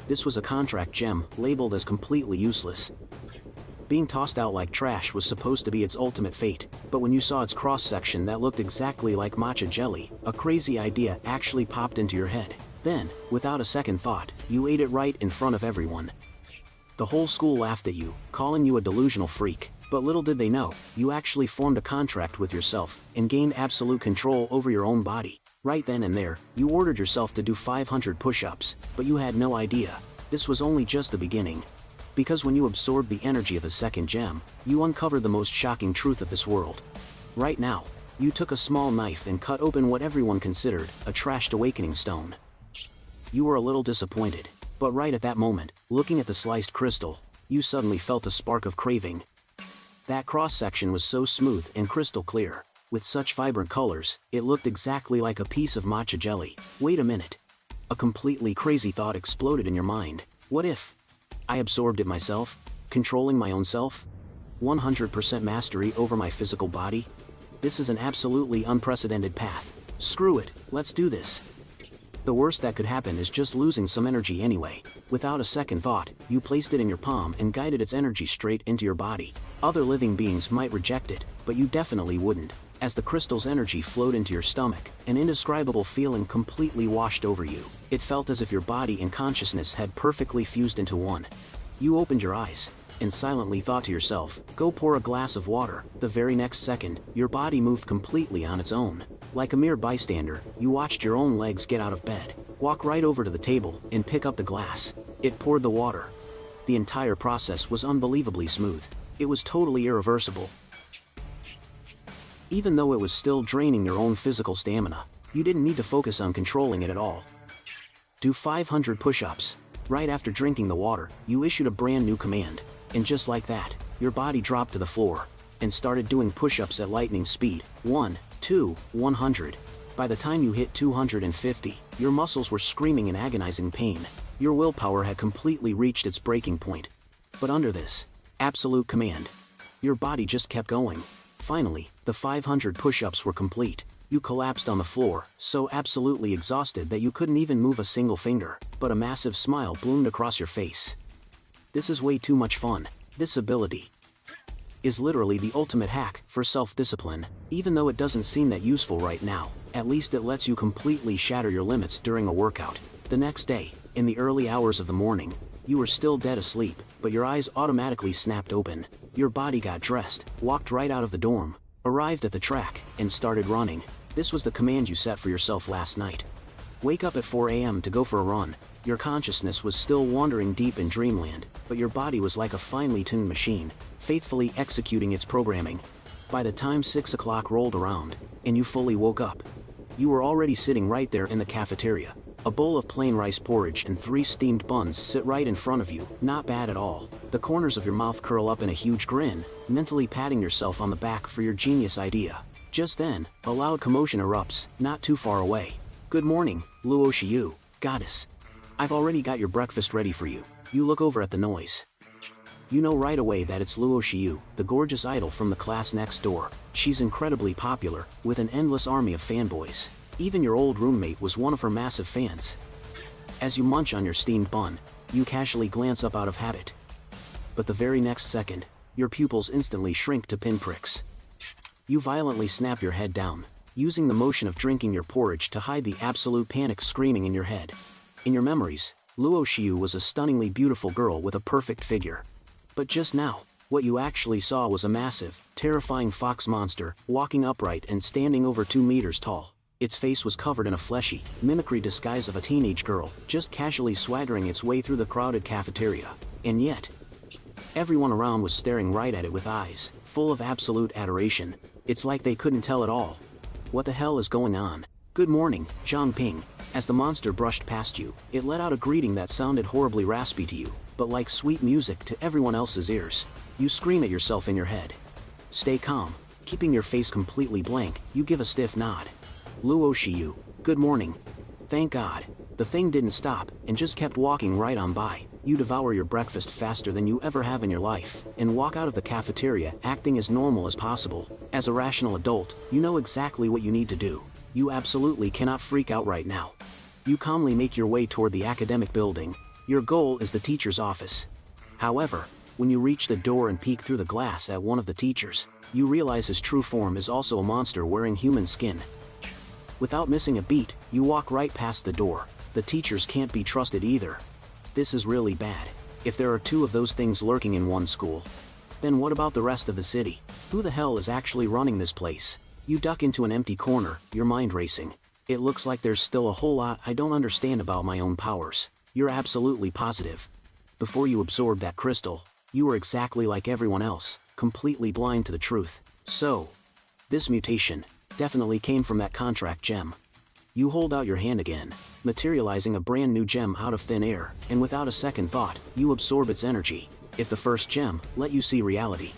This was a contract gem, labeled as completely useless. Being tossed out like trash was supposed to be its ultimate fate, but when you saw its cross-section that looked exactly like matcha jelly, a crazy idea actually popped into your head. Then, without a second thought, you ate it right in front of everyone. The whole school laughed at you, calling you a delusional freak, but little did they know, you actually formed a contract with yourself, and gained absolute control over your own body. Right then and there, you ordered yourself to do 500 push-ups, but you had no idea. This was only just the beginning. Because when you absorbed the energy of a second gem, you uncovered the most shocking truth of this world. Right now, you took a small knife and cut open what everyone considered a trashed awakening stone. You were a little disappointed, but right at that moment, looking at the sliced crystal, you suddenly felt a spark of craving. That cross-section was so smooth and crystal clear. With such vibrant colors, it looked exactly like a piece of matcha jelly. Wait a minute. A completely crazy thought exploded in your mind. What if I absorbed it myself, controlling my own self? 100% mastery over my physical body? This is an absolutely unprecedented path. Screw it, let's do this. The worst that could happen is just losing some energy anyway. Without a second thought, you placed it in your palm and guided its energy straight into your body. Other living beings might reject it, but you definitely wouldn't. As the crystal's energy flowed into your stomach, an indescribable feeling completely washed over you. It felt as if your body and consciousness had perfectly fused into one. You opened your eyes, and silently thought to yourself, go pour a glass of water. The very next second, your body moved completely on its own. Like a mere bystander, you watched your own legs get out of bed, walk right over to the table, and pick up the glass. It poured the water. The entire process was unbelievably smooth. It was totally irreversible. Even though it was still draining your own physical stamina, you didn't need to focus on controlling it at all. Do 500 push-ups. Right after drinking the water, you issued a brand new command. And just like that, your body dropped to the floor, and started doing push-ups at lightning speed. 1, 2, 100. By the time you hit 250, your muscles were screaming in agonizing pain. Your willpower had completely reached its breaking point. But under this absolute command, your body just kept going. Finally, the 500 push-ups were complete. You collapsed on the floor, so absolutely exhausted that you couldn't even move a single finger, but a massive smile bloomed across your face. This is way too much fun. This ability is literally the ultimate hack for self-discipline. Even though it doesn't seem that useful right now, at least it lets you completely shatter your limits during a workout. The next day, in the early hours of the morning, you were still dead asleep, but your eyes automatically snapped open. Your body got dressed, walked right out of the dorm, arrived at the track, and started running. This was the command you set for yourself last night. Wake up at 4 a.m. to go for a run. Your consciousness was still wandering deep in dreamland, but your body was like a finely tuned machine, faithfully executing its programming. By the time 6 o'clock rolled around, and you fully woke up, you were already sitting right there in the cafeteria. A bowl of plain rice porridge and 3 steamed buns sit right in front of you. Not bad at all. The corners of your mouth curl up in a huge grin, mentally patting yourself on the back for your genius idea. Just then, a loud commotion erupts, not too far away. Good morning, Luo Shiyu, goddess. I've already got your breakfast ready for you. You look over at the noise. You know right away that it's Luo Shiyu, the gorgeous idol from the class next door. She's incredibly popular, with an endless army of fanboys. Even your old roommate was one of her massive fans. As you munch on your steamed bun, you casually glance up out of habit. But the very next second, your pupils instantly shrink to pinpricks. You violently snap your head down, using the motion of drinking your porridge to hide the absolute panic screaming in your head. In your memories, Luo Shiyu was a stunningly beautiful girl with a perfect figure. But just now, what you actually saw was a massive, terrifying fox monster, walking upright and standing over 2 meters tall. Its face was covered in a fleshy, mimicry disguise of a teenage girl, just casually swaggering its way through the crowded cafeteria. And yet, everyone around was staring right at it with eyes full of absolute adoration. It's like they couldn't tell at all. What the hell is going on? Good morning, Zhangping. As the monster brushed past you, it let out a greeting that sounded horribly raspy to you, but like sweet music to everyone else's ears. You scream at yourself in your head. Stay calm. Keeping your face completely blank, you give a stiff nod. Luo Shiyu, good morning. Thank God. The thing didn't stop, and just kept walking right on by. You devour your breakfast faster than you ever have in your life, and walk out of the cafeteria acting as normal as possible. As a rational adult, you know exactly what you need to do. You absolutely cannot freak out right now. You calmly make your way toward the academic building. Your goal is the teacher's office. However, when you reach the door and peek through the glass at one of the teachers, you realize his true form is also a monster wearing human skin. Without missing a beat, you walk right past the door. The teachers can't be trusted either. This is really bad. If there are two of those things lurking in one school, then what about the rest of the city? Who the hell is actually running this place? You duck into an empty corner, your mind racing. It looks like there's still a whole lot I don't understand about my own powers. You're absolutely positive. Before you absorbed that crystal, you were exactly like everyone else, completely blind to the truth. So, this mutation definitely came from that contract gem. You hold out your hand again, materializing a brand new gem out of thin air, and without a second thought, you absorb its energy. If the first gem let you see reality,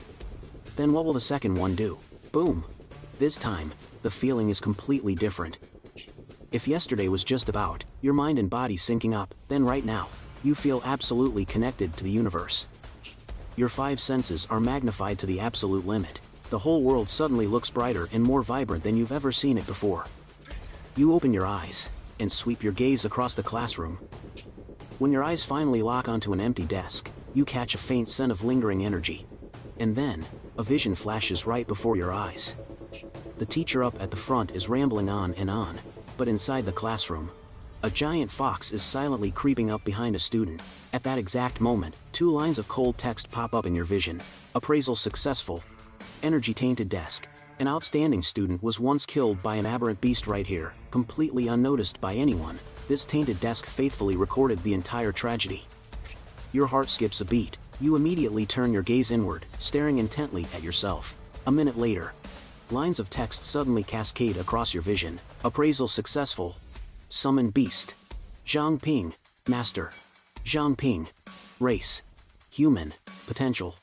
then what will the second one do? Boom! This time, the feeling is completely different. If yesterday was just about your mind and body syncing up, then right now, you feel absolutely connected to the universe. Your 5 senses are magnified to the absolute limit. The whole world suddenly looks brighter and more vibrant than you've ever seen it before. You open your eyes and sweep your gaze across the classroom. When your eyes finally lock onto an empty desk, you catch a faint scent of lingering energy. And then, a vision flashes right before your eyes. The teacher up at the front is rambling on and on, but inside the classroom, a giant fox is silently creeping up behind a student. At that exact moment, 2 lines of cold text pop up in your vision. Appraisal successful. Energy-tainted desk. An outstanding student was once killed by an aberrant beast right here, completely unnoticed by anyone. This tainted desk faithfully recorded the entire tragedy. Your heart skips a beat. You immediately turn your gaze inward, staring intently at yourself. A minute later, lines of text suddenly cascade across your vision. Appraisal successful. Summon beast. Zhang Ping. Master. Zhang Ping. Race. Human. Potential.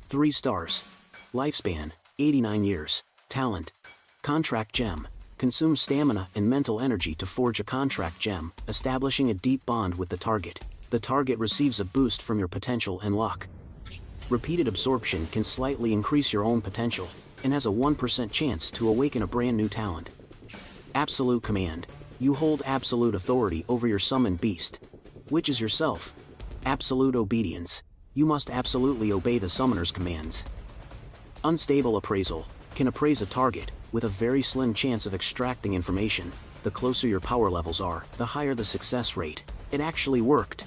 3 stars. Lifespan, 89 years. Talent. Contract gem. Consumes stamina and mental energy to forge a contract gem, establishing a deep bond with the target. The target receives a boost from your potential and luck. Repeated absorption can slightly increase your own potential, and has a 1% chance to awaken a brand new talent. Absolute command. You hold absolute authority over your summoned beast, which is yourself. Absolute obedience. You must absolutely obey the summoner's commands. Unstable appraisal. Can appraise a target, with a very slim chance of extracting information. The closer your power levels are, the higher the success rate. It actually worked.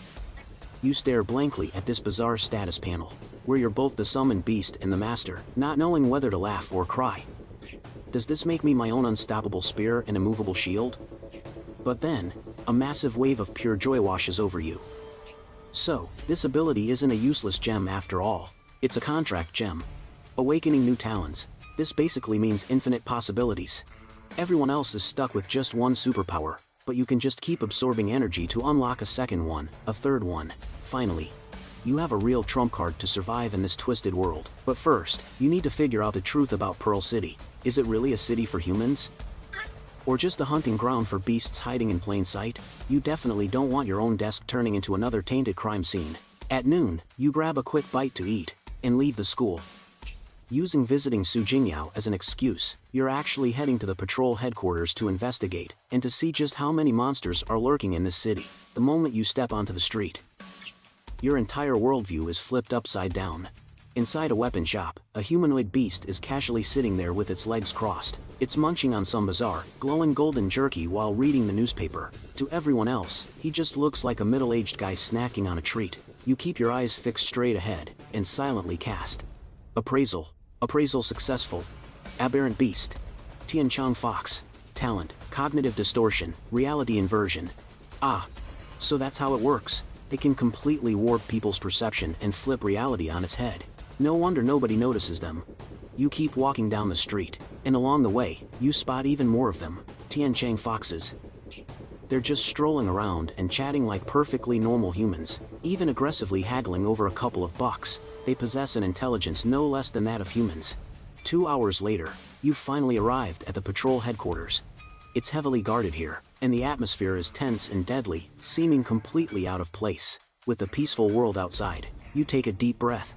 You stare blankly at this bizarre status panel, where you're both the summoned beast and the master, not knowing whether to laugh or cry. Does this make me my own unstoppable spear and immovable shield? But then, a massive wave of pure joy washes over you. So, this ability isn't a useless gem after all. It's a contract gem. Awakening new talents. This basically means infinite possibilities. Everyone else is stuck with just one superpower, but you can just keep absorbing energy to unlock a second one, a third one. Finally, you have a real trump card to survive in this twisted world. But first, you need to figure out the truth about Pearl City. Is it really a city for humans? Or just a hunting ground for beasts hiding in plain sight? You definitely don't want your own desk turning into another tainted crime scene. At noon, you grab a quick bite to eat, and leave the school. Using visiting Su Jingyao as an excuse, you're actually heading to the patrol headquarters to investigate, and to see just how many monsters are lurking in this city. The moment you step onto the street, your entire worldview is flipped upside down. Inside a weapon shop, a humanoid beast is casually sitting there with its legs crossed. It's munching on some bizarre, glowing golden jerky while reading the newspaper. To everyone else, he just looks like a middle-aged guy snacking on a treat. You keep your eyes fixed straight ahead, and silently cast. Appraisal. Appraisal successful. Aberrant beast. Tianchang fox. Talent. Cognitive distortion. Reality inversion. Ah. So that's how it works. They can completely warp people's perception and flip reality on its head. No wonder nobody notices them. You keep walking down the street, and along the way, you spot even more of them. Tianchang foxes. They're just strolling around and chatting like perfectly normal humans, even aggressively haggling over a couple of bucks. They possess an intelligence no less than that of humans. 2 hours later, you've finally arrived at the patrol headquarters. It's heavily guarded here, and the atmosphere is tense and deadly, seeming completely out of place. With the peaceful world outside, you take a deep breath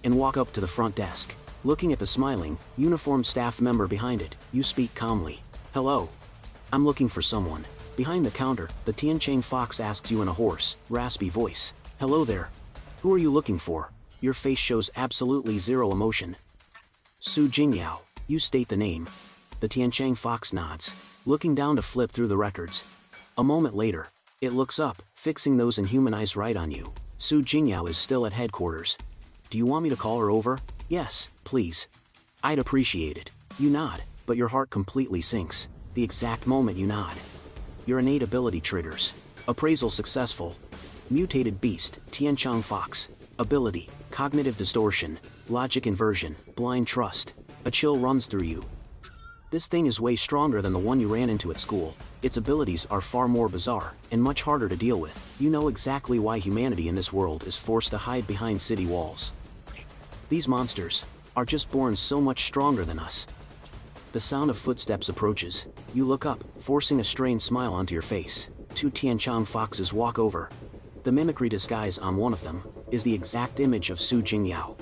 and walk up to the front desk. Looking at the smiling, uniformed staff member behind it, you speak calmly. "Hello. I'm looking for someone." Behind the counter, the Tianchang fox asks you in a hoarse, raspy voice. Hello there. Who are you looking for? Your face shows absolutely zero emotion. Su Jingyao, you state the name. The Tianchang fox nods, looking down to flip through the records. A moment later, it looks up, fixing those inhuman eyes right on you. Su Jingyao is still at headquarters. Do you want me to call her over? Yes, please. I'd appreciate it. You nod, but your heart completely sinks, the exact moment you nod. Your innate ability triggers. Appraisal successful. Mutated beast, Tianchang fox. Ability, cognitive distortion, logic inversion, blind trust. A chill runs through you. This thing is way stronger than the one you ran into at school. Its abilities are far more bizarre, and much harder to deal with. You know exactly why humanity in this world is forced to hide behind city walls. These monsters are just born so much stronger than us. The sound of footsteps approaches. You look up, forcing a strained smile onto your face. Two Tianchang foxes walk over. The mimicry disguise on one of them is the exact image of Su Jingyao.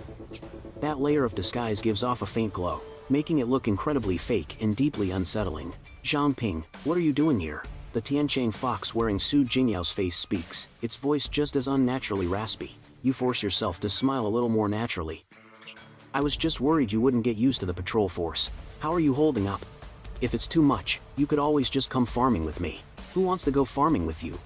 That layer of disguise gives off a faint glow, making it look incredibly fake and deeply unsettling. Zhang Ping, what are you doing here? The Tianchang fox wearing Su Jingyao's face speaks, its voice just as unnaturally raspy. You force yourself to smile a little more naturally. I was just worried you wouldn't get used to the patrol force. How are you holding up? If it's too much, you could always just come farming with me. Who wants to go farming with you?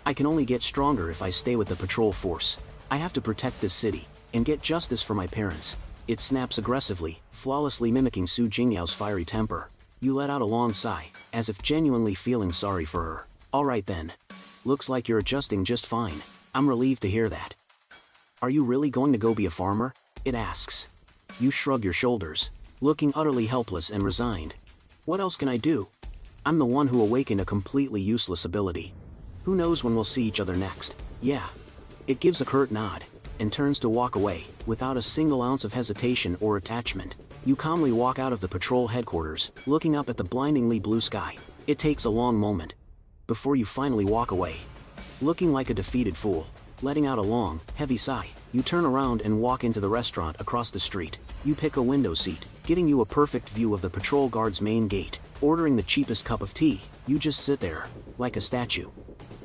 I can only get stronger if I stay with the patrol force. I have to protect this city, and get justice for my parents. It snaps aggressively, flawlessly mimicking Su Jingyao's fiery temper. You let out a long sigh, as if genuinely feeling sorry for her. Alright then. Looks like you're adjusting just fine. I'm relieved to hear that. Are you really going to go be a farmer? It asks. You shrug your shoulders, looking utterly helpless and resigned. What else can I do? I'm the one who awakened a completely useless ability. Who knows when we'll see each other next? Yeah. It gives a curt nod, and turns to walk away, without a single ounce of hesitation or attachment. You calmly walk out of the patrol headquarters, looking up at the blindingly blue sky. It takes a long moment before you finally walk away. Looking like a defeated fool, letting out a long, heavy sigh, you turn around and walk into the restaurant across the street. You pick a window seat, getting you a perfect view of the patrol guard's main gate. Ordering the cheapest cup of tea, you just sit there, like a statue.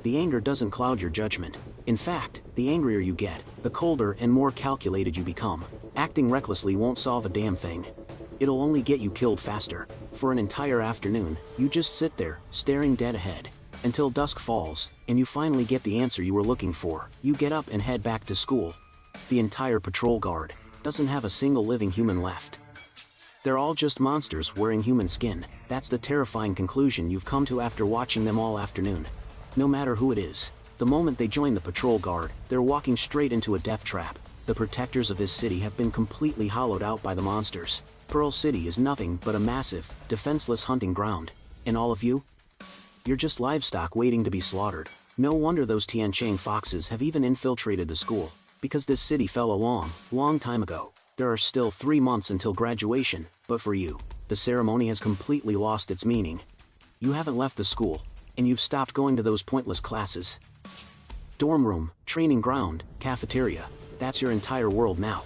The anger doesn't cloud your judgment. In fact, the angrier you get, the colder and more calculated you become. Acting recklessly won't solve a damn thing. It'll only get you killed faster. For an entire afternoon, you just sit there, staring dead ahead. Until dusk falls, and you finally get the answer you were looking for. You get up and head back to school. The entire patrol guard doesn't have a single living human left. They're all just monsters wearing human skin. That's the terrifying conclusion you've come to after watching them all afternoon. No matter who it is, the moment they join the patrol guard, they're walking straight into a death trap. The protectors of this city have been completely hollowed out by the monsters. Pearl City is nothing but a massive, defenseless hunting ground. And all of you? You're just livestock waiting to be slaughtered. No wonder those Tianchang foxes have even infiltrated the school. Because this city fell a long time ago. There are still 3 months until graduation, but for you, the ceremony has completely lost its meaning. You haven't left the school, and you've stopped going to those pointless classes. Dorm room, training ground, cafeteria, that's your entire world now.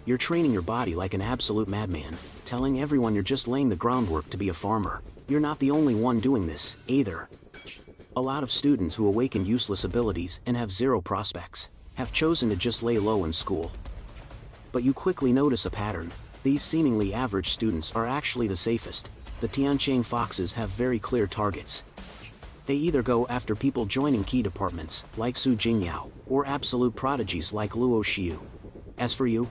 You're training your body like an absolute madman, telling everyone you're just laying the groundwork to be a farmer. You're not the only one doing this, either. A lot of students who awaken useless abilities and have zero prospects have chosen to just lay low in school. But you quickly notice a pattern. These seemingly average students are actually the safest. The Tianchang foxes have very clear targets. They either go after people joining key departments, like Su Jingyao, or absolute prodigies like Luo Xiu. As for you,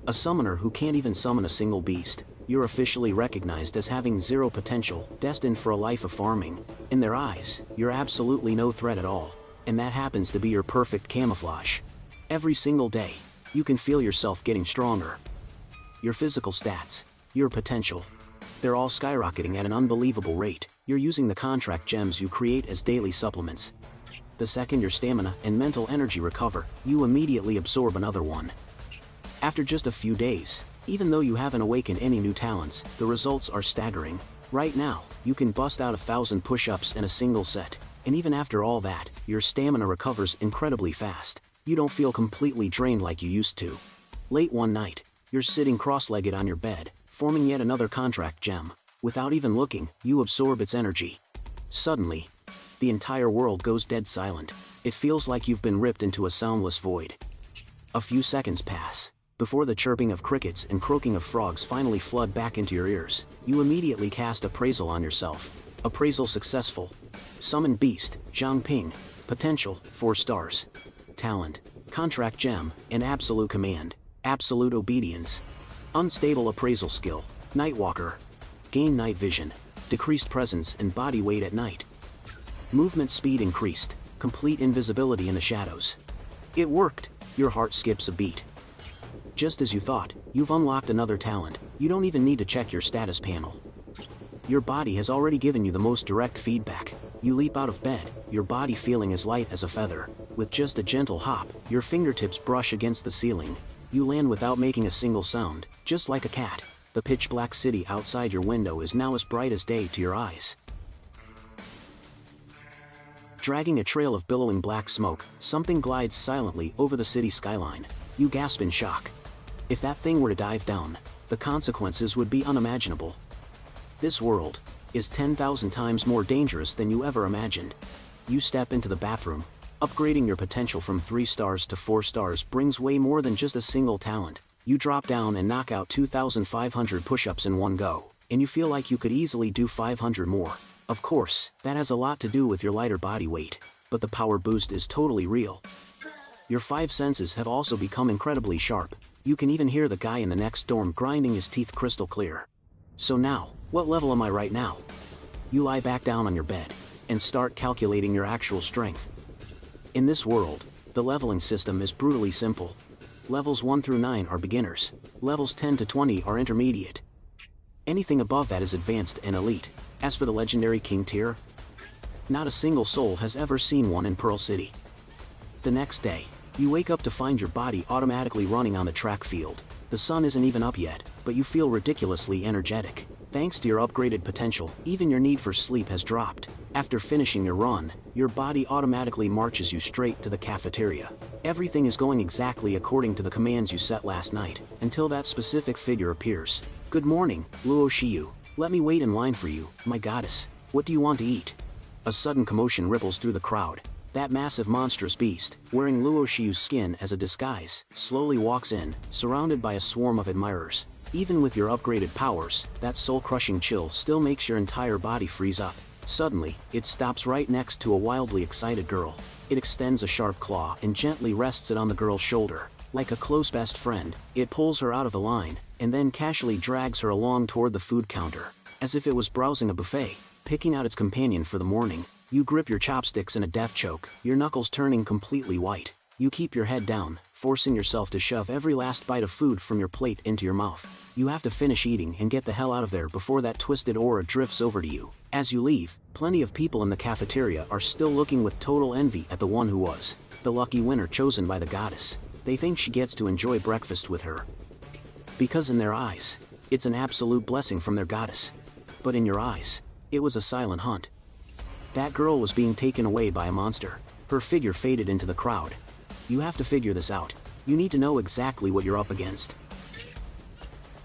a summoner who can't even summon a single beast, you're officially recognized as having zero potential, destined for a life of farming. In their eyes, you're absolutely no threat at all, and that happens to be your perfect camouflage. Every single day, you can feel yourself getting stronger. Your physical stats, your potential, they're all skyrocketing at an unbelievable rate. You're using the contract gems you create as daily supplements. The second your stamina and mental energy recover, you immediately absorb another one. After just a few days, even though you haven't awakened any new talents, the results are staggering. Right now, you can bust out 1,000 push-ups in a single set, and even after all that, your stamina recovers incredibly fast. You don't feel completely drained like you used to. Late one night, you're sitting cross-legged on your bed, forming yet another contract gem. Without even looking, you absorb its energy. Suddenly, the The entire world goes dead silent. It feels like you've been ripped into a soundless void. A few seconds pass. Before the chirping of crickets and croaking of frogs finally flood back into your ears, you immediately cast appraisal on yourself. Appraisal successful. Summon Beast, Zhang Ping. Potential, 4 stars. Talent, Contract Gem, and Absolute Command, Absolute Obedience. Unstable appraisal skill, Nightwalker. Gain night vision, decreased presence and body weight at night. Movement speed increased, complete invisibility in the shadows. It worked, your heart skips a beat. Just as you thought, you've unlocked another talent. You don't even need to check your status panel. Your body has already given you the most direct feedback. You leap out of bed, your body feeling as light as a feather. With just a gentle hop, your fingertips brush against the ceiling. You land without making a single sound, just like a cat. The pitch-black city outside your window is now as bright as day to your eyes. Dragging a trail of billowing black smoke, something glides silently over the city skyline. You gasp in shock. If that thing were to dive down, the consequences would be unimaginable. This world is 10,000 times more dangerous than you ever imagined. You step into the bathroom. Upgrading your potential from 3 stars to 4 stars brings way more than just a single talent. You drop down and knock out 2,500 push-ups in one go, and you feel like you could easily do 500 more. Of course, that has a lot to do with your lighter body weight, but the power boost is totally real. Your 5 senses have also become incredibly sharp. You can even hear the guy in the next dorm grinding his teeth crystal clear. So now, what level am I right now? You lie back down on your bed, and start calculating your actual strength. In this world, the leveling system is brutally simple. Levels 1 through 9 are beginners. Levels 10 to 20 are intermediate. Anything above that is advanced and elite. As for the legendary King tier, not a single soul has ever seen one in Pearl City. The next day, you wake up to find your body automatically running on the track field. The sun isn't even up yet, but you feel ridiculously energetic. Thanks to your upgraded potential, even your need for sleep has dropped. After finishing your run, your body automatically marches you straight to the cafeteria. Everything is going exactly according to the commands you set last night, until that specific figure appears. Good morning, Luo Shiyu. Let me wait in line for you, my goddess. What do you want to eat? A sudden commotion ripples through the crowd. That massive monstrous beast, wearing Luo Shiyu's skin as a disguise, slowly walks in, surrounded by a swarm of admirers. Even with your upgraded powers, that soul-crushing chill still makes your entire body freeze up. Suddenly, it stops right next to a wildly excited girl. It extends a sharp claw and gently rests it on the girl's shoulder. Like a close best friend, it pulls her out of the line, and then casually drags her along toward the food counter. As if it was browsing a buffet, picking out its companion for the morning. You grip your chopsticks in a death choke, your knuckles turning completely white. You keep your head down, forcing yourself to shove every last bite of food from your plate into your mouth. You have to finish eating and get the hell out of there before that twisted aura drifts over to you. As you leave, plenty of people in the cafeteria are still looking with total envy at the one who was the lucky winner chosen by the goddess. They think she gets to enjoy breakfast with her. Because in their eyes, it's an absolute blessing from their goddess. But in your eyes, it was a silent hunt. That girl was being taken away by a monster. Her figure faded into the crowd. You have to figure this out. You need to know exactly what you're up against.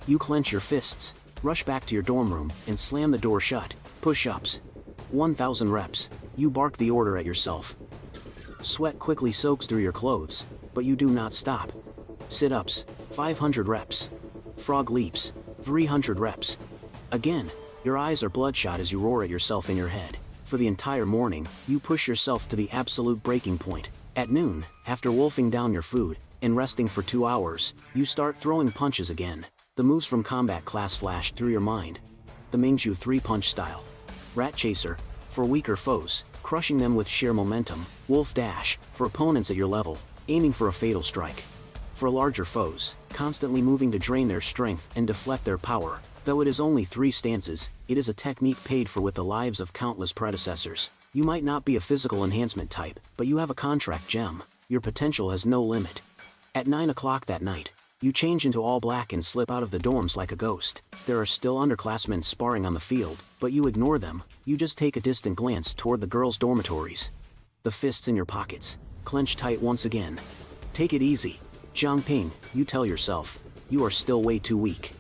You clench your fists, rush back to your dorm room, and slam the door shut. Push-ups. 1,000 reps. You bark the order at yourself. Sweat quickly soaks through your clothes, but you do not stop. Sit-ups. 500 reps. Frog leaps. 300 reps. Again, your eyes are bloodshot as you roar at yourself in your head. For the entire morning, you push yourself to the absolute breaking point. At noon, after wolfing down your food, and resting for 2 hours, you start throwing punches again. The moves from combat class flash through your mind. The Mingju 3-punch style. Rat Chaser, for weaker foes, crushing them with sheer momentum. Wolf Dash, for opponents at your level, aiming for a fatal strike. For larger foes, constantly moving to drain their strength and deflect their power. Though it is only 3 stances, it is a technique paid for with the lives of countless predecessors. You might not be a physical enhancement type, but you have a contract gem. Your potential has no limit. At 9 o'clock that night, you change into all black and slip out of the dorms like a ghost. There are still underclassmen sparring on the field, but you ignore them. You just take a distant glance toward the girls' dormitories. The fists in your pockets, clench tight once again. Take it easy. Zhang Ping, you tell yourself. You are still way too weak.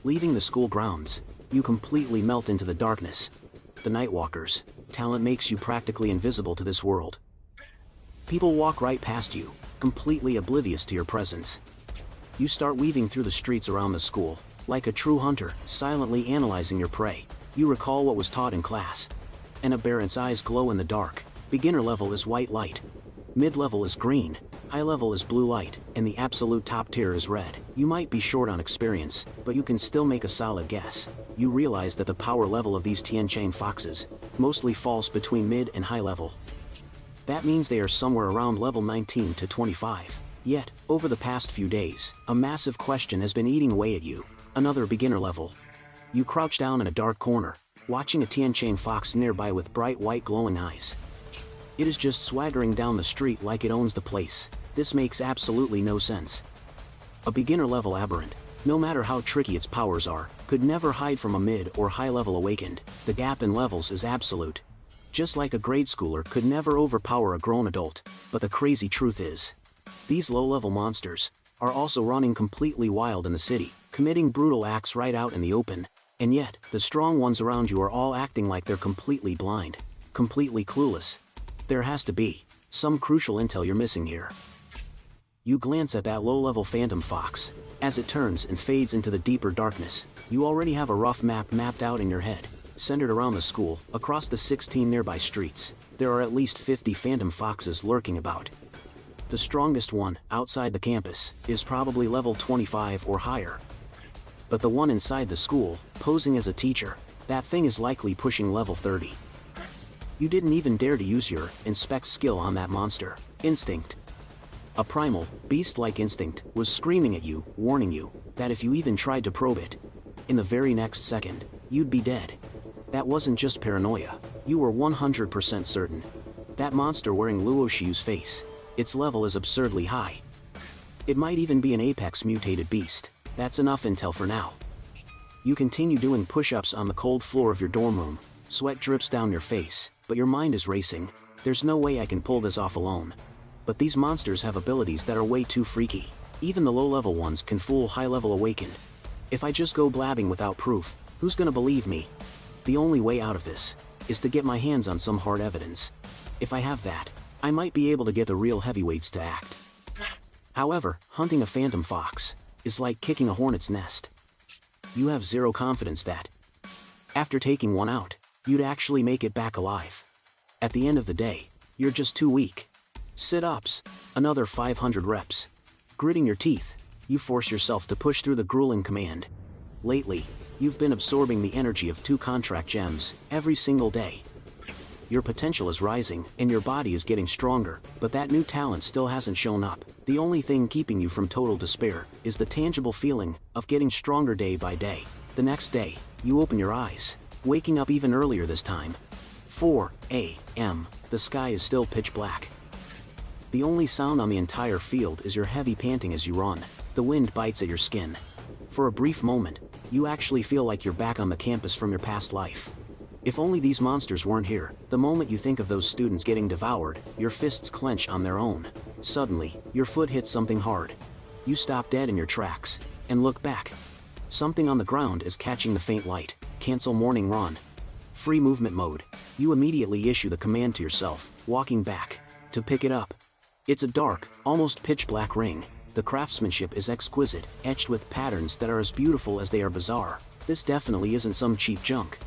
Leaving the school grounds, you completely melt into the darkness. The Nightwalkers, talent makes you practically invisible to this world. People walk right past you, completely oblivious to your presence. You start weaving through the streets around the school, like a true hunter, silently analyzing your prey. You recall what was taught in class. An aberrant's eyes glow in the dark. Beginner level is white light. Mid-level is green. High level is blue light, and the absolute top tier is red. You might be short on experience, but you can still make a solid guess. You realize that the power level of these Tianqiang foxes mostly falls between mid and high level. That means they are somewhere around level 19 to 25. Yet, over the past few days, a massive question has been eating away at you. Another beginner level. You crouch down in a dark corner, watching a Tianqiang fox nearby with bright white glowing eyes. It is just swaggering down the street like it owns the place. This makes absolutely no sense. A beginner-level aberrant, no matter how tricky its powers are, could never hide from a mid or high-level awakened. The gap in levels is absolute. Just like a grade schooler could never overpower a grown adult, but the crazy truth is, these low-level monsters are also running completely wild in the city, committing brutal acts right out in the open, and yet, the strong ones around you are all acting like they're completely blind, completely clueless. There has to be some crucial intel you're missing here. You glance at that low-level phantom fox. As it turns and fades into the deeper darkness, you already have a rough map mapped out in your head. Centered around the school, across the 16 nearby streets, there are at least 50 phantom foxes lurking about. The strongest one, outside the campus, is probably level 25 or higher. But the one inside the school, posing as a teacher, that thing is likely pushing level 30. You didn't even dare to use your inspect skill on that monster. Instinct. A primal, beast-like instinct was screaming at you, warning you that if you even tried to probe it, in the very next second, you'd be dead. That wasn't just paranoia. You were 100% certain. That monster wearing Luo Xiu's face, its level is absurdly high. It might even be an apex mutated beast. That's enough intel for now. You continue doing push-ups on the cold floor of your dorm room. Sweat drips down your face, but your mind is racing. There's no way I can pull this off alone. But these monsters have abilities that are way too freaky. Even the low-level ones can fool high-level awakened. If I just go blabbing without proof, who's gonna believe me? The only way out of this is to get my hands on some hard evidence. If I have that, I might be able to get the real heavyweights to act. However, hunting a phantom fox is like kicking a hornet's nest. You have zero confidence that, after taking one out, you'd actually make it back alive. At the end of the day, you're just too weak. Sit-ups, another 500 reps. Gritting your teeth, you force yourself to push through the grueling command. Lately, you've been absorbing the energy of 2 contract gems every single day. Your potential is rising, and your body is getting stronger, but that new talent still hasn't shown up. The only thing keeping you from total despair is the tangible feeling of getting stronger day by day. The next day, you open your eyes, waking up even earlier this time. 4 a.m. The sky is still pitch black. The only sound on the entire field is your heavy panting as you run. The wind bites at your skin. For a brief moment, you actually feel like you're back on the campus from your past life. If only these monsters weren't here. The moment you think of those students getting devoured, your fists clench on their own. Suddenly, your foot hits something hard. You stop dead in your tracks, and look back. Something on the ground is catching the faint light. Cancel morning run. Free movement mode. You immediately issue the command to yourself, walking back, to pick it up. It's a dark, almost pitch-black ring. The craftsmanship is exquisite, etched with patterns that are as beautiful as they are bizarre. This definitely isn't some cheap junk.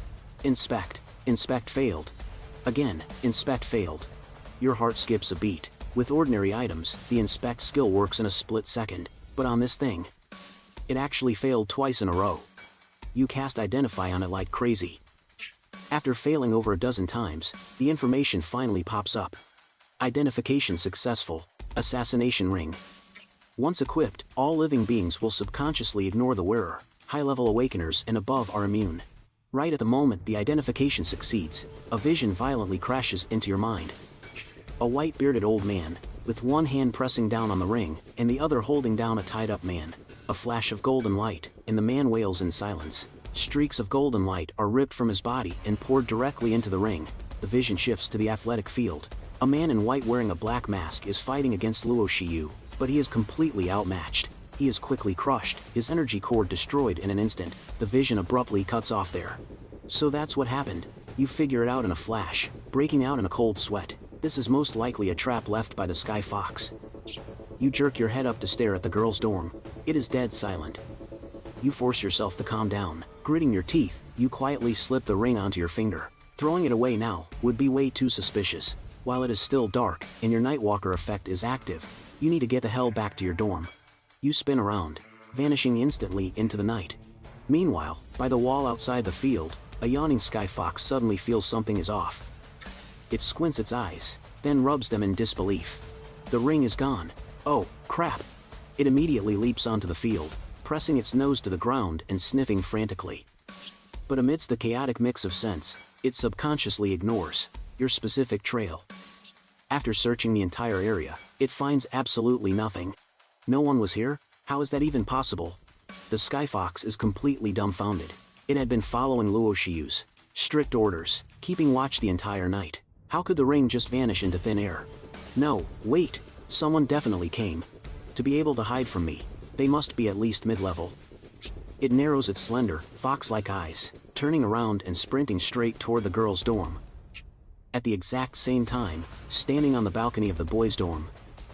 Inspect. Inspect failed. Again, inspect failed. Your heart skips a beat. With ordinary items, the inspect skill works in a split second, but on this thing, it actually failed twice in a row. You cast identify on it like crazy. After failing over a dozen times, the information finally pops up. Identification successful. Assassination ring. Once equipped, all living beings will subconsciously ignore the wearer. High-level awakeners and above are immune. Right at the moment the identification succeeds, a vision violently crashes into your mind. A white-bearded old man, with one hand pressing down on the ring, and the other holding down a tied-up man. A flash of golden light, and the man wails in silence. Streaks of golden light are ripped from his body and poured directly into the ring. The vision shifts to the athletic field. A man in white wearing a black mask is fighting against Luo Xiu, but he is completely outmatched. He is quickly crushed, his energy core destroyed in an instant. The vision abruptly cuts off there. So that's what happened. You figure it out in a flash. breaking out in a cold sweat. This is most likely a trap left by the Sky Fox. You jerk your head up to stare at the girl's dorm. It is dead silent. You force yourself to calm down. Gritting your teeth, you quietly slip the ring onto your finger. Throwing it away now would be way too suspicious. While it is still dark and your Nightwalker effect is active, you need to get the hell back to your dorm. You spin around, vanishing instantly into the night. Meanwhile, by the wall outside the field, a yawning Sky Fox suddenly feels something is off. It squints its eyes, then rubs them in disbelief. The ring is gone. Oh, crap! It immediately leaps onto the field, pressing its nose to the ground and sniffing frantically. But amidst the chaotic mix of scents, it subconsciously ignores your specific trail. After searching the entire area, it finds absolutely nothing. No one was here? How is that even possible? The Sky Fox is completely dumbfounded. It had been following Luo Shiyu's strict orders, keeping watch the entire night. How could the ring just vanish into thin air? No, wait, someone definitely came. To be able to hide from me, they must be at least mid-level. It narrows its slender, fox-like eyes, turning around and sprinting straight toward the girl's dorm. At the exact same time, standing on the balcony of the boys' dorm,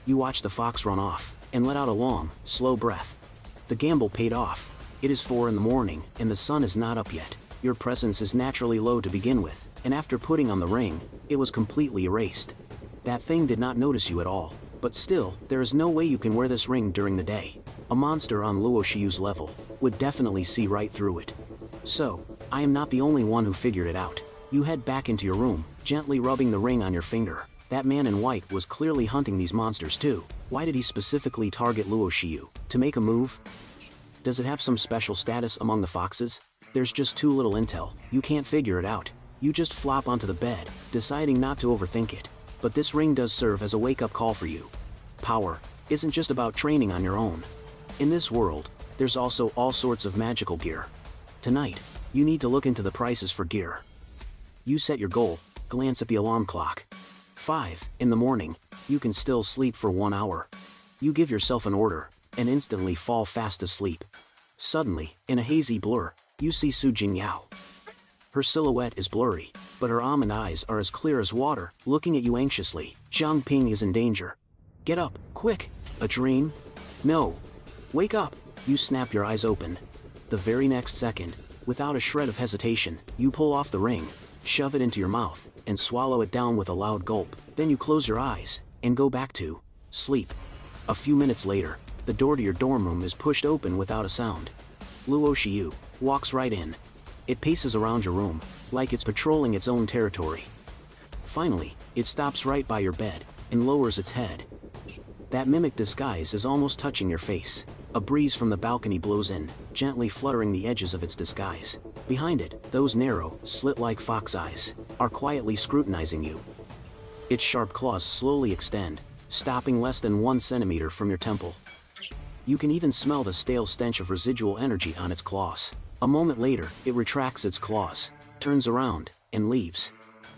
you watch the fox run off, and let out a long, slow breath. The gamble paid off. It is 4 in the morning, and the sun is not up yet. Your presence is naturally low to begin with, and after putting on the ring, it was completely erased. That thing did not notice you at all, but still, there is no way you can wear this ring during the day. A monster on Luo Shiyu's level would definitely see right through it. So, I am not the only one who figured it out. You head back into your room, gently rubbing the ring on your finger. That man in white was clearly hunting these monsters too. Why did he specifically target Luo Shiyu? To make a move? Does it have some special status among the foxes? There's just too little intel. You can't figure it out. You just flop onto the bed, deciding not to overthink it. But this ring does serve as a wake-up call for you. Power isn't just about training on your own. In this world, there's also all sorts of magical gear. Tonight, you need to look into the prices for gear. You set your goal, glance at the alarm clock. 5 in the morning, you can still sleep for 1 hour. You give yourself an order, and instantly fall fast asleep. Suddenly, in a hazy blur, you see Su Jingyao. Her silhouette is blurry, but her almond eyes are as clear as water, looking at you anxiously. Zhang Ping is in danger. Get up, quick! A dream? No. Wake up! You snap your eyes open. The very next second, without a shred of hesitation, you pull off the ring, shove it into your mouth, and swallow it down with a loud gulp. Then you close your eyes, and go back to sleep. A few minutes later, the door to your dorm room is pushed open without a sound. Luo Shiyu walks right in. It paces around your room, like it's patrolling its own territory. Finally, it stops right by your bed, and lowers its head. That mimic disguise is almost touching your face. A breeze from the balcony blows in, gently fluttering the edges of its disguise. Behind it, those narrow, slit-like fox eyes are quietly scrutinizing you. Its sharp claws slowly extend, stopping less than 1 centimeter from your temple. You can even smell the stale stench of residual energy on its claws. A moment later, it retracts its claws, turns around, and leaves.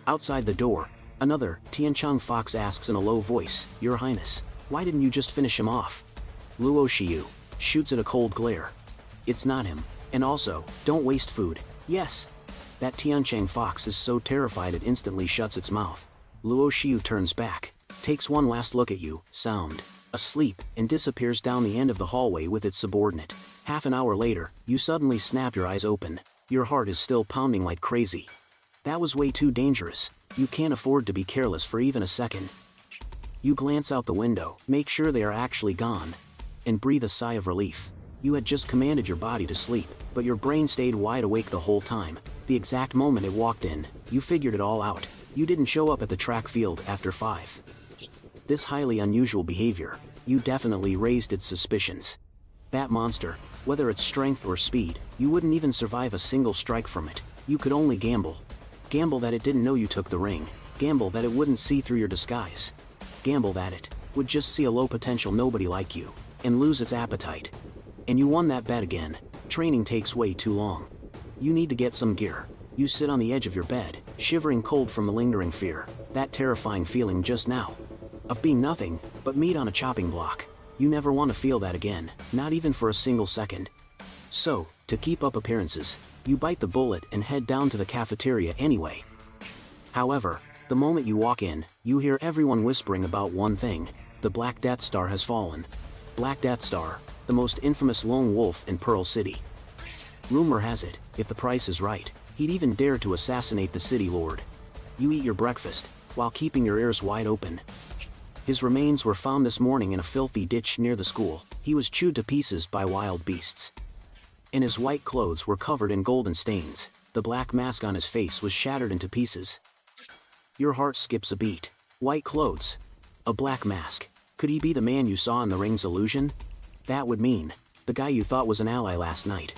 Outside the door, another Tiancheng fox asks in a low voice, "Your Highness, why didn't you just finish him off?" Luo Shiyu shoots at a cold glare. It's not him. And also, don't waste food. Yes. That Tiancheng fox is so terrified it instantly shuts its mouth. Luo Shiyu turns back, takes one last look at you, sound asleep, and disappears down the end of the hallway with its subordinate. Half an hour later, you suddenly snap your eyes open. Your heart is still pounding like crazy. That was way too dangerous. You can't afford to be careless for even a second. You glance out the window, make sure they are actually gone, and breathe a sigh of relief. You had just commanded your body to sleep, but your brain stayed wide awake the whole time. The exact moment it walked in, you figured it all out. You didn't show up at the track field after 5. This highly unusual behavior, you definitely raised its suspicions. That monster, whether its strength or speed, you wouldn't even survive a single strike from it. You could only gamble. Gamble that it didn't know you took the ring. Gamble that it wouldn't see through your disguise. Gamble that it would just see a low potential nobody like you, and lose its appetite. And you won that bet again. Training takes way too long. You need to get some gear. You sit on the edge of your bed, shivering cold from the lingering fear. That terrifying feeling just now of being nothing but meat on a chopping block. You never want to feel that again, not even for a single second. So, to keep up appearances, you bite the bullet and head down to the cafeteria anyway. However, The moment you walk in, you hear everyone whispering about one thing: the Black Death Star has fallen. Black Death Star, the most infamous lone wolf in Pearl City. Rumor has it, if the price is right, he'd even dare to assassinate the city lord. You eat your breakfast, while keeping your ears wide open. His remains were found this morning in a filthy ditch near the school. He was chewed to pieces by wild beasts. And his white clothes were covered in golden stains. The black mask on his face was shattered into pieces. Your heart skips a beat. White clothes. A black mask. Could he be the man you saw in the Ring's illusion? That would mean, the guy you thought was an ally last night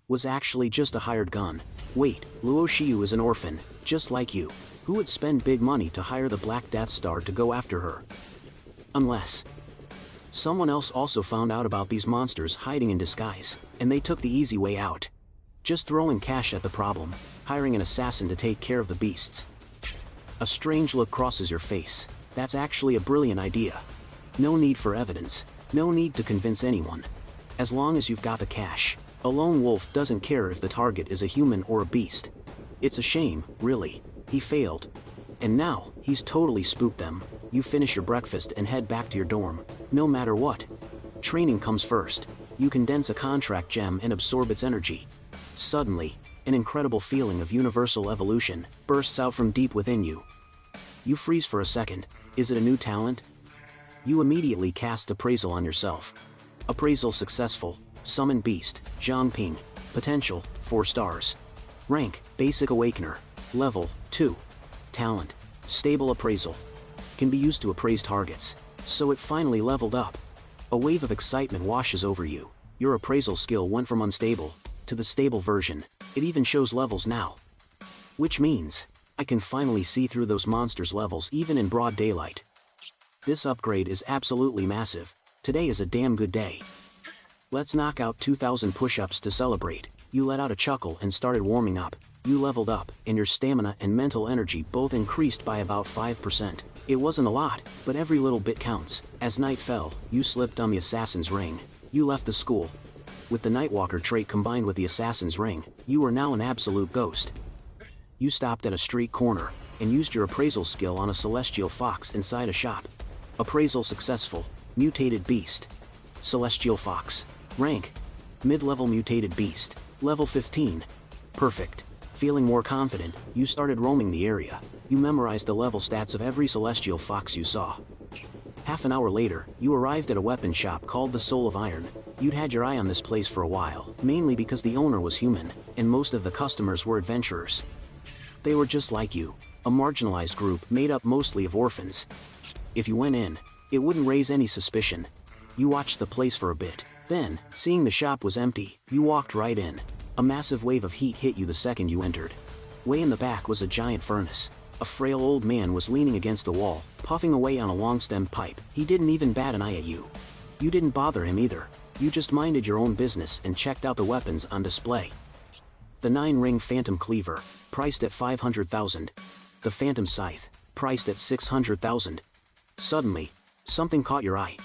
was actually just a hired gun. Wait, Luo Shiyu is an orphan, just like you. Who would spend big money to hire the Black Death Star to go after her? Unless someone else also found out about these monsters hiding in disguise, and they took the easy way out. Just throwing cash at the problem, hiring an assassin to take care of the beasts. A strange look crosses your face. That's actually a brilliant idea. No need for evidence, no need to convince anyone. As long as you've got the cash, a lone wolf doesn't care if the target is a human or a beast. It's a shame, really. He failed. And now, he's totally spooked them. You finish your breakfast and head back to your dorm, no matter what. Training comes first. You condense a contract gem and absorb its energy. Suddenly, an incredible feeling of universal evolution bursts out from deep within you. You freeze for a second. Is it a new talent? You immediately cast appraisal on yourself. Appraisal successful. Summon Beast, Zhangping. Potential, 4 stars. Rank, Basic Awakener. Level, 2. Talent, Stable Appraisal. Can be used to appraise targets. So it finally leveled up. A wave of excitement washes over you. Your appraisal skill went from unstable to the stable version. It even shows levels now. Which means, I can finally see through those monsters' levels even in broad daylight. This upgrade is absolutely massive. Today is a damn good day. Let's knock out 2,000 push-ups to celebrate. You let out a chuckle and started warming up. You leveled up, and your stamina and mental energy both increased by about 5%. It wasn't a lot, but every little bit counts. As night fell, you slipped on the assassin's ring. You left the school. With the Nightwalker trait combined with the assassin's ring, you were now an absolute ghost. You stopped at a street corner, and used your appraisal skill on a celestial fox inside a shop. Appraisal successful. Mutated beast. Celestial fox. Rank, mid-level mutated beast. Level 15. Perfect. Feeling more confident, you started roaming the area. You memorized the level stats of every celestial fox you saw. Half an hour later, you arrived at a weapon shop called the Soul of Iron. You'd had your eye on this place for a while, mainly because the owner was human, and most of the customers were adventurers. They were just like you, a marginalized group made up mostly of orphans. If you went in, it wouldn't raise any suspicion. You watched the place for a bit. Then, seeing the shop was empty, you walked right in. A massive wave of heat hit you the second you entered. Way in the back was a giant furnace. A frail old man was leaning against the wall, puffing away on a long-stemmed pipe. He didn't even bat an eye at you. You didn't bother him either. You just minded your own business and checked out the weapons on display. The 9-ring Phantom Cleaver, priced at 500,000. The Phantom Scythe, priced at 600,000. Suddenly, something caught your eye.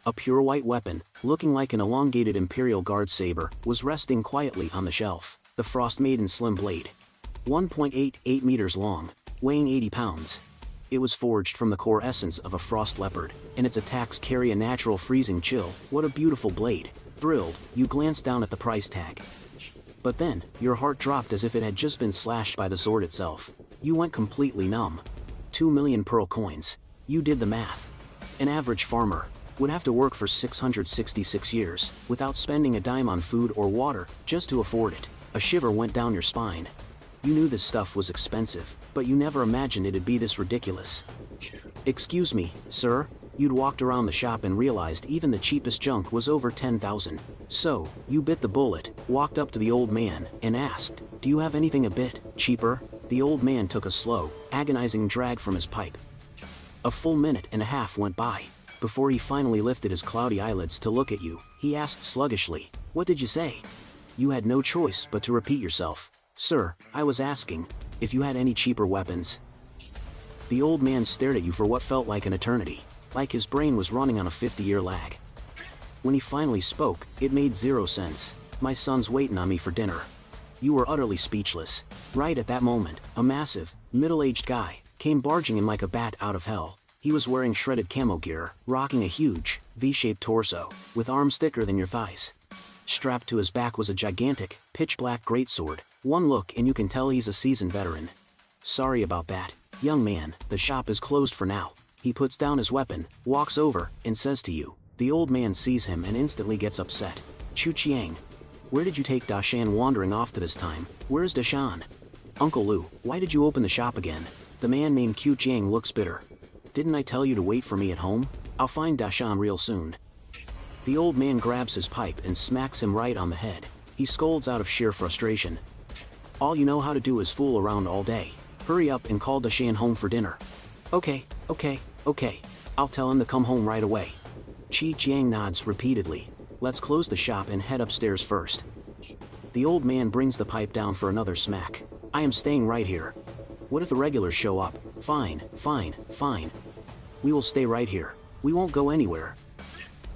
A pure white weapon, looking like an elongated Imperial Guard saber, was resting quietly on the shelf. The Frost Maiden Slim Blade. 1.88 meters long, weighing 80 pounds. It was forged from the core essence of a frost leopard, and its attacks carry a natural freezing chill. What a beautiful blade. Thrilled, you glanced down at the price tag. But then, your heart dropped as if it had just been slashed by the sword itself. You went completely numb. 2 million pearl coins. You did the math. An average farmer would have to work for 666 years, without spending a dime on food or water, just to afford it. A shiver went down your spine. You knew this stuff was expensive, but you never imagined it'd be this ridiculous. Excuse me, sir? You'd walked around the shop and realized even the cheapest junk was over 10,000. So, you bit the bullet, walked up to the old man, and asked, "Do you have anything a bit cheaper?" The old man took a slow, agonizing drag from his pipe. A full minute and a half went by. Before he finally lifted his cloudy eyelids to look at you, he asked sluggishly, "What did you say?" You had no choice but to repeat yourself. "Sir, I was asking if you had any cheaper weapons." The old man stared at you for what felt like an eternity, like his brain was running on a 50-year lag. When he finally spoke, it made 0 sense. "My son's waiting on me for dinner." You were utterly speechless. Right at that moment, a massive, middle-aged guy came barging in like a bat out of hell. He was wearing shredded camo gear, rocking a huge, V-shaped torso, with arms thicker than your thighs. Strapped to his back was a gigantic, pitch-black greatsword. One look and you can tell he's a seasoned veteran. Sorry about that, young man, the shop is closed for now. He puts down his weapon, walks over, and says to you. The old man sees him and instantly gets upset. Chu Chiang. Where did you take Dashan wandering off to this time? Where's Dashan? Uncle Lu, why did you open the shop again? The man named Chu Chiang looks bitter. Didn't I tell you to wait for me at home? I'll find Dashan real soon. The old man grabs his pipe and smacks him right on the head. He scolds out of sheer frustration. All you know how to do is fool around all day. Hurry up and call Dashan home for dinner. Okay. I'll tell him to come home right away. Chi Chiang nods repeatedly. Let's close the shop and head upstairs first. The old man brings the pipe down for another smack. I am staying right here. What if the regulars show up? Fine. We will stay right here. We won't go anywhere.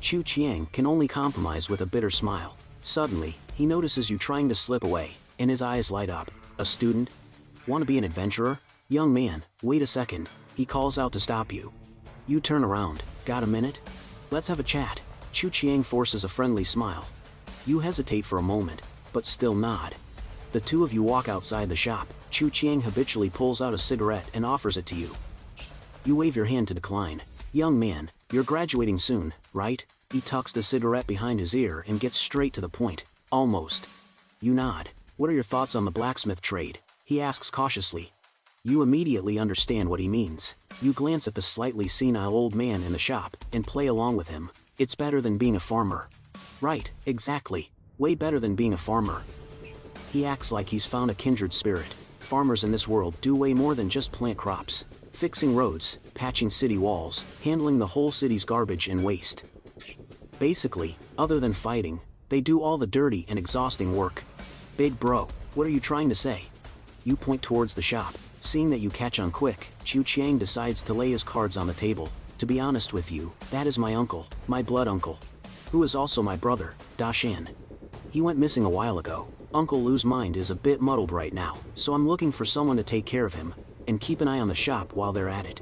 Chu Chiang can only compromise with a bitter smile. Suddenly, he notices you trying to slip away, and his eyes light up. A student? Want to be an adventurer? Young man, wait a second. He calls out to stop you. You turn around. Got a minute? Let's have a chat. Chu Chiang forces a friendly smile. You hesitate for a moment, but still nod. The two of you walk outside the shop. Chu Chiang habitually pulls out a cigarette and offers it to you. You wave your hand to decline. Young man, you're graduating soon, right? He tucks the cigarette behind his ear and gets straight to the point. Almost. You nod. What are your thoughts on the blacksmith trade? He asks cautiously. You immediately understand what he means. You glance at the slightly senile old man in the shop and play along with him. It's better than being a farmer. Right, exactly. Way better than being a farmer. He acts like he's found a kindred spirit. Farmers in this world do way more than just plant crops. Fixing roads, patching city walls, handling the whole city's garbage and waste. Basically, other than fighting, they do all the dirty and exhausting work. Big bro, what are you trying to say? You point towards the shop. Seeing that you catch on quick, Chu Chiang decides to lay his cards on the table. To be honest with you, that is my uncle, my blood uncle. Who is also my brother, Dashan. He went missing a while ago. Uncle Lu's mind is a bit muddled right now, so I'm looking for someone to take care of him, and keep an eye on the shop while they're at it.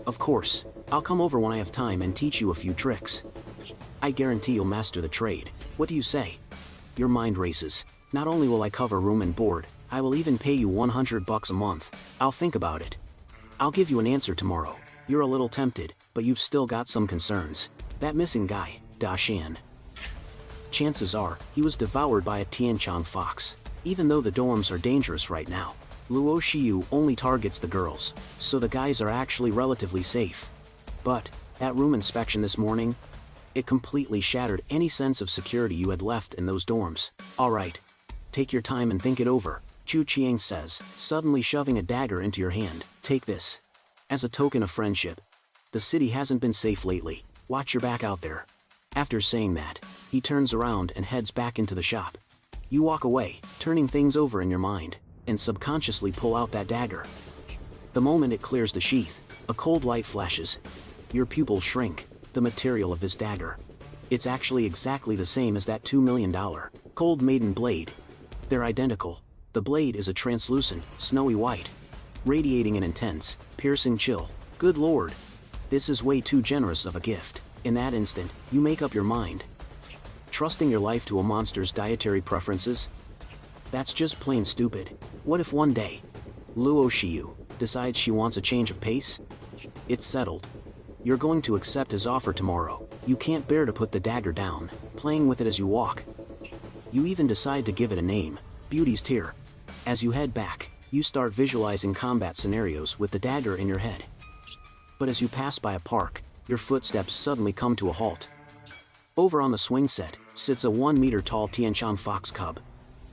Of course, I'll come over when I have time and teach you a few tricks. I guarantee you'll master the trade. What do you say? Your mind races. Not only will I cover room and board, I will even pay you $100 a month. I'll think about it. I'll give you an answer tomorrow. You're a little tempted, but you've still got some concerns. That missing guy, Dashan. Chances are, he was devoured by a Tianchang fox. Even though the dorms are dangerous right now, Luo Shiyu only targets the girls, so the guys are actually relatively safe. But, that room inspection this morning, it completely shattered any sense of security you had left in those dorms. Alright. Take your time and think it over, Chu Chiang says, suddenly shoving a dagger into your hand. Take this. As a token of friendship. The city hasn't been safe lately. Watch your back out there. After saying that, he turns around and heads back into the shop. You walk away, turning things over in your mind, and subconsciously pull out that dagger. The moment it clears the sheath, a cold light flashes. Your pupils shrink. The material of this dagger. It's actually exactly the same as that $2 million Cold Maiden blade. They're identical. The blade is a translucent, snowy white, radiating an intense, piercing chill. Good lord. This is way too generous of a gift. In that instant, you make up your mind. Trusting your life to a monster's dietary preferences? That's just plain stupid. What if one day, Luo Shiyu decides she wants a change of pace? It's settled. You're going to accept his offer tomorrow. You can't bear to put the dagger down, playing with it as you walk. You even decide to give it a name, Beauty's Tear. As you head back, you start visualizing combat scenarios with the dagger in your head. But as you pass by a park, your footsteps suddenly come to a halt. Over on the swing set, sits a 1-meter-tall Tianchang fox cub.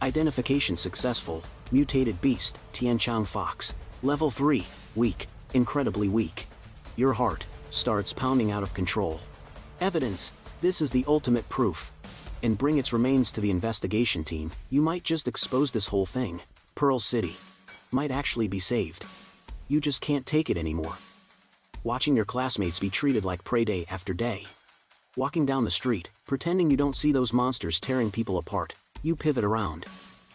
Identification successful, mutated beast, Tianchang fox. Level 3, weak, incredibly weak. Your heart starts pounding out of control. Evidence, this is the ultimate proof. And bring its remains to the investigation team, you might just expose this whole thing. Pearl City might actually be saved. You just can't take it anymore. Watching your classmates be treated like prey day after day. Walking down the street, pretending you don't see those monsters tearing people apart, you pivot around.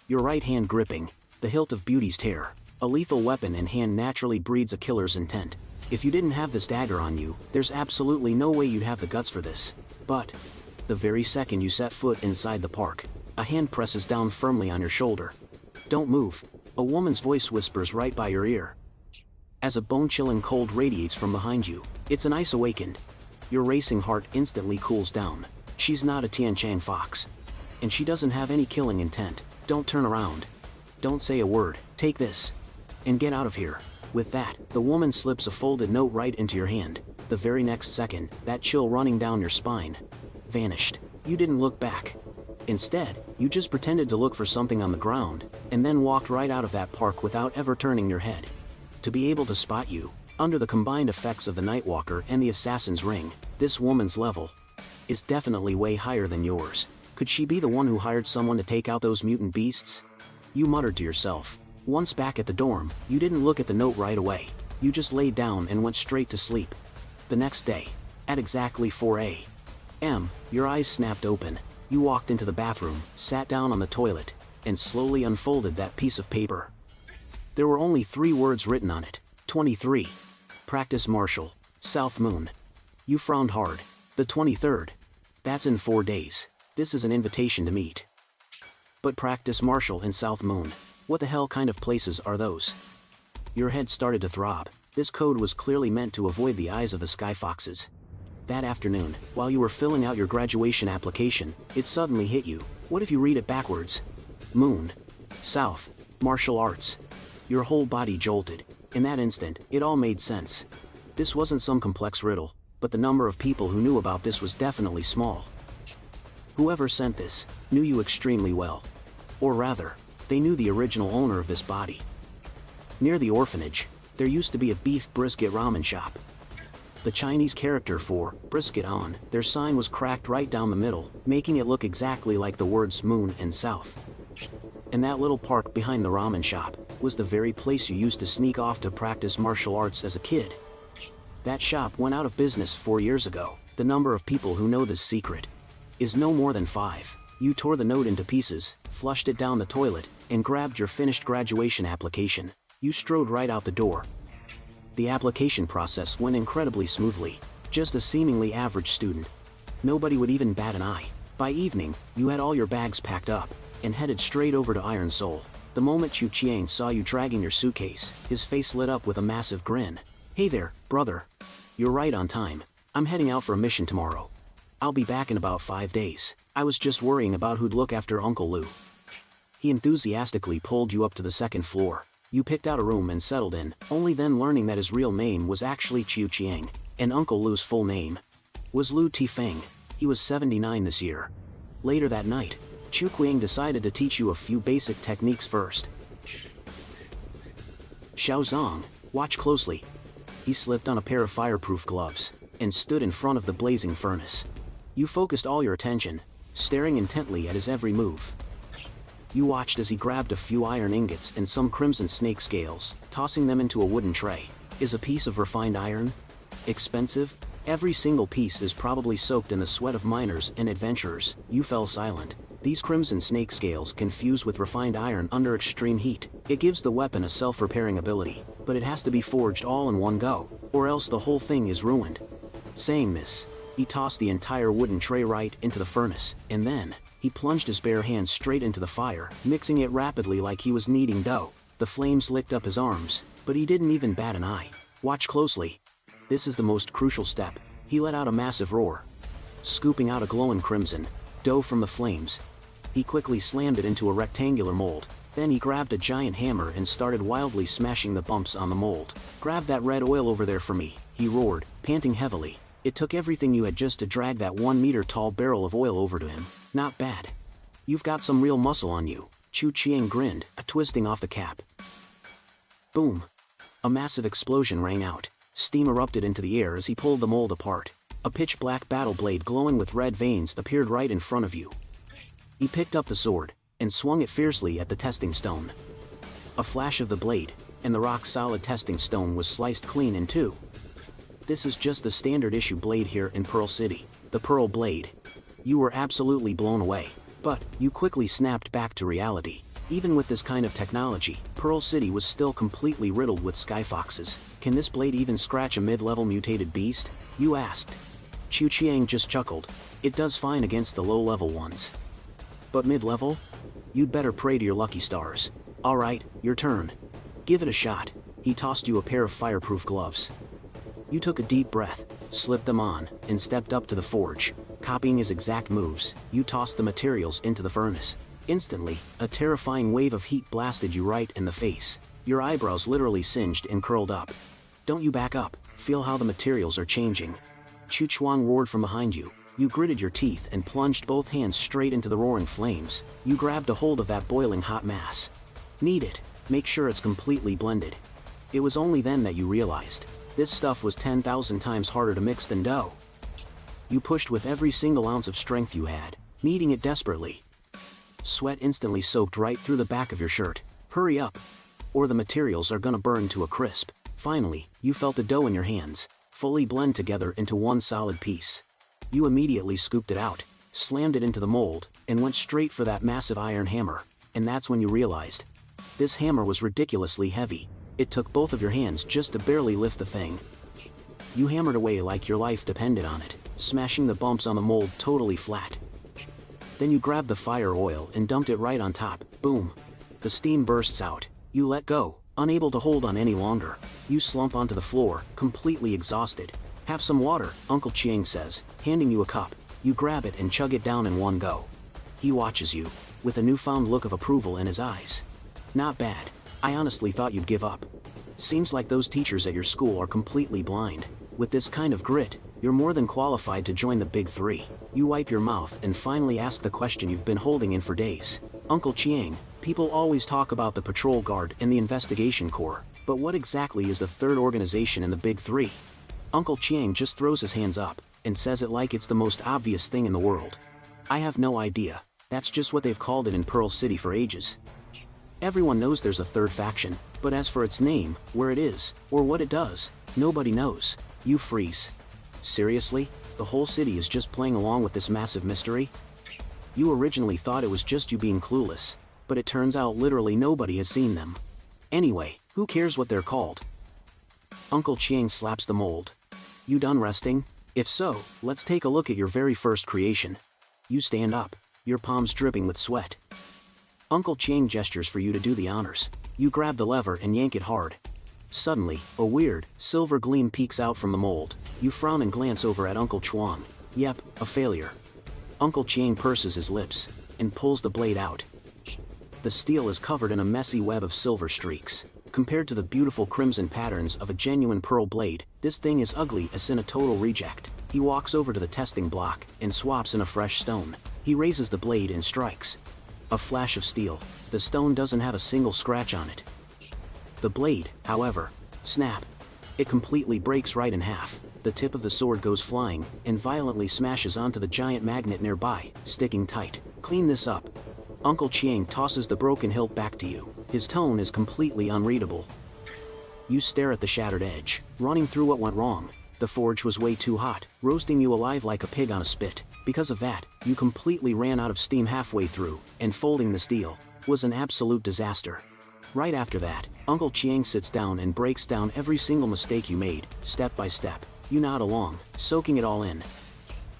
Your right hand gripping the hilt of Beauty's Tear. A lethal weapon in hand naturally breeds a killer's intent. If you didn't have this dagger on you, there's absolutely no way you'd have the guts for this. But the very second you set foot inside the park, a hand presses down firmly on your shoulder. "Don't move," a woman's voice whispers right by your ear. As a bone-chilling cold radiates from behind you, it's an ice awakened. Your racing heart instantly cools down. She's not a Tian Chang fox. And she doesn't have any killing intent. Don't turn around. Don't say a word. Take this. And get out of here. With that, the woman slips a folded note right into your hand. The very next second, that chill running down your spine vanished. You didn't look back. Instead, you just pretended to look for something on the ground, and then walked right out of that park without ever turning your head. To be able to spot you, under the combined effects of the Nightwalker and the Assassin's Ring, this woman's level is definitely way higher than yours. Could she be the one who hired someone to take out those mutant beasts? You muttered to yourself. Once back at the dorm, you didn't look at the note right away. You just laid down and went straight to sleep. The next day, at exactly 4 a.m., your eyes snapped open. You walked into the bathroom, sat down on the toilet, and slowly unfolded that piece of paper. There were only 3 words written on it. 23. Practice Martial. South Moon. You frowned hard. The 23rd. That's in 4 days. This is an invitation to meet. But Practice Martial and South Moon. What the hell kind of places are those? Your head started to throb. This code was clearly meant to avoid the eyes of the Sky Foxes. That afternoon, while you were filling out your graduation application, it suddenly hit you. What if you read it backwards? Moon. South. Martial arts. Your whole body jolted. In that instant, it all made sense. This wasn't some complex riddle, but the number of people who knew about this was definitely small. Whoever sent this knew you extremely well. Or rather, they knew the original owner of this body. Near the orphanage, there used to be a beef brisket ramen shop. The Chinese character for brisket on their sign was cracked right down the middle, making it look exactly like the words moon and south. And that little park behind the ramen shop was the very place you used to sneak off to practice martial arts as a kid. That shop went out of business 4 years ago. The number of people who know this secret is no more than 5. You tore the note into pieces, flushed it down the toilet, and grabbed your finished graduation application. You strode right out the door. The application process went incredibly smoothly. Just a seemingly average student. Nobody would even bat an eye. By evening, you had all your bags packed up and headed straight over to Iron Soul. The moment Chu Chiang saw you dragging your suitcase, his face lit up with a massive grin. "Hey there, brother. You're right on time. I'm heading out for a mission tomorrow. I'll be back in about 5 days. I was just worrying about who'd look after Uncle Lou." He enthusiastically pulled you up to the 2nd floor. You picked out a room and settled in, only then learning that his real name was actually Chiu Chiang, and Uncle Lou's full name was Lu Tifeng. He was 79 this year. Later that night, Chu Qiang decided to teach you a few basic techniques first. Xiao Zong, watch closely. He slipped on a pair of fireproof gloves and stood in front of the blazing furnace. You focused all your attention, staring intently at his every move. You watched as he grabbed a few iron ingots and some crimson snake scales, tossing them into a wooden tray. Is a piece of refined iron expensive? Every single piece is probably soaked in the sweat of miners and adventurers. You fell silent. These crimson snake scales can fuse with refined iron under extreme heat. It gives the weapon a self-repairing ability, but it has to be forged all in one go, or else the whole thing is ruined. Saying this, he tossed the entire wooden tray right into the furnace, and then he plunged his bare hand straight into the fire, mixing it rapidly like he was kneading dough. The flames licked up his arms, but he didn't even bat an eye. Watch closely. This is the most crucial step. He let out a massive roar, scooping out a glowing crimson dough from the flames. He quickly slammed it into a rectangular mold. Then he grabbed a giant hammer and started wildly smashing the bumps on the mold. "Grab that red oil over there for me," he roared, panting heavily. It took everything you had just to drag that 1-meter-tall barrel of oil over to him. "Not bad. You've got some real muscle on you," Chu Chiang grinned, twisting off the cap. Boom! A massive explosion rang out. Steam erupted into the air as he pulled the mold apart. A pitch-black battle blade glowing with red veins appeared right in front of you. He picked up the sword and swung it fiercely at the testing stone. A flash of the blade, and the rock-solid testing stone was sliced clean in two. This is just the standard issue blade here in Pearl City, the Pearl Blade. You were absolutely blown away, but you quickly snapped back to reality. Even with this kind of technology, Pearl City was still completely riddled with skyfoxes. Can this blade even scratch a mid-level mutated beast? You asked. Chu Chiang just chuckled. It does fine against the low-level ones. But mid-level? You'd better pray to your lucky stars. Alright, your turn. Give it a shot. He tossed you a pair of fireproof gloves. You took a deep breath, slipped them on, and stepped up to the forge. Copying his exact moves, you tossed the materials into the furnace. Instantly, a terrifying wave of heat blasted you right in the face. Your eyebrows literally singed and curled up. Don't you back up, feel how the materials are changing. Chu Chuang roared from behind you. You gritted your teeth and plunged both hands straight into the roaring flames. You grabbed a hold of that boiling hot mass. Knead it, make sure it's completely blended. It was only then that you realized, this stuff was 10,000 times harder to mix than dough. You pushed with every single ounce of strength you had, kneading it desperately. Sweat instantly soaked right through the back of your shirt. Hurry up, or the materials are gonna burn to a crisp. Finally, you felt the dough in your hands, fully blend together into one solid piece. You immediately scooped it out, slammed it into the mold, and went straight for that massive iron hammer. And that's when you realized. This hammer was ridiculously heavy. It took both of your hands just to barely lift the thing. You hammered away like your life depended on it, smashing the bumps on the mold totally flat. Then you grabbed the fire oil and dumped it right on top. Boom. The steam bursts out. You let go, unable to hold on any longer. You slump onto the floor, completely exhausted. Have some water, Uncle Chiang says, handing you a cup. You grab it and chug it down in one go. He watches you, with a newfound look of approval in his eyes. Not bad. I honestly thought you'd give up. Seems like those teachers at your school are completely blind. With this kind of grit, you're more than qualified to join the Big Three. You wipe your mouth and finally ask the question you've been holding in for days. Uncle Chiang, people always talk about the Patrol Guard and the Investigation Corps, but what exactly is the third organization in the Big Three? Uncle Chiang just throws his hands up and says it like it's the most obvious thing in the world. I have no idea. That's just what they've called it in Pearl City for ages. Everyone knows there's a third faction, but as for its name, where it is, or what it does, nobody knows. You freeze. Seriously? The whole city is just playing along with this massive mystery? You originally thought it was just you being clueless, but it turns out literally nobody has seen them. Anyway, who cares what they're called? Uncle Chiang slaps the mold. You done resting? If so, let's take a look at your very first creation. You stand up, your palms dripping with sweat. Uncle Chiang gestures for you to do the honors. You grab the lever and yank it hard. Suddenly, a weird, silver gleam peeks out from the mold. You frown and glance over at Uncle Chuang. Yep, a failure. Uncle Chiang purses his lips and pulls the blade out. The steel is covered in a messy web of silver streaks. Compared to the beautiful crimson patterns of a genuine pearl blade, this thing is ugly as in a total reject. He walks over to the testing block and swaps in a fresh stone. He raises the blade and strikes. A flash of steel. The stone doesn't have a single scratch on it. The blade, however, snap. It completely breaks right in half. The tip of the sword goes flying and violently smashes onto the giant magnet nearby, sticking tight. Clean this up. Uncle Chiang tosses the broken hilt back to you. His tone is completely unreadable. You stare at the shattered edge, running through what went wrong. The forge was way too hot, roasting you alive like a pig on a spit. Because of that, you completely ran out of steam halfway through, and folding the steel was an absolute disaster. Right after that, Uncle Chiang sits down and breaks down every single mistake you made, step by step. You nod along, soaking it all in.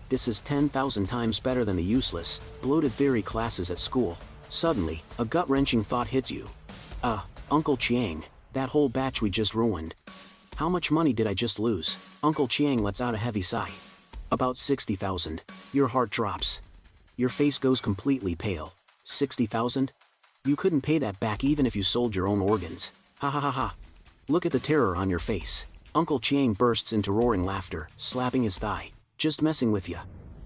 This is 10,000 times better than the useless, bloated theory classes at school. Suddenly, a gut-wrenching thought hits you. Uncle Chiang, that whole batch we just ruined. How much money did I just lose? Uncle Chiang lets out a heavy sigh. About 60,000. Your heart drops. Your face goes completely pale. 60,000? You couldn't pay that back even if you sold your own organs. Ha ha ha ha. Look at the terror on your face. Uncle Chiang bursts into roaring laughter, slapping his thigh. Just messing with ya.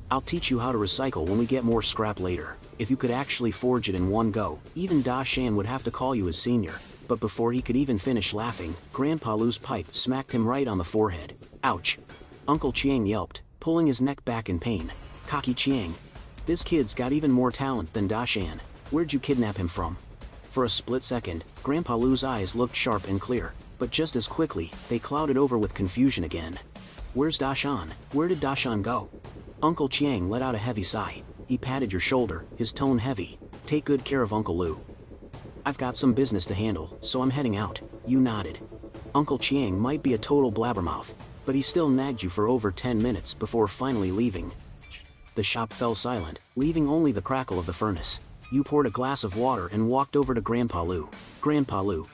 I'll teach you how to recycle when we get more scrap later. If you could actually forge it in one go, even Da Shan would have to call you his senior. But before he could even finish laughing, Grandpa Lu's pipe smacked him right on the forehead. Ouch. Uncle Chiang yelped, pulling his neck back in pain. Cocky Chiang. This kid's got even more talent than Da Shan. Where'd you kidnap him from? For a split second, Grandpa Lu's eyes looked sharp and clear, but just as quickly, they clouded over with confusion again. Where's Da Shan? Where did Da Shan go? Uncle Chiang let out a heavy sigh. He patted your shoulder, his tone heavy. Take good care of Uncle Lu. I've got some business to handle, so I'm heading out. You nodded. Uncle Chiang might be a total blabbermouth, but he still nagged you for over 10 minutes before finally leaving. The shop fell silent, leaving only the crackle of the furnace. You poured a glass of water and walked over to Grandpa Lou. Grandpa Lou.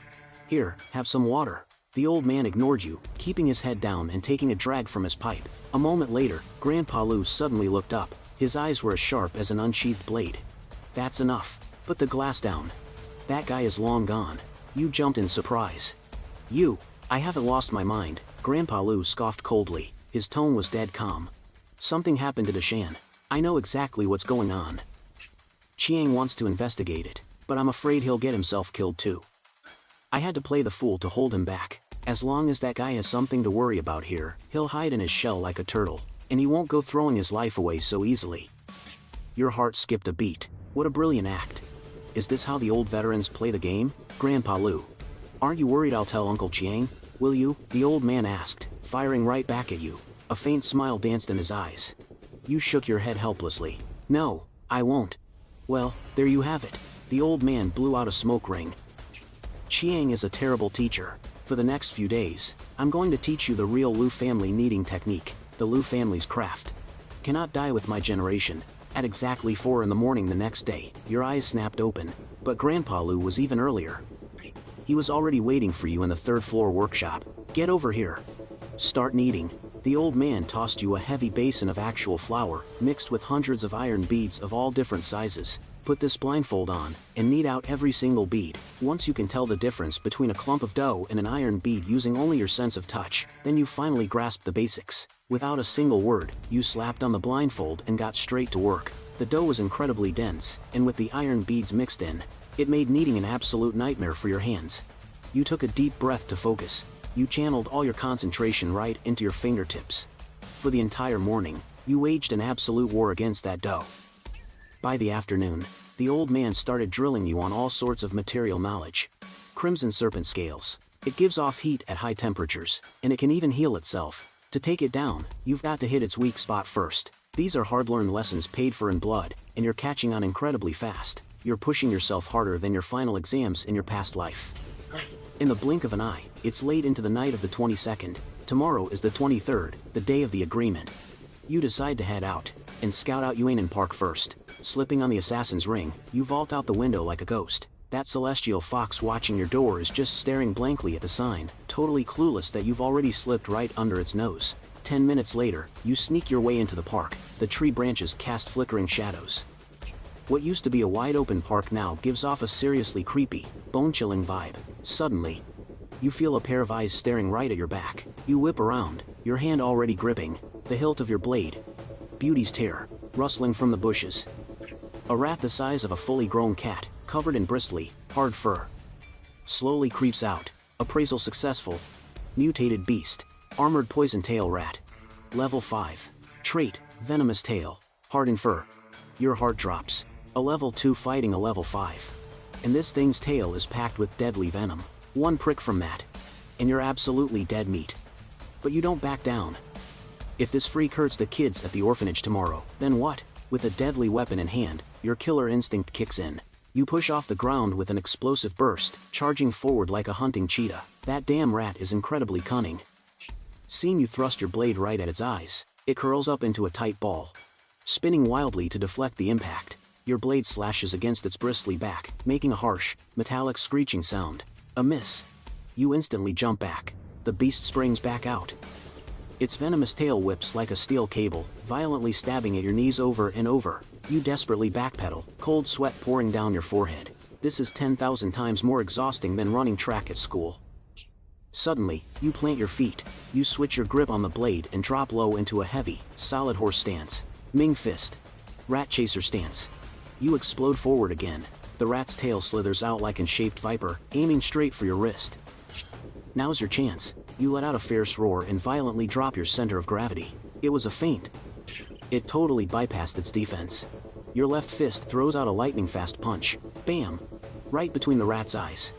Here, have some water. The old man ignored you, keeping his head down and taking a drag from his pipe. A moment later, Grandpa Lou suddenly looked up. His eyes were as sharp as an unsheathed blade. That's enough. Put the glass down. That guy is long gone. You jumped in surprise. I haven't lost my mind, Grandpa Lou scoffed coldly. His tone was dead calm. Something happened to Deshan. I know exactly what's going on. Chiang wants to investigate it, but I'm afraid he'll get himself killed too. I had to play the fool to hold him back. As long as that guy has something to worry about here, he'll hide in his shell like a turtle, and he won't go throwing his life away so easily. Your heart skipped a beat. What a brilliant act. Is this how the old veterans play the game, Grandpa Lou? Aren't you worried I'll tell Uncle Chiang, will you? The old man asked, firing right back at you. A faint smile danced in his eyes. You shook your head helplessly. No, I won't. Well, there you have it. The old man blew out a smoke ring. Chiang is a terrible teacher. For the next few days, I'm going to teach you the real Liu family kneading technique, the Liu family's craft. Cannot die with my generation. At exactly 4 in the morning the next day, your eyes snapped open, but Grandpa Lou was even earlier. He was already waiting for you in the 3rd floor workshop. Get over here. Start kneading. The old man tossed you a heavy basin of actual flour, mixed with hundreds of iron beads of all different sizes. Put this blindfold on, and knead out every single bead. Once you can tell the difference between a clump of dough and an iron bead using only your sense of touch, then you finally grasp the basics. Without a single word, you slapped on the blindfold and got straight to work. The dough was incredibly dense, and with the iron beads mixed in, it made kneading an absolute nightmare for your hands. You took a deep breath to focus. You channeled all your concentration right into your fingertips. For the entire morning, you waged an absolute war against that dough. By the afternoon, the old man started drilling you on all sorts of material knowledge. Crimson serpent scales. It gives off heat at high temperatures, and it can even heal itself. To take it down, you've got to hit its weak spot first. These are hard-learned lessons paid for in blood, and you're catching on incredibly fast. You're pushing yourself harder than your final exams in your past life. In the blink of an eye, it's late into the night of the 22nd. Tomorrow is the 23rd, the day of the agreement. You decide to head out, and scout out Yuanan Park first. Slipping on the assassin's ring, you vault out the window like a ghost. That celestial fox watching your door is just staring blankly at the sign, totally clueless that you've already slipped right under its nose. 10 minutes later, you sneak your way into the park. The tree branches cast flickering shadows. What used to be a wide-open park now gives off a seriously creepy, bone-chilling vibe. Suddenly, you feel a pair of eyes staring right at your back. You whip around, your hand already gripping the hilt of your blade. Beauty's tear, rustling from the bushes. A rat the size of a fully grown cat, covered in bristly, hard fur. Slowly creeps out. Appraisal successful. Mutated beast. Armored poison tail rat. Level 5. Trait, venomous tail. Hardened fur. Your heart drops. A level 2 fighting a level 5. And this thing's tail is packed with deadly venom. One prick from that, and you're absolutely dead meat. But you don't back down. If this freak hurts the kids at the orphanage tomorrow, then what? With a deadly weapon in hand, your killer instinct kicks in. You push off the ground with an explosive burst, charging forward like a hunting cheetah. That damn rat is incredibly cunning. Seeing you thrust your blade right at its eyes, it curls up into a tight ball. Spinning wildly to deflect the impact, your blade slashes against its bristly back, making a harsh, metallic screeching sound. A miss. You instantly jump back. The beast springs back out. Its venomous tail whips like a steel cable, violently stabbing at your knees over and over. You desperately backpedal, cold sweat pouring down your forehead. This is 10,000 times more exhausting than running track at school. Suddenly, you plant your feet. You switch your grip on the blade and drop low into a heavy, solid horse stance. Ming fist. Rat chaser stance. You explode forward again. The rat's tail slithers out like an shaped viper, aiming straight for your wrist. Now's your chance. You let out a fierce roar and violently drop your center of gravity. It was a feint. It totally bypassed its defense. Your left fist throws out a lightning-fast punch. Bam! Right between the rat's eyes.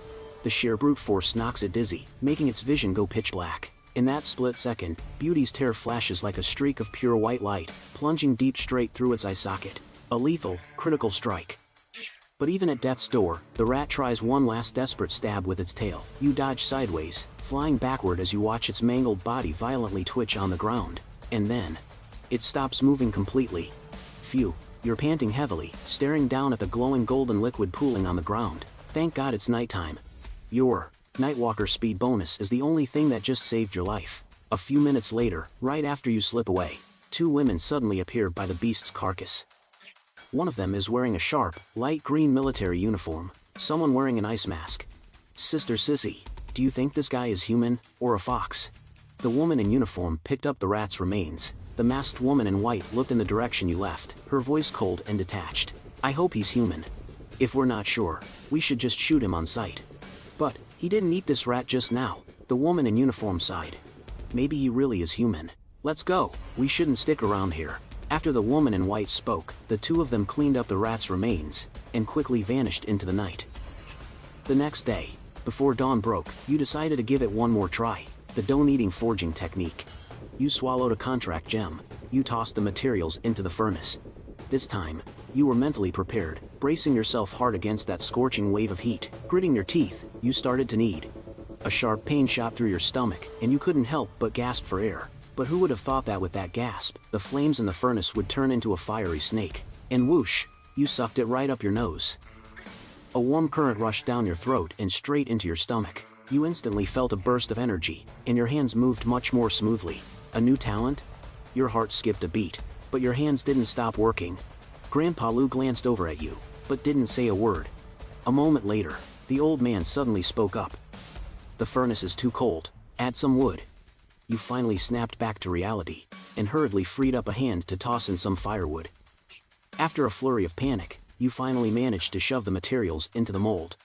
The sheer brute force knocks it dizzy, making its vision go pitch black. In that split second, Beauty's tear flashes like a streak of pure white light, plunging deep straight through its eye socket. A lethal, critical strike. But even at death's door, the rat tries one last desperate stab with its tail. You dodge sideways, flying backward as you watch its mangled body violently twitch on the ground. And then, it stops moving completely. Phew, you're panting heavily, staring down at the glowing golden liquid pooling on the ground. Thank God it's nighttime. Your Nightwalker speed bonus is the only thing that just saved your life. A few minutes later, right after you slip away, two women suddenly appear by the beast's carcass. One of them is wearing a sharp, light green military uniform, someone wearing an ice mask. Sister Sissy, do you think this guy is human, or a fox? The woman in uniform picked up the rat's remains. The masked woman in white looked in the direction you left, her voice cold and detached. I hope he's human. If we're not sure, we should just shoot him on sight. But, he didn't eat this rat just now, the woman in uniform sighed. Maybe he really is human. Let's go, we shouldn't stick around here. After the woman in white spoke, the two of them cleaned up the rat's remains, and quickly vanished into the night. The next day, before dawn broke, you decided to give it one more try, the don't-eating forging technique. You swallowed a contract gem, you tossed the materials into the furnace. This time, you were mentally prepared, bracing yourself hard against that scorching wave of heat. Gritting your teeth, you started to knead. A sharp pain shot through your stomach, and you couldn't help but gasp for air. But who would have thought that with that gasp, the flames in the furnace would turn into a fiery snake, and whoosh, you sucked it right up your nose. A warm current rushed down your throat and straight into your stomach. You instantly felt a burst of energy, and your hands moved much more smoothly. A new talent? Your heart skipped a beat, but your hands didn't stop working. Grandpa Lou glanced over at you, but didn't say a word. A moment later, the old man suddenly spoke up. The furnace is too cold, add some wood. You finally snapped back to reality, and hurriedly freed up a hand to toss in some firewood. After a flurry of panic, you finally managed to shove the materials into the mold.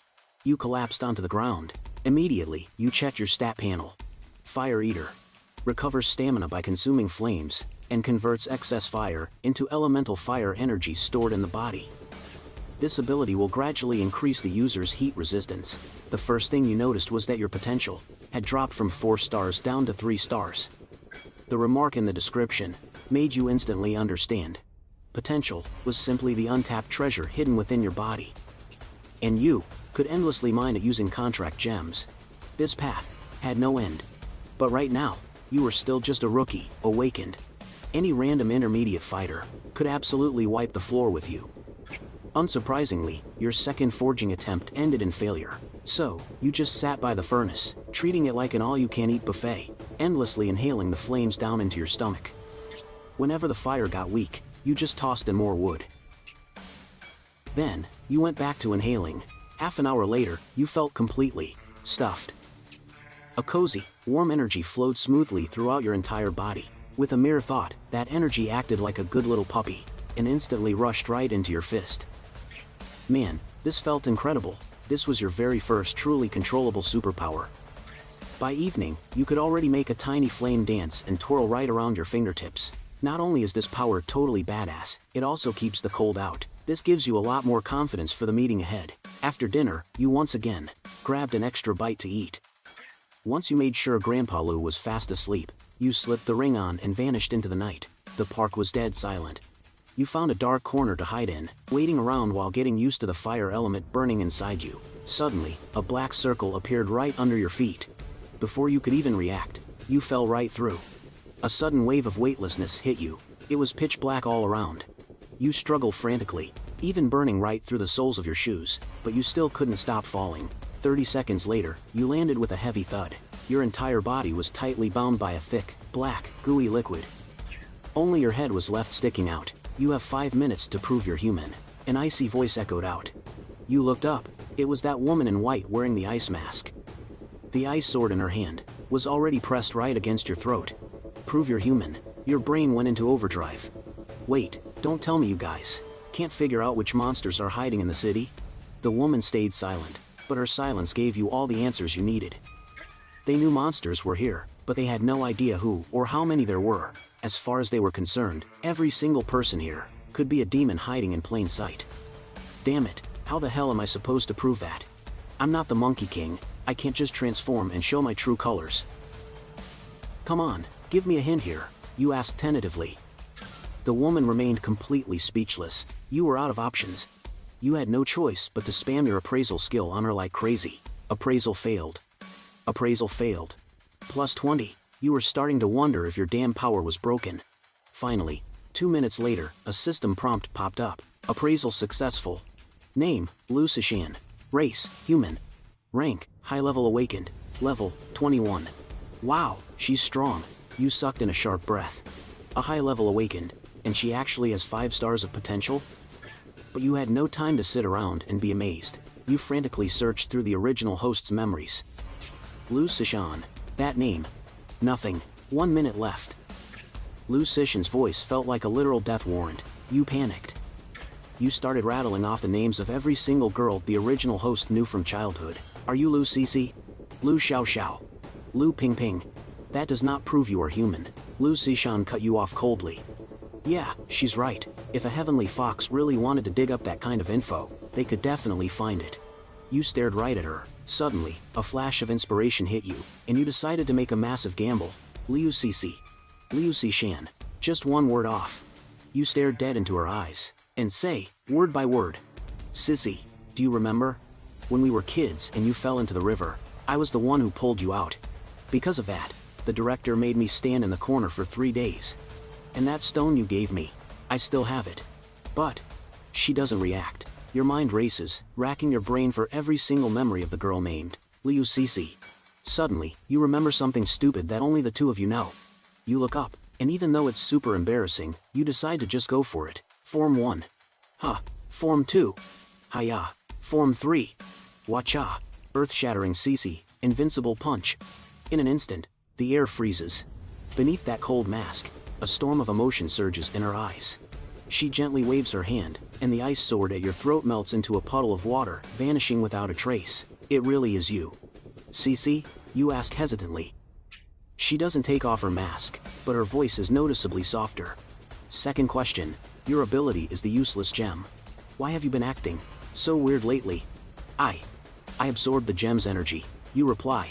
You collapsed onto the ground. Immediately, you checked your stat panel. Fire Eater. Recovers stamina by consuming flames, and converts excess fire into elemental fire energy stored in the body. This ability will gradually increase the user's heat resistance. The first thing you noticed was that your potential had dropped from 4 stars down to 3 stars. The remark in the description made you instantly understand. Potential was simply the untapped treasure hidden within your body. And you could endlessly mine it using contract gems. This path had no end. But right now, you were still just a rookie, awakened. Any random intermediate fighter could absolutely wipe the floor with you. Unsurprisingly, your second forging attempt ended in failure. So, you just sat by the furnace, treating it like an all-you-can-eat buffet, endlessly inhaling the flames down into your stomach. Whenever the fire got weak, you just tossed in more wood. Then, you went back to inhaling. Half an hour later, you felt completely stuffed. A cozy, warm energy flowed smoothly throughout your entire body. With a mere thought, that energy acted like a good little puppy, and instantly rushed right into your fist. Man, this felt incredible. This was your very first truly controllable superpower. By evening, you could already make a tiny flame dance and twirl right around your fingertips. Not only is this power totally badass, it also keeps the cold out. This gives you a lot more confidence for the meeting ahead. After dinner, you once again grabbed an extra bite to eat. Once you made sure Grandpa Lou was fast asleep, you slipped the ring on and vanished into the night. The park was dead silent. You found a dark corner to hide in, waiting around while getting used to the fire element burning inside you. Suddenly, a black circle appeared right under your feet. Before you could even react, you fell right through. A sudden wave of weightlessness hit you. It was pitch black all around. You struggled frantically, even burning right through the soles of your shoes, but you still couldn't stop falling. 30 seconds later, you landed with a heavy thud. Your entire body was tightly bound by a thick, black, gooey liquid. Only your head was left sticking out. You have 5 minutes to prove you're human. An icy voice echoed out. You looked up. It was that woman in white wearing the ice mask. The ice sword in her hand was already pressed right against your throat. Prove you're human. Your brain went into overdrive. Wait, don't tell me you guys can't figure out which monsters are hiding in the city? The woman stayed silent, but her silence gave you all the answers you needed. They knew monsters were here, but they had no idea who or how many there were. As far as they were concerned, every single person here could be a demon hiding in plain sight. Damn it, how the hell am I supposed to prove that? I'm not the Monkey King, I can't just transform and show my true colors. Come on, give me a hint here, you asked tentatively. The woman remained completely speechless. You were out of options. You had no choice but to spam your appraisal skill on her like crazy. Appraisal failed. Appraisal failed. Plus 20. You were starting to wonder if your damn power was broken. Finally, 2 minutes later, a system prompt popped up. Appraisal successful. Name, Lu Sishan. Race, human. Rank, high level awakened. Level, 21. Wow, she's strong. You sucked in a sharp breath. A high level awakened, and she actually has 5 stars of potential? But you had no time to sit around and be amazed. You frantically searched through the original host's memories. Lu Sishan. That name. Nothing. 1 minute left. Lu Sishan's voice felt like a literal death warrant. You panicked. You started rattling off the names of every single girl the original host knew from childhood. Are you Lu Cici? Lu Xiao Xiao? Lu Ping Ping? That does not prove you are human. Lu Sishan cut you off coldly. Yeah, she's right. If a heavenly fox really wanted to dig up that kind of info, they could definitely find it. You stared right at her. Suddenly, a flash of inspiration hit you, and you decided to make a massive gamble. Liu Cici. Liu Sishan. Just one word off. You stared dead into her eyes, and say, word by word. Sissy, do you remember? When we were kids and you fell into the river, I was the one who pulled you out. Because of that, the director made me stand in the corner for 3 days. And that stone you gave me, I still have it. But, she doesn't react. Your mind races, racking your brain for every single memory of the girl named Liu Cici. Suddenly, you remember something stupid that only the two of you know. You look up, and even though it's super embarrassing, you decide to just go for it. Form 1. Ha. Form 2. Hiya. Form 3. Wacha. Earth-shattering Cici, invincible punch. In an instant, the air freezes. Beneath that cold mask, a storm of emotion surges in her eyes. She gently waves her hand, and the ice sword at your throat melts into a puddle of water, vanishing without a trace. It really is you. Cici? You ask hesitantly. She doesn't take off her mask, but her voice is noticeably softer. Second question. Your ability is the useless gem. Why have you been acting so weird lately? I absorbed the gem's energy. You reply.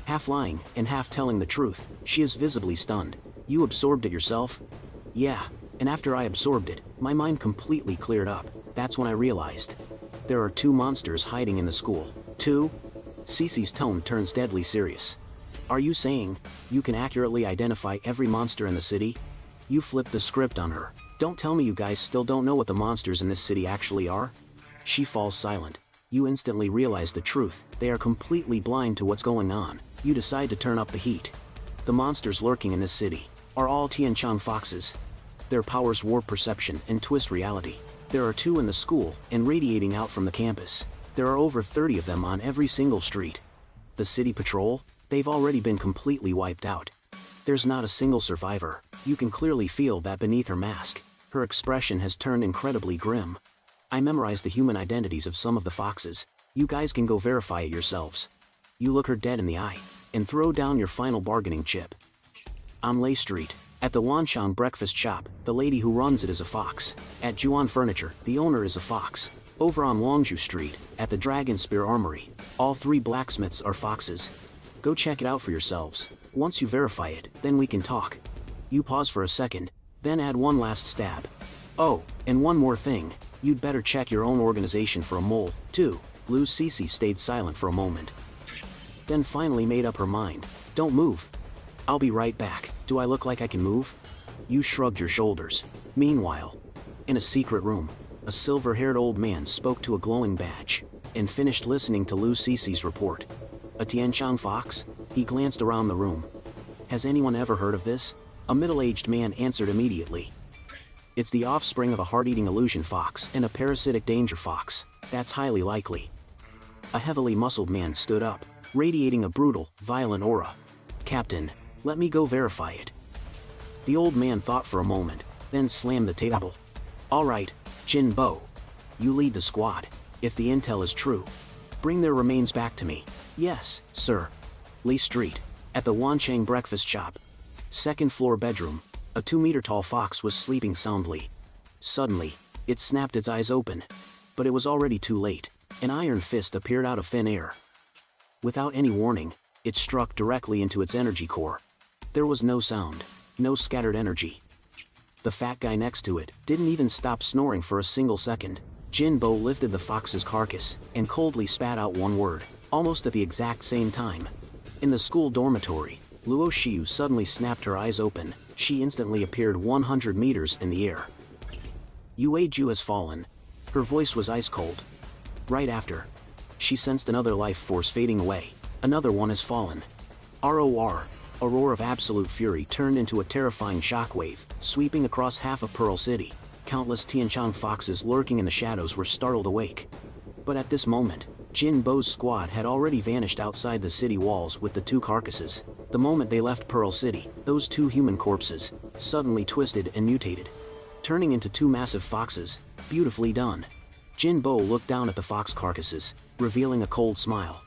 Half lying and half telling the truth, she is visibly stunned. You absorbed it yourself? Yeah, and after I absorbed it, my mind completely cleared up. That's when I realized. There are 2 monsters hiding in the school. 2? Cici's tone turns deadly serious. Are you saying you can accurately identify every monster in the city? You flip the script on her. Don't tell me you guys still don't know what the monsters in this city actually are? She falls silent. You instantly realize the truth. They are completely blind to what's going on. You decide to turn up the heat. The monsters lurking in this city are all Tianchang foxes. Their powers warp perception and twist reality. There are 2 in the school and radiating out from the campus. There are over 30 of them on every single street. The city patrol? They've already been completely wiped out. There's not a single survivor. You can clearly feel that beneath her mask, her expression has turned incredibly grim. I memorized the human identities of some of the foxes. You guys can go verify it yourselves. You look her dead in the eye, and throw down your final bargaining chip. On Lei Street, at the Wanchang breakfast shop, the lady who runs it is a fox. At Juan Furniture, the owner is a fox. Over on Longju Street, at the Dragon Spear Armory, all 3 blacksmiths are foxes. Go check it out for yourselves. Once you verify it, then we can talk. You pause for a second, then add one last stab. Oh, and one more thing. You'd better check your own organization for a mole, too. Lu Cici stayed silent for a moment. Then finally made up her mind. Don't move. I'll be right back. Do I look like I can move? You shrugged your shoulders. Meanwhile, in a secret room, a silver-haired old man spoke to a glowing badge, and finished listening to Lu Cici's report. A Tianchang fox? He glanced around the room. Has anyone ever heard of this? A middle-aged man answered immediately. It's the offspring of a heart-eating illusion fox and a parasitic danger fox. That's highly likely. A heavily muscled man stood up, radiating a brutal, violent aura. Captain, let me go verify it. The old man thought for a moment, then slammed the table. All right, Jin Bo. You lead the squad. If the intel is true, bring their remains back to me. Yes, sir. Lee Street, at the Wanchang breakfast shop. 2nd floor bedroom. A 2-meter-tall fox was sleeping soundly. Suddenly, it snapped its eyes open. But it was already too late. An iron fist appeared out of thin air. Without any warning, it struck directly into its energy core. There was no sound, no scattered energy. The fat guy next to it didn't even stop snoring for a single second. Jinbo lifted the fox's carcass and coldly spat out one word, almost at the exact same time. In the school dormitory, Luo Xiu suddenly snapped her eyes open. She instantly appeared 100 meters in the air. Yue Ju has fallen. Her voice was ice cold. Right after, she sensed another life force fading away. Another one has fallen. ROR, a roar of absolute fury turned into a terrifying shockwave, sweeping across half of Pearl City. Countless Tianchang foxes lurking in the shadows were startled awake. But at this moment, Jin Bo's squad had already vanished outside the city walls with the two carcasses. The moment they left Pearl City, those two human corpses suddenly twisted and mutated, turning into two massive foxes. Beautifully done. Jin Bo looked down at the fox carcasses, revealing a cold smile.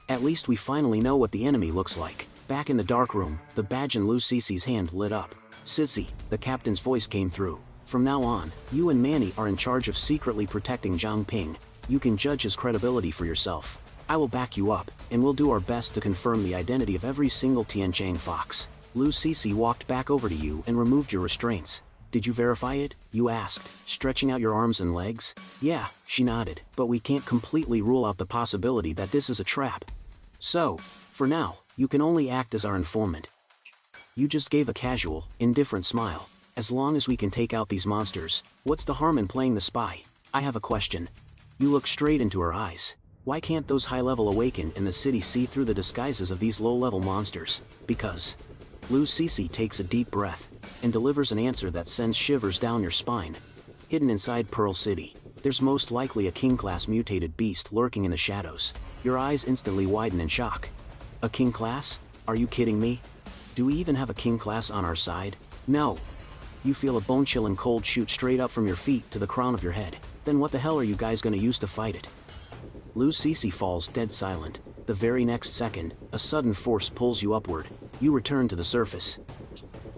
At least we finally know what the enemy looks like. Back in the dark room, the badge in Lu Cici's hand lit up. Sissy, the captain's voice came through. From now on, you and Manny are in charge of secretly protecting Zhang Ping. You can judge his credibility for yourself. I will back you up, and we'll do our best to confirm the identity of every single Tianchang fox. Lu Cici walked back over to you and removed your restraints. Did you verify it? You asked, stretching out your arms and legs. Yeah, she nodded, but we can't completely rule out the possibility that this is a trap. So, for now, you can only act as our informant. You just gave a casual, indifferent smile. As long as we can take out these monsters, what's the harm in playing the spy? I have a question. You look straight into her eyes. Why can't those high-level awakened in the city see through the disguises of these low-level monsters? Because. Lu Cici takes a deep breath, and delivers an answer that sends shivers down your spine. Hidden inside Pearl City, there's most likely a king-class mutated beast lurking in the shadows. Your eyes instantly widen in shock. A king-class? Are you kidding me? Do we even have a king-class on our side? No. You feel a bone-chilling cold shoot straight up from your feet to the crown of your head. Then what the hell are you guys gonna use to fight it? Lu Cici falls dead silent. The very next second, a sudden force pulls you upward. You return to the surface.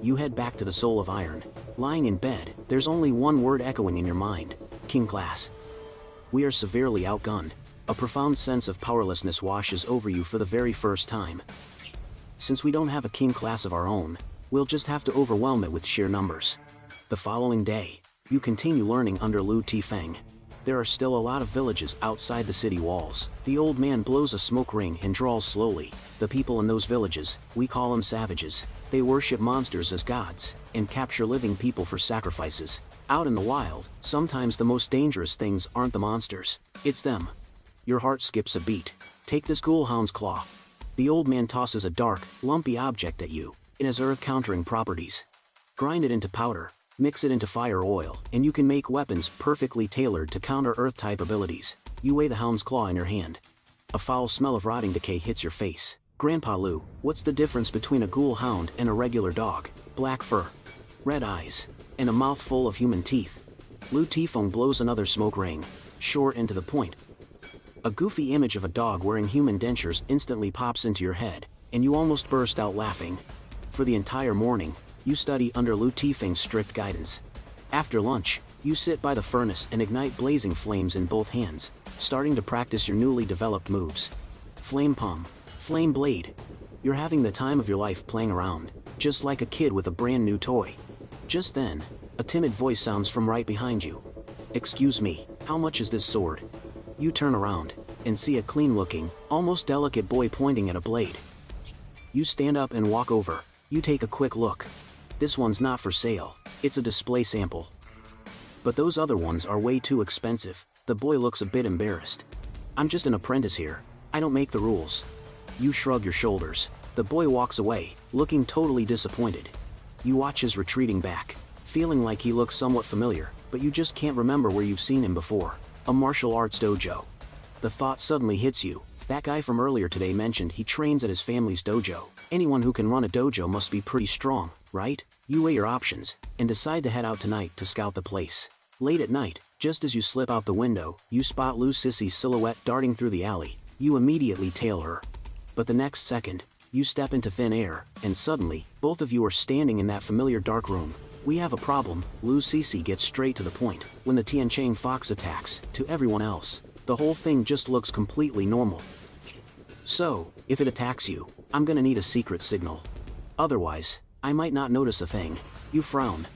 You head back to the Soul of Iron. Lying in bed, there's only one word echoing in your mind. King class. We are severely outgunned. A profound sense of powerlessness washes over you for the very first time. Since we don't have a king class of our own, we'll just have to overwhelm it with sheer numbers. The following day, you continue learning under Lu Tifeng. There are still a lot of villages outside the city walls. The old man blows a smoke ring and drawls slowly. The people in those villages, we call them savages. They worship monsters as gods, and capture living people for sacrifices. Out in the wild, sometimes the most dangerous things aren't the monsters, it's them. Your heart skips a beat. Take this ghoulhound's claw. The old man tosses a dark, lumpy object at you. It has earth-countering properties. Grind it into powder. Mix it into fire oil, and you can make weapons perfectly tailored to counter Earth-type abilities. You weigh the hound's claw in your hand. A foul smell of rotting decay hits your face. Grandpa Lu, what's the difference between a ghoul hound and a regular dog? Black fur, red eyes, and a mouth full of human teeth. Lu Tifeng blows another smoke ring, short and to the point. A goofy image of a dog wearing human dentures instantly pops into your head, and you almost burst out laughing. For the entire morning, you study under Lu Tifeng's strict guidance. After lunch, you sit by the furnace and ignite blazing flames in both hands, starting to practice your newly developed moves. Flame palm, flame blade. You're having the time of your life playing around, just like a kid with a brand new toy. Just then, a timid voice sounds from right behind you. Excuse me, how much is this sword? You turn around, and see a clean-looking, almost delicate boy pointing at a blade. You stand up and walk over. You take a quick look. This one's not for sale, it's a display sample. But those other ones are way too expensive. The boy looks a bit embarrassed. I'm just an apprentice here, I don't make the rules. You shrug your shoulders. The boy walks away, looking totally disappointed. You watch his retreating back, feeling like he looks somewhat familiar, but you just can't remember where you've seen him before. A martial arts dojo. The thought suddenly hits you. That guy from earlier today mentioned he trains at his family's dojo. Anyone who can run a dojo must be pretty strong, right? You weigh your options, and decide to head out tonight to scout the place. Late at night, just as you slip out the window, you spot Lu Cici's silhouette darting through the alley. You immediately tail her. But the next second, you step into thin air, and suddenly, both of you are standing in that familiar dark room. We have a problem. Lu Cici gets straight to the point. When the Tianchang fox attacks, to everyone else, the whole thing just looks completely normal. So, if it attacks you, I'm gonna need a secret signal. Otherwise, I might not notice a thing. You frown.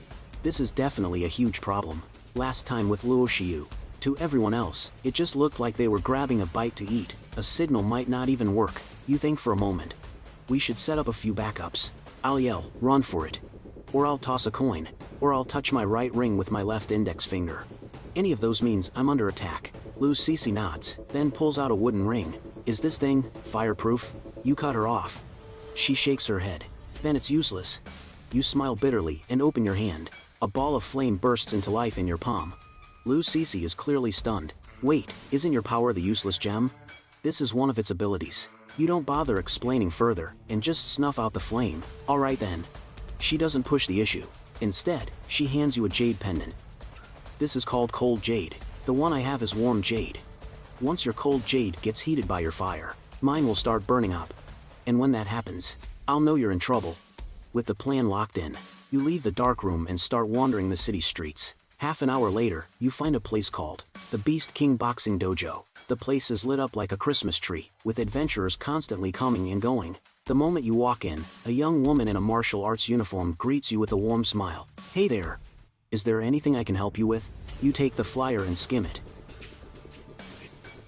This is definitely a huge problem. Last time with Luo Xiu, To everyone else, it just looked like they were grabbing a bite to eat. A signal might not even work. You think for a moment. We should set up a few backups. I'll yell, run for it. Or I'll toss a coin. Or I'll touch my right ring with my left index finger. Any of those means I'm under attack. Luz Cece nods, then pulls out a wooden ring. Is this thing fireproof? You cut her off. She shakes her head. Then it's useless. You smile bitterly and open your hand. A ball of flame bursts into life in your palm. Luz Cece is clearly stunned. Wait, isn't your power the useless gem? This is one of its abilities. You don't bother explaining further, and just snuff out the flame. Alright then. She doesn't push the issue. Instead, she hands you a jade pendant. This is called cold jade. The one I have is warm jade. Once your cold jade gets heated by your fire, mine will start burning up. And when that happens, I'll know you're in trouble. With the plan locked in, you leave the dark room and start wandering the city streets. Half an hour later, you find a place called the Beast King Boxing Dojo. The place is lit up like a Christmas tree, with adventurers constantly coming and going. The moment you walk in, a young woman in a martial arts uniform greets you with a warm smile. Hey there. Is there anything I can help you with? You take the flyer and skim it.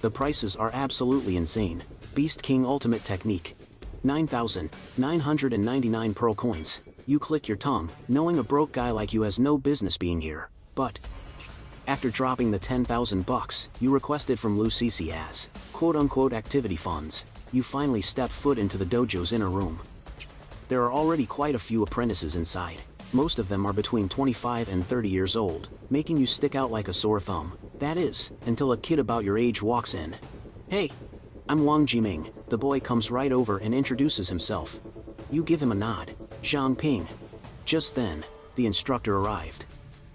The prices are absolutely insane. Beast King Ultimate Technique. 9,999 pearl coins. You click your tongue, knowing a broke guy like you has no business being here. But after dropping the 10,000 bucks you requested from Luz Cece as quote-unquote activity funds, you finally step foot into the dojo's inner room. There are already quite a few apprentices inside. Most of them are between 25 and 30 years old, making you stick out like a sore thumb. That is, until a kid about your age walks in. Hey, I'm Wang Jiming. The boy comes right over and introduces himself. You give him a nod. Zhang Ping. Just then, the instructor arrived.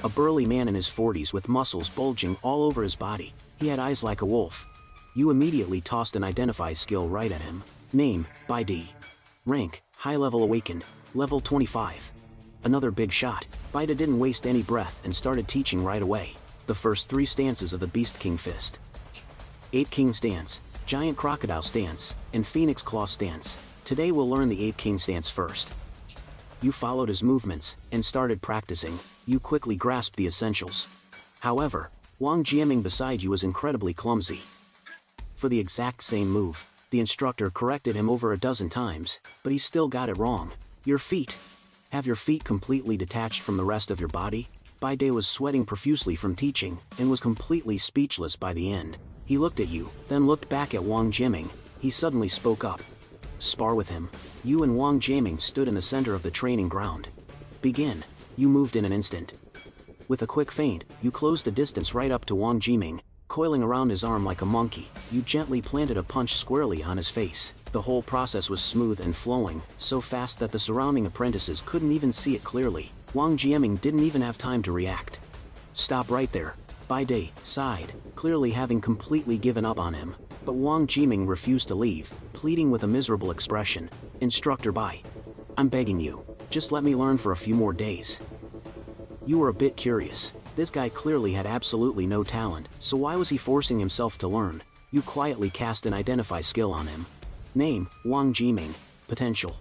A burly man in his 40s with muscles bulging all over his body. He had eyes like a wolf. You immediately tossed an identify skill right at him. Name, by D. Rank, high level awakened, level 25. Another big shot. Baida didn't waste any breath and started teaching right away. The first 3 stances of the Beast King Fist. 8 King Stance, Giant Crocodile Stance, and Phoenix Claw Stance. Today we'll learn the 8 King Stance first. You followed his movements and started practicing. You quickly grasped the essentials. However, Wang Jiaming beside you was incredibly clumsy. For the exact same move, the instructor corrected him over a dozen times, but he still got it wrong. Your feet. Have your feet completely detached from the rest of your body? Baide was sweating profusely from teaching, and was completely speechless by the end. He looked at you, then looked back at Wang Jiaming. He suddenly spoke up. Spar with him. You and Wang Jiaming stood in the center of the training ground. Begin. You moved in an instant. With a quick feint, you closed the distance right up to Wang Jiaming. Coiling around his arm like a monkey, you gently planted a punch squarely on his face. The whole process was smooth and flowing, so fast that the surrounding apprentices couldn't even see it clearly. Wang Jiaming didn't even have time to react. Stop right there. Baide sighed, clearly having completely given up on him. But Wang Jiaming refused to leave, pleading with a miserable expression. Instructor Bai, I'm begging you, just let me learn for a few more days. You were a bit curious. This guy clearly had absolutely no talent, so why was he forcing himself to learn? You quietly cast an identify skill on him. Name, Wang Jiaming. Potential.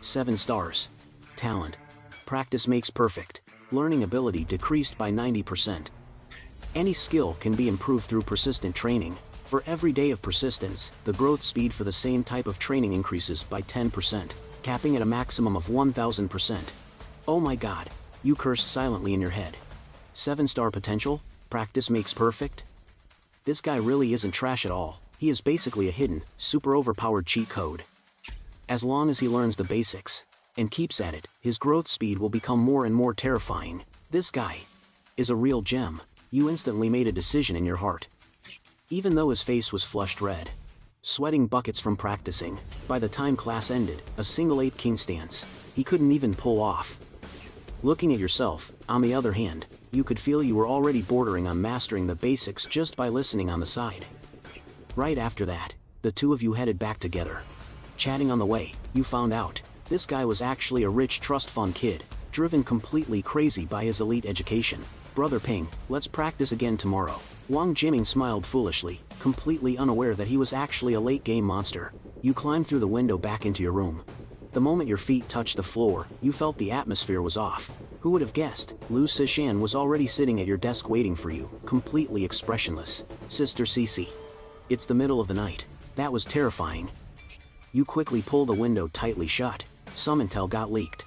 7 stars. Talent. Practice makes perfect. Learning ability decreased by 90%. Any skill can be improved through persistent training. For every day of persistence, the growth speed for the same type of training increases by 10%, capping at a maximum of 1000%. Oh my god, you cursed silently in your head. 7-star potential? Practice makes perfect? This guy really isn't trash at all. He is basically a hidden, super overpowered cheat code. As long as he learns the basics, and keeps at it, his growth speed will become more and more terrifying. This guy is a real gem. You instantly made a decision in your heart. Even though his face was flushed red, sweating buckets from practicing, by the time class ended, a single 8 King Stance, he couldn't even pull off. Looking at yourself, on the other hand, you could feel you were already bordering on mastering the basics just by listening on the side. Right after that, the two of you headed back together. Chatting on the way, you found out, this guy was actually a rich trust fund kid, driven completely crazy by his elite education. Brother Ping, let's practice again tomorrow. Wang Jiaming smiled foolishly, completely unaware that he was actually a late-game monster. You climbed through the window back into your room. The moment your feet touched the floor, you felt the atmosphere was off. Who would have guessed? Lu Sishan was already sitting at your desk waiting for you, completely expressionless. Sister Cece. It's the middle of the night. That was terrifying. You quickly pull the window tightly shut. Some intel got leaked.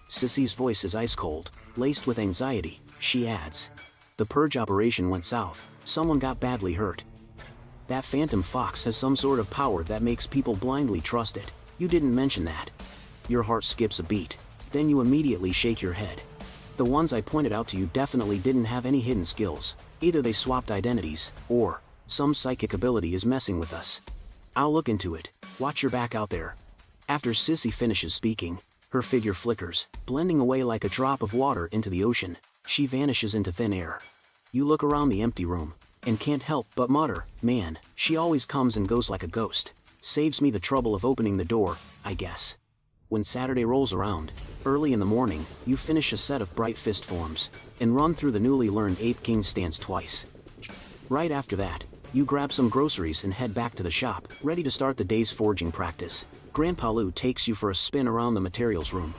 Cece's voice is ice cold, laced with anxiety. She adds. The purge operation went south. Someone got badly hurt. That phantom fox has some sort of power that makes people blindly trust it. You didn't mention that. Your heart skips a beat. Then you immediately shake your head. The ones I pointed out to you definitely didn't have any hidden skills. Either they swapped identities, or some psychic ability is messing with us. I'll look into it. Watch your back out there. After Sissy finishes speaking, her figure flickers, blending away like a drop of water into the ocean. She vanishes into thin air. You look around the empty room, and can't help but mutter, man, she always comes and goes like a ghost. Saves me the trouble of opening the door, I guess. When Saturday rolls around, early in the morning, you finish a set of bright fist forms, and run through the newly learned Ape King stance twice. Right after that, you grab some groceries and head back to the shop, ready to start the day's forging practice. Grandpa Lou takes you for a spin around the materials room.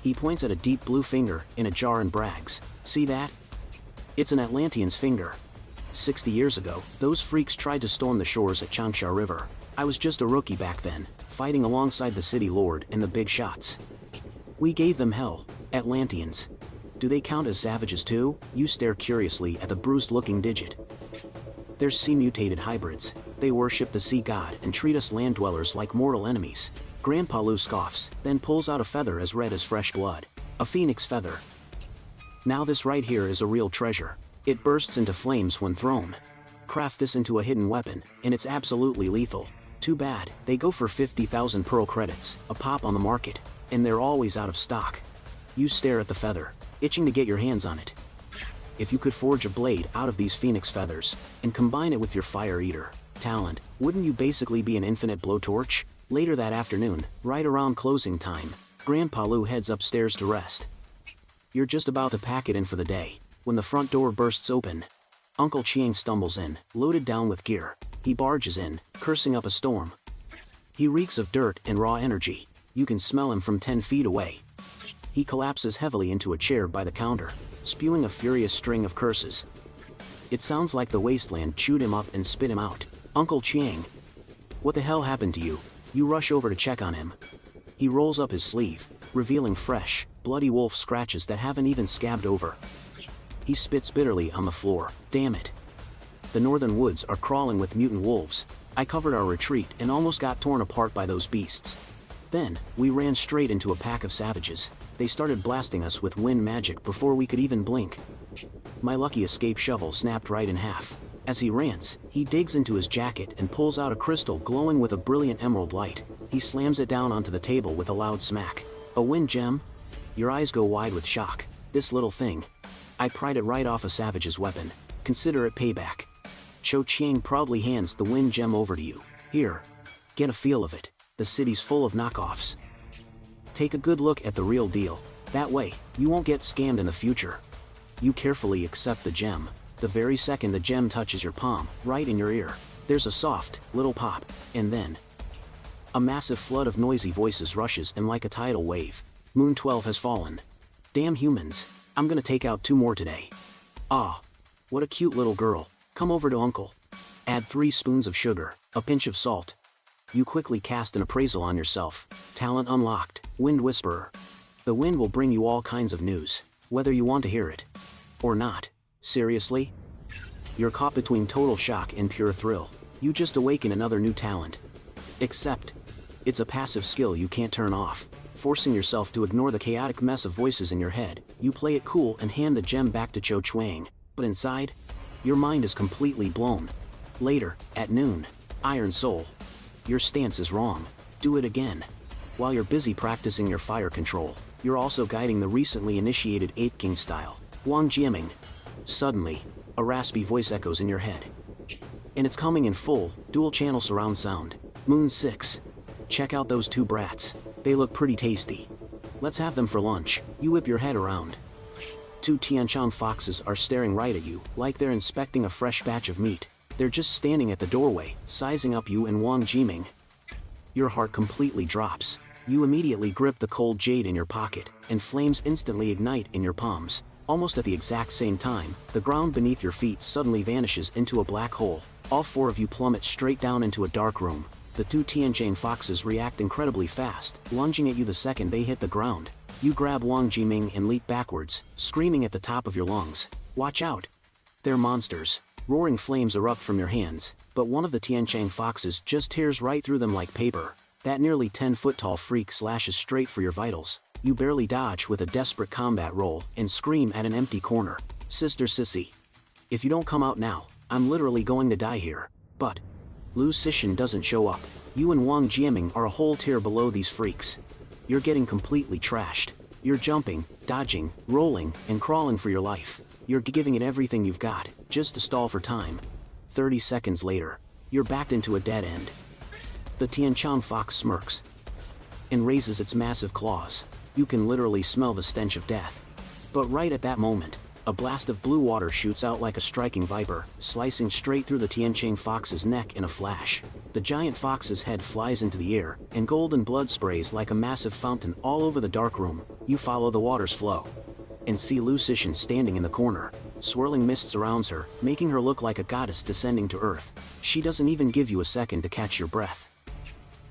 He points at a deep blue finger in a jar and brags, see that? It's an Atlantean's finger. 60 years ago, those freaks tried to storm the shores at Changsha River. I was just a rookie back then, fighting alongside the city lord and the big shots. We gave them hell. Atlanteans. Do they count as savages too? You stare curiously at the bruised-looking digit. They're sea-mutated hybrids. They worship the sea god and treat us land dwellers like mortal enemies. Grandpa Lou scoffs, then pulls out a feather as red as fresh blood. A phoenix feather. Now this right here is a real treasure. It bursts into flames when thrown. Craft this into a hidden weapon, and it's absolutely lethal. Too bad, they go for 50,000 pearl credits, a pop on the market, and they're always out of stock. You stare at the feather, itching to get your hands on it. If you could forge a blade out of these phoenix feathers, and combine it with your fire eater talent, wouldn't you basically be an infinite blowtorch? Later that afternoon, right around closing time, Grandpa Lou heads upstairs to rest. You're just about to pack it in for the day, when the front door bursts open. Uncle Chiang stumbles in, loaded down with gear. He barges in, cursing up a storm. He reeks of dirt and raw energy. You can smell him from 10 feet away. He collapses heavily into a chair by the counter, spewing a furious string of curses. It sounds like the wasteland chewed him up and spit him out. Uncle Chiang. What the hell happened to you? You rush over to check on him. He rolls up his sleeve, revealing fresh, bloody wolf scratches that haven't even scabbed over. He spits bitterly on the floor. Damn it. The northern woods are crawling with mutant wolves. I covered our retreat and almost got torn apart by those beasts. Then, we ran straight into a pack of savages. They started blasting us with wind magic before we could even blink. My lucky escape shovel snapped right in half. As he rants, he digs into his jacket and pulls out a crystal glowing with a brilliant emerald light. He slams it down onto the table with a loud smack. A wind gem? Your eyes go wide with shock. This little thing. I pried it right off a savage's weapon. Consider it payback. Cho Chiang proudly hands the wind gem over to you. Here. Get a feel of it. The city's full of knockoffs. Take a good look at the real deal. That way, you won't get scammed in the future. You carefully accept the gem. The very second the gem touches your palm, right in your ear, there's a soft, little pop, and then a massive flood of noisy voices rushes in like a tidal wave. Moon 12 has fallen. Damn humans. I'm gonna take out 2 more today. Ah. What a cute little girl. Come over to Uncle. Add 3 spoons of sugar, a pinch of salt. You quickly cast an appraisal on yourself. Talent unlocked. Wind Whisperer. The wind will bring you all kinds of news, whether you want to hear it or not. Seriously? You're caught between total shock and pure thrill. You just awaken another new talent. Except, it's a passive skill you can't turn off. Forcing yourself to ignore the chaotic mess of voices in your head, you play it cool and hand the gem back to Cho Chuang. But inside, your mind is completely blown. Later, at noon, Iron Soul. Your stance is wrong. Do it again. While you're busy practicing your fire control, you're also guiding the recently initiated Ape King style. Wang Jiaming. Suddenly, a raspy voice echoes in your head. And it's coming in full, dual-channel surround sound. Moon 6. Check out those 2 brats. They look pretty tasty. Let's have them for lunch. You whip your head around. 2 Tianchang foxes are staring right at you, like they're inspecting a fresh batch of meat. They're just standing at the doorway, sizing up you and Wang Jiming. Your heart completely drops. You immediately grip the cold jade in your pocket, and flames instantly ignite in your palms. Almost at the exact same time, the ground beneath your feet suddenly vanishes into a black hole. All four of you plummet straight down into a dark room. The two Tianjin foxes react incredibly fast, lunging at you the second they hit the ground. You grab Wang Jiming and leap backwards, screaming at the top of your lungs, "Watch out! They're monsters!" Roaring flames erupt from your hands, but one of the Tianjin foxes just tears right through them like paper. That nearly 10-foot-tall freak slashes straight for your vitals. You barely dodge with a desperate combat roll and scream at an empty corner, "Sister Sissy! If you don't come out now, I'm literally going to die here." But Lu Sishin doesn't show up. You and Wang Jiaming are a whole tier below these freaks. You're getting completely trashed. You're jumping, dodging, rolling, and crawling for your life. You're giving it everything you've got, just to stall for time. 30 seconds later, you're backed into a dead end. The Tianchang fox smirks and raises its massive claws. You can literally smell the stench of death. But right at that moment, a blast of blue water shoots out like a striking viper, slicing straight through the Tianjin fox's neck in a flash. The giant fox's head flies into the air, and golden blood sprays like a massive fountain all over the dark room. You follow the water's flow and see Lu Sishin standing in the corner. Swirling mist surrounds her, making her look like a goddess descending to earth. She doesn't even give you a second to catch your breath.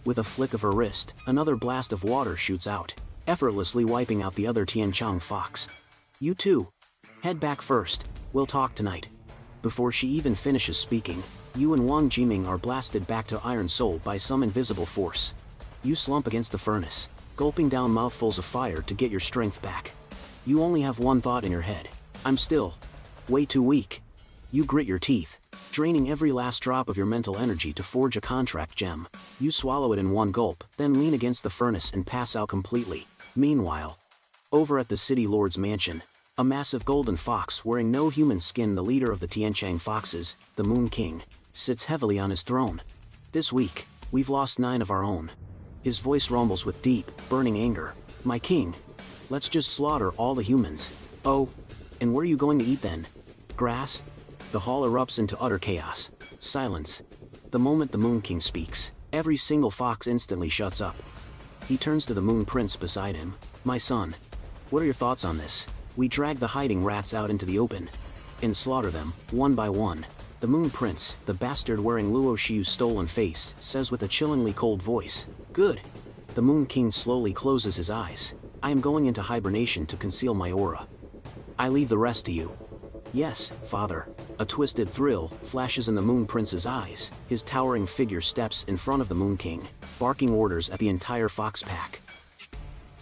With a flick of her wrist, another blast of water shoots out, effortlessly wiping out the other Tianchang fox. "You too. Head back first, we'll talk tonight." Before she even finishes speaking, you and Wang Jiming are blasted back to Iron Soul by some invisible force. You slump against the furnace, gulping down mouthfuls of fire to get your strength back. You only have one thought in your head: "I'm still way too weak." You grit your teeth, draining every last drop of your mental energy to forge a contract gem. You swallow it in one gulp, then lean against the furnace and pass out completely. Meanwhile, over at the city lord's mansion, a massive golden fox wearing no human skin, the leader of the Tianchang foxes, the Moon King, sits heavily on his throne. "This week, we've lost 9 of our own." His voice rumbles with deep, burning anger. "My king, let's just slaughter all the humans." "Oh, and where are you going to eat then? Grass?" The hall erupts into utter chaos. Silence. The moment the Moon King speaks, every single fox instantly shuts up. He turns to the Moon Prince beside him. "My son, what are your thoughts on this? We drag the hiding rats out into the open and slaughter them, one by one." The Moon Prince, the bastard wearing Luo Xiu's stolen face, says with a chillingly cold voice. "Good." The Moon King slowly closes his eyes. "I am going into hibernation to conceal my aura. I leave the rest to you." "Yes, father." A twisted thrill flashes in the Moon Prince's eyes. His towering figure steps in front of the Moon King, barking orders at the entire fox pack.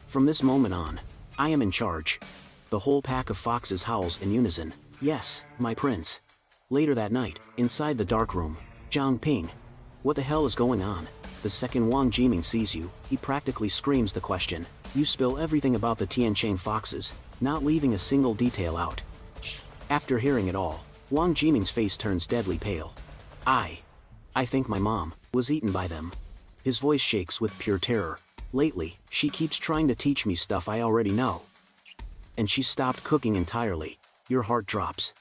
"From this moment on, I am in charge." The whole pack of foxes howls in unison. "Yes, my prince." Later that night, inside the dark room, Zhang Ping. "What the hell is going on?" The second Wang Jiming sees you, he practically screams the question. You spill everything about the Tianjin foxes, not leaving a single detail out. After hearing it all, Wang Jiming's face turns deadly pale. I think my mom was eaten by them." His voice shakes with pure terror. "Lately, she keeps trying to teach me stuff I already know. And she stopped cooking entirely." Your heart drops.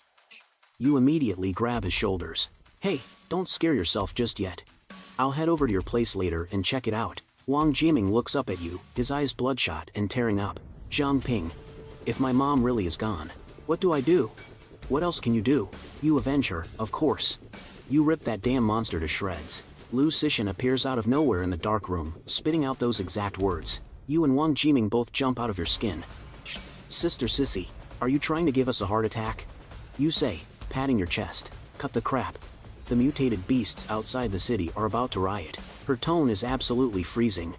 You immediately grab his shoulders. "Hey, don't scare yourself just yet. I'll head over to your place later and check it out." Wang Jiming looks up at you, his eyes bloodshot and tearing up. "Zhang Ping, if my mom really is gone, what do I do?" "What else can you do? You avenge her, of course. You rip that damn monster to shreds." Lu Sishin appears out of nowhere in the dark room, spitting out those exact words. You and Wang Jiming both jump out of your skin. "Sister Sissy, are you trying to give us a heart attack?" You say, patting your chest. "Cut the crap. The mutated beasts outside the city are about to riot." Her tone is absolutely freezing.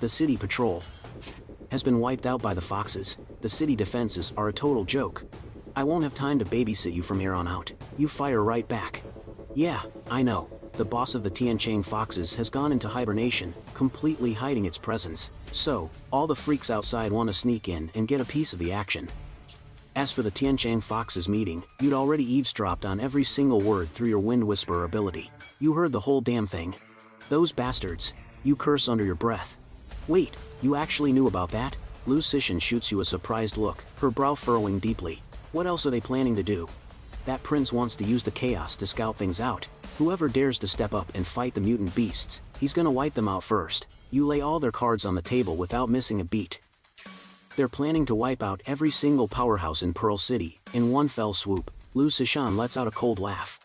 "The city patrol has been wiped out by the foxes. The city defenses are a total joke. I won't have time to babysit you from here on out." You fire right back. "Yeah, I know. The boss of the Tianjin foxes has gone into hibernation, completely hiding its presence. So, all the freaks outside want to sneak in and get a piece of the action." As for the Tianjin foxes meeting, you'd already eavesdropped on every single word through your wind whisperer ability. You heard the whole damn thing. "Those bastards," you curse under your breath. "Wait, you actually knew about that?" Lu Sishin shoots you a surprised look, her brow furrowing deeply. "What else are they planning to do?" "That prince wants to use the chaos to scout things out. Whoever dares to step up and fight the mutant beasts, he's gonna wipe them out first." You lay all their cards on the table without missing a beat. They're planning to wipe out every single powerhouse in Pearl City, in one fell swoop. Lu Sishan lets out a cold laugh.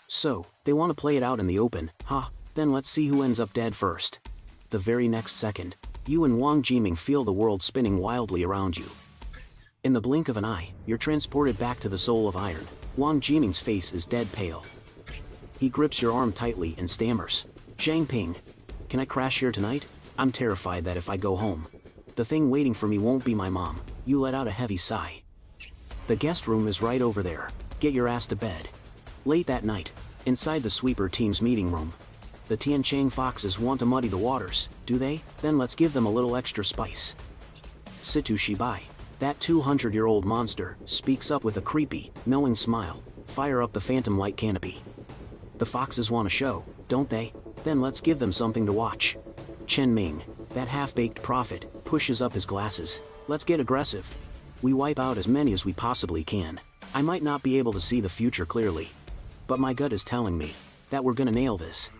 So, they want to play it out in the open, huh? Then let's see who ends up dead first. The very next second, you and Wang Jiming feel the world spinning wildly around you. In the blink of an eye, you're transported back to the Soul of Iron. Wang Jiming's face is dead pale. He grips your arm tightly and stammers. Zhang Ping, can I crash here tonight? I'm terrified that if I go home, the thing waiting for me won't be my mom. You let out a heavy sigh. The guest room is right over there. Get your ass to bed. Late that night, inside the sweeper team's meeting room. The Tianchang foxes want to muddy the waters, do they? Then let's give them a little extra spice. Situ Shibai, that 200-year-old monster, speaks up with a creepy, knowing smile. Fire up the phantom light canopy. The foxes want a show, don't they? Then let's give them something to watch. Chen Ming, that half-baked prophet, pushes up his glasses. Let's get aggressive. We wipe out as many as we possibly can. I might not be able to see the future clearly, but my gut is telling me that we're gonna nail this.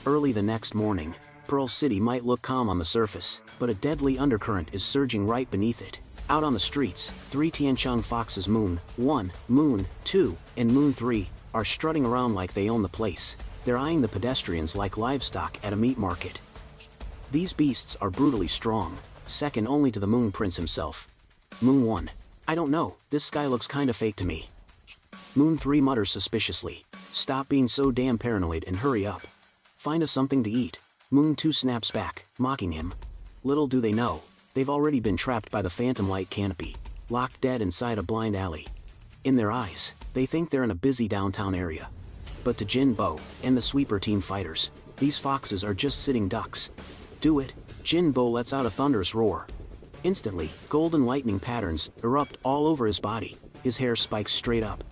Early the next morning, Pearl City might look calm on the surface, but a deadly undercurrent is surging right beneath it. Out on the streets, 3 Tianchang foxes Moon 1, Moon 2, and Moon 3 are strutting around like they own the place. They're eyeing the pedestrians like livestock at a meat market. These beasts are brutally strong, second only to the Moon Prince himself. Moon 1, I don't know, this sky looks kinda fake to me. Moon 3 mutters suspiciously. Stop being so damn paranoid and hurry up. Find us something to eat. Moon 2 snaps back, mocking him. Little do they know, they've already been trapped by the phantom light canopy, locked dead inside a blind alley. In their eyes, they think they're in a busy downtown area. But to Jin Bo and the sweeper team fighters, these foxes are just sitting ducks. Do it. Jin Bo lets out a thunderous roar. Instantly, golden lightning patterns erupt all over his body. His hair spikes straight up.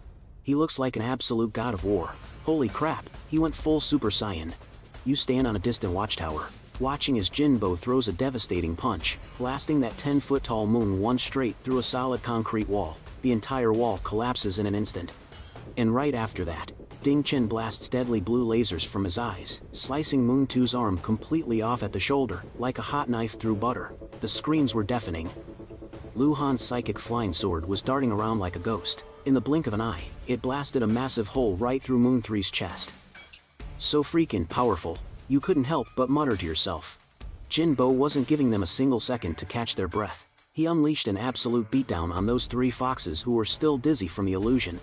He looks like an absolute god of war. Holy crap, he went full Super Saiyan. You stand on a distant watchtower, watching as Jin Bo throws a devastating punch, blasting that 10-foot-tall Moon 1 straight through a solid concrete wall. The entire wall collapses in an instant. And right after that, Ding Chen blasts deadly blue lasers from his eyes, slicing Moon 2's arm completely off at the shoulder, like a hot knife through butter. The screams were deafening. Lu Han's psychic flying sword was darting around like a ghost. In the blink of an eye, it blasted a massive hole right through Moon 3's chest. So freaking powerful, you couldn't help but mutter to yourself. Jin Bo wasn't giving them a single second to catch their breath. He unleashed an absolute beatdown on those 3 foxes who were still dizzy from the illusion.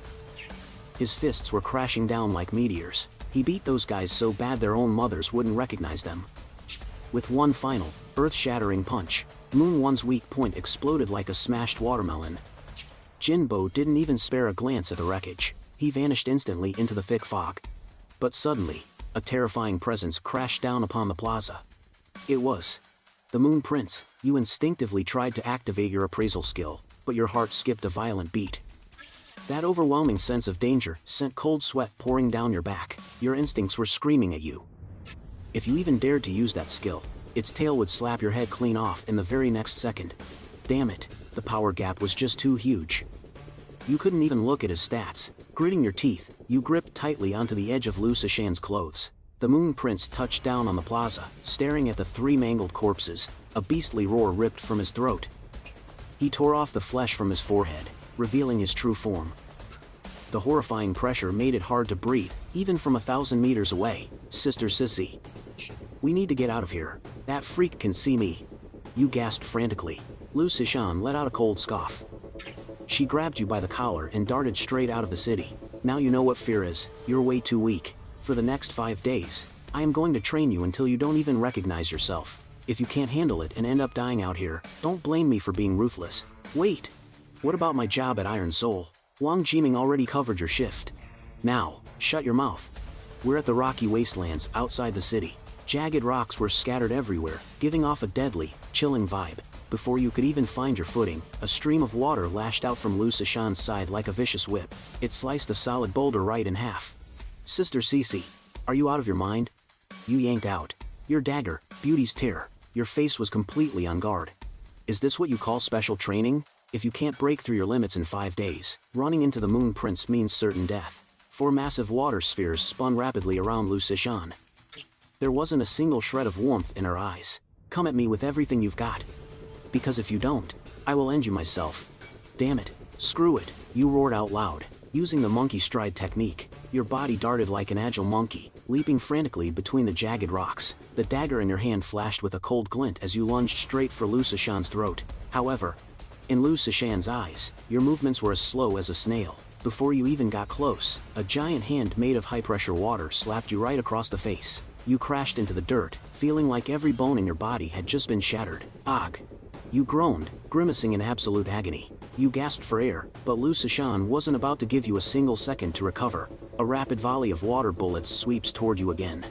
His fists were crashing down like meteors. He beat those guys so bad their own mothers wouldn't recognize them. With one final, earth-shattering punch, Moon 1's weak point exploded like a smashed watermelon. Jin Bo didn't even spare a glance at the wreckage. He vanished instantly into the thick fog. But suddenly, a terrifying presence crashed down upon the plaza. It was the Moon Prince. You instinctively tried to activate your appraisal skill, but your heart skipped a violent beat. That overwhelming sense of danger sent cold sweat pouring down your back. Your instincts were screaming at you. If you even dared to use that skill, its tail would slap your head clean off in the very next second. Damn it, the power gap was just too huge. You couldn't even look at his stats. Gritting your teeth, you gripped tightly onto the edge of Lu Sishan's clothes. The Moon Prince touched down on the plaza, staring at the 3 mangled corpses. A beastly roar ripped from his throat. He tore off the flesh from his forehead, revealing his true form. The horrifying pressure made it hard to breathe, even from 1,000 meters away. Sister Sissy, we need to get out of here. That freak can see me. You gasped frantically. Lu Sishan let out a cold scoff. She grabbed you by the collar and darted straight out of the city. Now you know what fear is. You're way too weak. For the next 5 days, I am going to train you until you don't even recognize yourself. If you can't handle it and end up dying out here, don't blame me for being ruthless. Wait! What about my job at Iron Soul? Wang Jiming already covered your shift. Now, shut your mouth. We're at the rocky wastelands outside the city. Jagged rocks were scattered everywhere, giving off a deadly, chilling vibe. Before you could even find your footing, a stream of water lashed out from Lu Sishan's side like a vicious whip. It sliced a solid boulder right in half. Sister Cece, are you out of your mind? You yanked out your dagger, Beauty's Tear. Your face was completely on guard. Is this what you call special training? If you can't break through your limits in 5 days, running into the Moon Prince means certain death. 4 massive water spheres spun rapidly around Lu Sishan. There wasn't a single shred of warmth in her eyes. "Come at me with everything you've got. Because if you don't, I will end you myself." "Damn it, screw it," you roared out loud. Using the monkey stride technique, your body darted like an agile monkey, leaping frantically between the jagged rocks. The dagger in your hand flashed with a cold glint as you lunged straight for Lu Sishan's throat. However, in Lu Sishan's eyes, your movements were as slow as a snail. Before you even got close, a giant hand made of high-pressure water slapped you right across the face. You crashed into the dirt, feeling like every bone in your body had just been shattered. "Ugh!" You groaned, grimacing in absolute agony. You gasped for air, but Lu Sishan wasn't about to give you a single second to recover. A rapid volley of water bullets sweeps toward you again.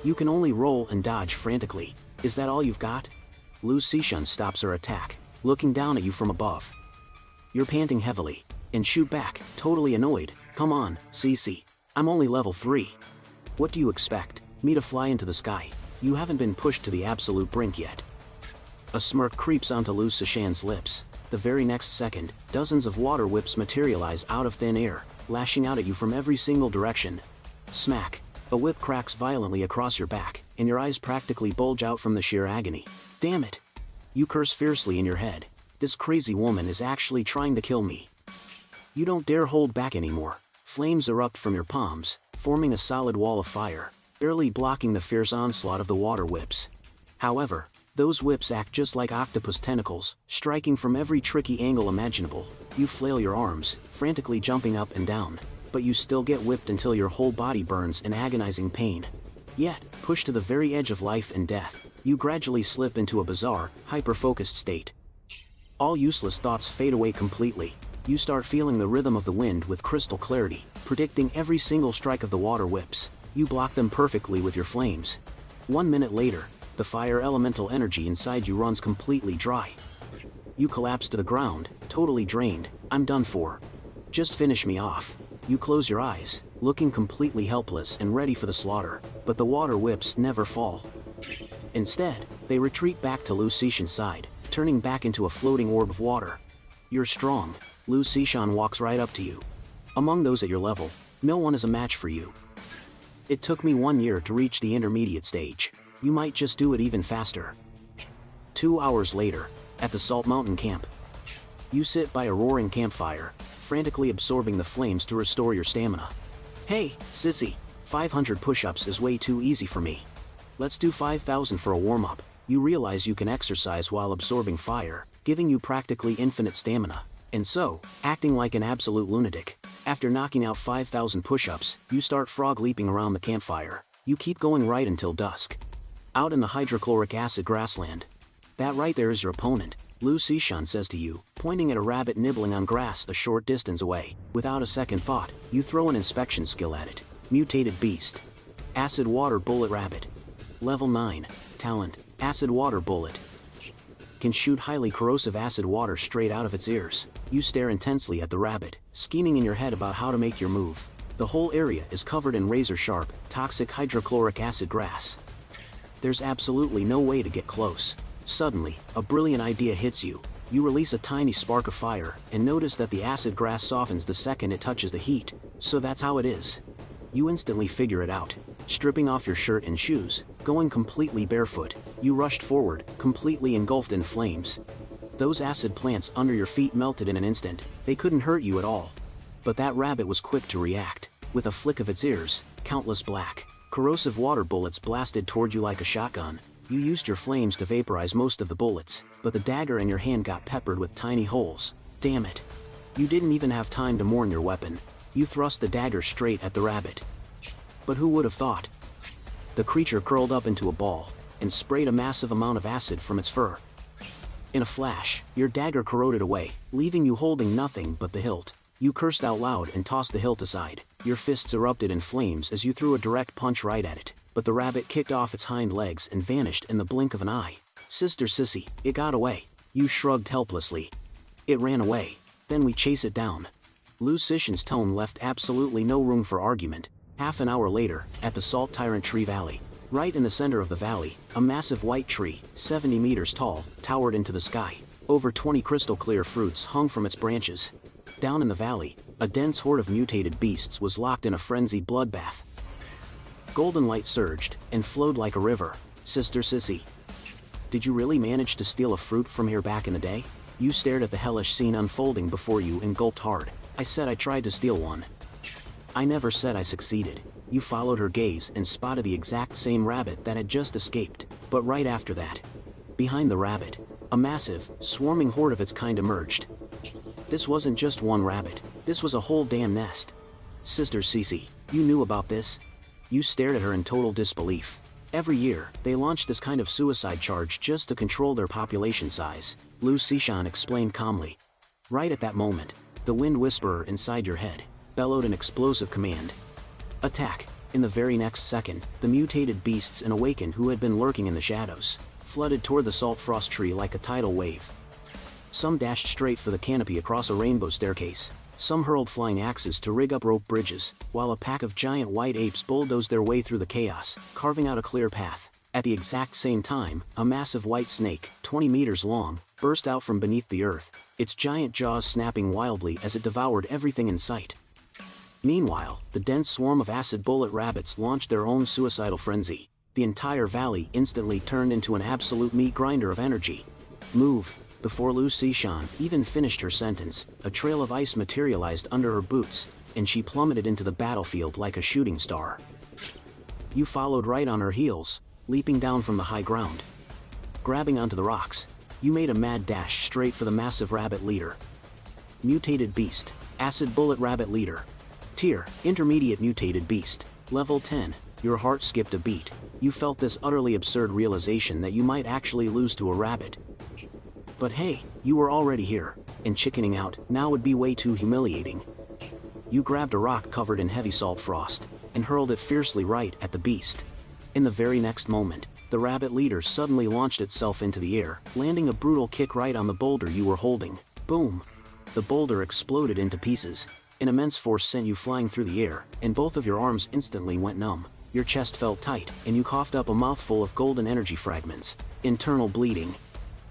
You can only roll and dodge frantically. "Is that all you've got?" Lu Sishan stops her attack, looking down at you from above. You're panting heavily, and shoot back, totally annoyed. "Come on, Cece. I'm only level 3. What do you expect? Me to fly into the sky? You haven't been pushed to the absolute brink yet." A smirk creeps onto Lu Sishan's lips. The very next second, dozens of water whips materialize out of thin air, lashing out at you from every single direction. Smack! A whip cracks violently across your back, and your eyes practically bulge out from the sheer agony. "Damn it!" You curse fiercely in your head. "This crazy woman is actually trying to kill me." You don't dare hold back anymore. Flames erupt from your palms, forming a solid wall of fire, barely blocking the fierce onslaught of the water whips. However, those whips act just like octopus tentacles, striking from every tricky angle imaginable. You flail your arms, frantically jumping up and down, but you still get whipped until your whole body burns in agonizing pain. Yet, pushed to the very edge of life and death, you gradually slip into a bizarre, hyper-focused state. All useless thoughts fade away completely. You start feeling the rhythm of the wind with crystal clarity, predicting every single strike of the water whips. You block them perfectly with your flames. 1 minute later, the fire elemental energy inside you runs completely dry. You collapse to the ground, totally drained. "I'm done for. Just finish me off." You close your eyes, looking completely helpless and ready for the slaughter, but the water whips never fall. Instead, they retreat back to Lu Sishan's side, turning back into a floating orb of water. "You're strong." Lu Sishan walks right up to you. "Among those at your level, no one is a match for you. It took me 1 year to reach the intermediate stage. You might just do it even faster." 2 hours later, at the Salt Mountain camp. You sit by a roaring campfire, frantically absorbing the flames to restore your stamina. "Hey, sissy, 500 push-ups is way too easy for me. Let's do 5,000 for a warm-up." You realize you can exercise while absorbing fire, giving you practically infinite stamina. And so, acting like an absolute lunatic, after knocking out 5,000 push-ups, you start frog leaping around the campfire. You keep going right until dusk. Out in the hydrochloric acid grassland. "That right there is your opponent," Lu Sishan says to you, pointing at a rabbit nibbling on grass a short distance away. Without a second thought, you throw an inspection skill at it. Mutated beast. Acid water bullet rabbit. Level 9. Talent, acid water bullet. Can shoot highly corrosive acid water straight out of its ears. You stare intensely at the rabbit, scheming in your head about how to make your move. The whole area is covered in razor-sharp, toxic hydrochloric acid grass. There's absolutely no way to get close. Suddenly, a brilliant idea hits you. You release a tiny spark of fire, and notice that the acid grass softens the second it touches the heat. So that's how it is. You instantly figure it out. Stripping off your shirt and shoes, going completely barefoot, you rushed forward, completely engulfed in flames. Those acid plants under your feet melted in an instant. They couldn't hurt you at all. But that rabbit was quick to react. With a flick of its ears, countless black, corrosive water bullets blasted toward you like a shotgun. You used your flames to vaporize most of the bullets, but the dagger in your hand got peppered with tiny holes. Damn it. You didn't even have time to mourn your weapon. You thrust the dagger straight at the rabbit. But who would have thought? The creature curled up into a ball, and sprayed a massive amount of acid from its fur. In a flash, your dagger corroded away, leaving you holding nothing but the hilt. You cursed out loud and tossed the hilt aside. Your fists erupted in flames as you threw a direct punch right at it, but the rabbit kicked off its hind legs and vanished in the blink of an eye. "Sister Sissy, it got away." You shrugged helplessly. "It ran away. Then we chase it down." Lu Sishan's tone left absolutely no room for argument. Half an hour later, at the Salt Tyrant Tree Valley. Right in the center of the valley, a massive white tree, 70 meters tall, towered into the sky. Over 20 crystal-clear fruits hung from its branches. Down in the valley, a dense horde of mutated beasts was locked in a frenzied bloodbath. golden light surged and flowed like a river. Sister Sissy, did you really manage to steal a fruit from here back in the day? You stared at the hellish scene unfolding before you and gulped hard. I said I tried to steal one. I never said I succeeded. You followed her gaze and spotted the exact same rabbit that had just escaped, but right after that, behind the rabbit, a massive, swarming horde of its kind emerged. This wasn't just one rabbit, this was a whole damn nest. Sister Cece, you knew about this? You stared at her in total disbelief. Every year, they launch this kind of suicide charge just to control their population size, Lu Xishan explained calmly. Right at that moment, the wind whisperer inside your head bellowed an explosive command. Attack! In the very next second, the mutated beasts and awakened who had been lurking in the shadows flooded toward the salt frost tree like a tidal wave. Some dashed straight for the canopy across a rainbow staircase. Some hurled flying axes to rig up rope bridges, while a pack of giant white apes bulldozed their way through the chaos, carving out a clear path. At the exact same time, a massive white snake, 20 meters long, burst out from beneath the earth, its giant jaws snapping wildly as it devoured everything in sight. Meanwhile, the dense swarm of acid bullet rabbits launched their own suicidal frenzy. The entire valley instantly turned into an absolute meat grinder of energy. Move! Before Lu Xishan even finished her sentence, a trail of ice materialized under her boots, and she plummeted into the battlefield like a shooting star. You followed right on her heels, leaping down from the high ground. Grabbing onto the rocks, you made a mad dash straight for the massive rabbit leader. Mutated Beast, Acid Bullet Rabbit Leader. Tier, Intermediate Mutated Beast, Level 10. Your heart skipped a beat. You felt this utterly absurd realization that you might actually lose to a rabbit. But hey, you were already here, and chickening out now would be way too humiliating. You grabbed a rock covered in heavy salt frost, and hurled it fiercely right at the beast. In the very next moment, the rabbit leader suddenly launched itself into the air, landing a brutal kick right on the boulder you were holding. Boom! The boulder exploded into pieces. An immense force sent you flying through the air, and both of your arms instantly went numb. Your chest felt tight, and you coughed up a mouthful of golden energy fragments. Internal bleeding.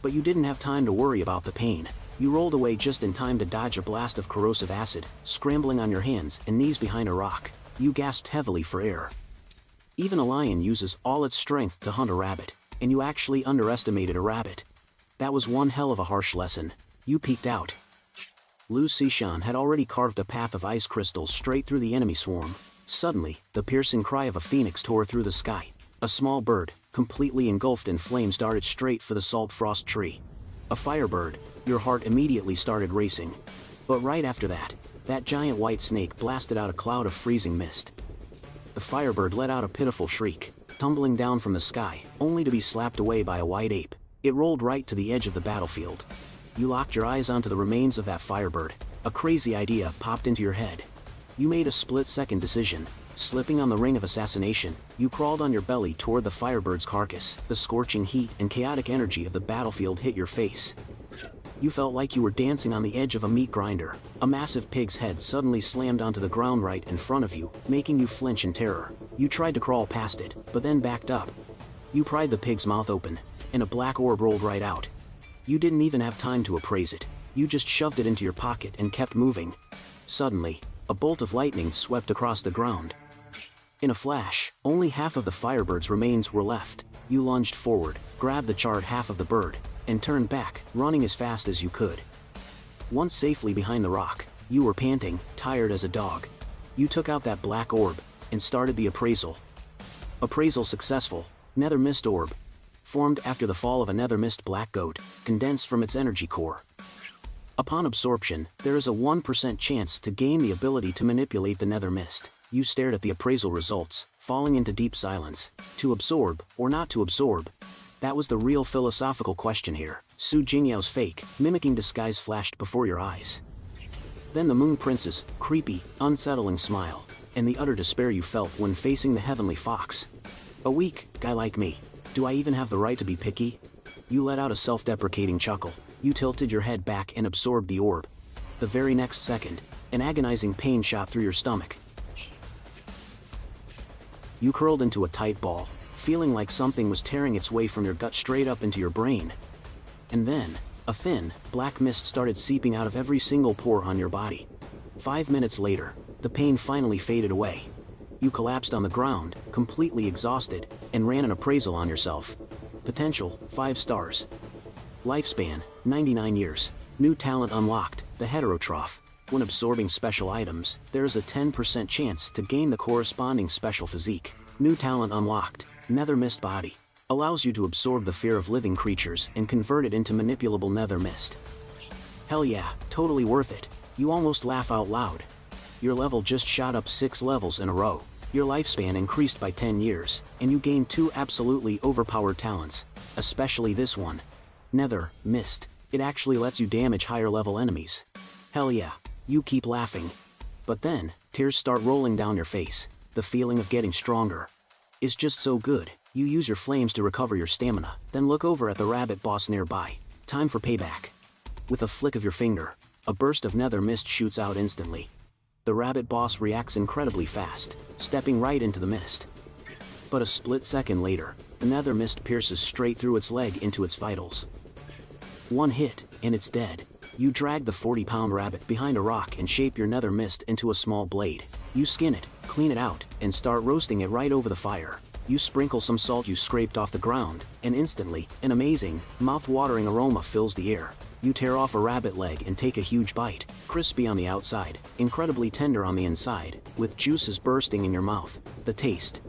But you didn't have time to worry about the pain. You rolled away just in time to dodge a blast of corrosive acid, scrambling on your hands and knees behind a rock. You gasped heavily for air. Even a lion uses all its strength to hunt a rabbit, and you actually underestimated a rabbit. That was one hell of a harsh lesson. You peeked out. Lu Xishan had already carved a path of ice crystals straight through the enemy swarm. Suddenly, the piercing cry of a phoenix tore through the sky. A small bird, completely engulfed in flames, darted straight for the salt frost tree. A firebird. Your heart immediately started racing. But right after that, that giant white snake blasted out a cloud of freezing mist. The firebird let out a pitiful shriek, tumbling down from the sky, only to be slapped away by a white ape. It rolled right to the edge of the battlefield. You locked your eyes onto the remains of that firebird. A crazy idea popped into your head. You made a split-second decision. Slipping on the ring of assassination, you crawled on your belly toward the firebird's carcass. The scorching heat and chaotic energy of the battlefield hit your face. You felt like you were dancing on the edge of a meat grinder. A massive pig's head suddenly slammed onto the ground right in front of you, making you flinch in terror. You tried to crawl past it, but then backed up. You pried the pig's mouth open, and a black orb rolled right out. You didn't even have time to appraise it. You just shoved it into your pocket and kept moving. Suddenly, a bolt of lightning swept across the ground. In a flash, only half of the firebird's remains were left. You lunged forward, grabbed the charred half of the bird, and turned back, running as fast as you could. Once safely behind the rock, you were panting, tired as a dog. You took out that black orb, and started the appraisal. Appraisal successful. Nether mist orb. Formed after the fall of a nether mist black goat, condensed from its energy core. Upon absorption, there is a 1% chance to gain the ability to manipulate the nether mist. You stared at the appraisal results, falling into deep silence. To absorb, or not to absorb? That was the real philosophical question here. Su Jingyao's fake, mimicking disguise flashed before your eyes. Then the Moon Prince's creepy, unsettling smile, and the utter despair you felt when facing the Heavenly Fox. A weak guy like me. Do I even have the right to be picky? You let out a self-deprecating chuckle. You tilted your head back and absorbed the orb. The very next second, an agonizing pain shot through your stomach. You curled into a tight ball, feeling like something was tearing its way from your gut straight up into your brain. And then, a thin, black mist started seeping out of every single pore on your body. 5 minutes later, the pain finally faded away. You collapsed on the ground, completely exhausted, and ran an appraisal on yourself. Potential, 5 stars. Lifespan, 99 years. New talent unlocked, the heterotroph. When absorbing special items, there is a 10% chance to gain the corresponding special physique. New talent unlocked, nether mist body. Allows you to absorb the fear of living creatures and convert it into manipulable nether mist. Hell yeah, totally worth it. You almost laugh out loud. Your level just shot up 6 levels in a row. Your lifespan increased by 10 years, and you gained 2 absolutely overpowered talents, especially this one. Nether mist. It actually lets you damage higher level enemies. Hell yeah. You keep laughing. But then, tears start rolling down your face. The feeling of getting stronger is just so good. You use your flames to recover your stamina, then look over at the rabbit boss nearby. Time for payback. With a flick of your finger, a burst of nether mist shoots out instantly. The rabbit boss reacts incredibly fast, stepping right into the mist. But a split second later, the nether mist pierces straight through its leg into its vitals. One hit, and it's dead. You drag the 40-pound rabbit behind a rock and shape your nether mist into a small blade. You skin it, clean it out, and start roasting it right over the fire. You sprinkle some salt you scraped off the ground, and instantly, an amazing, mouth-watering aroma fills the air. You tear off a rabbit leg and take a huge bite, crispy on the outside, incredibly tender on the inside, with juices bursting in your mouth. The taste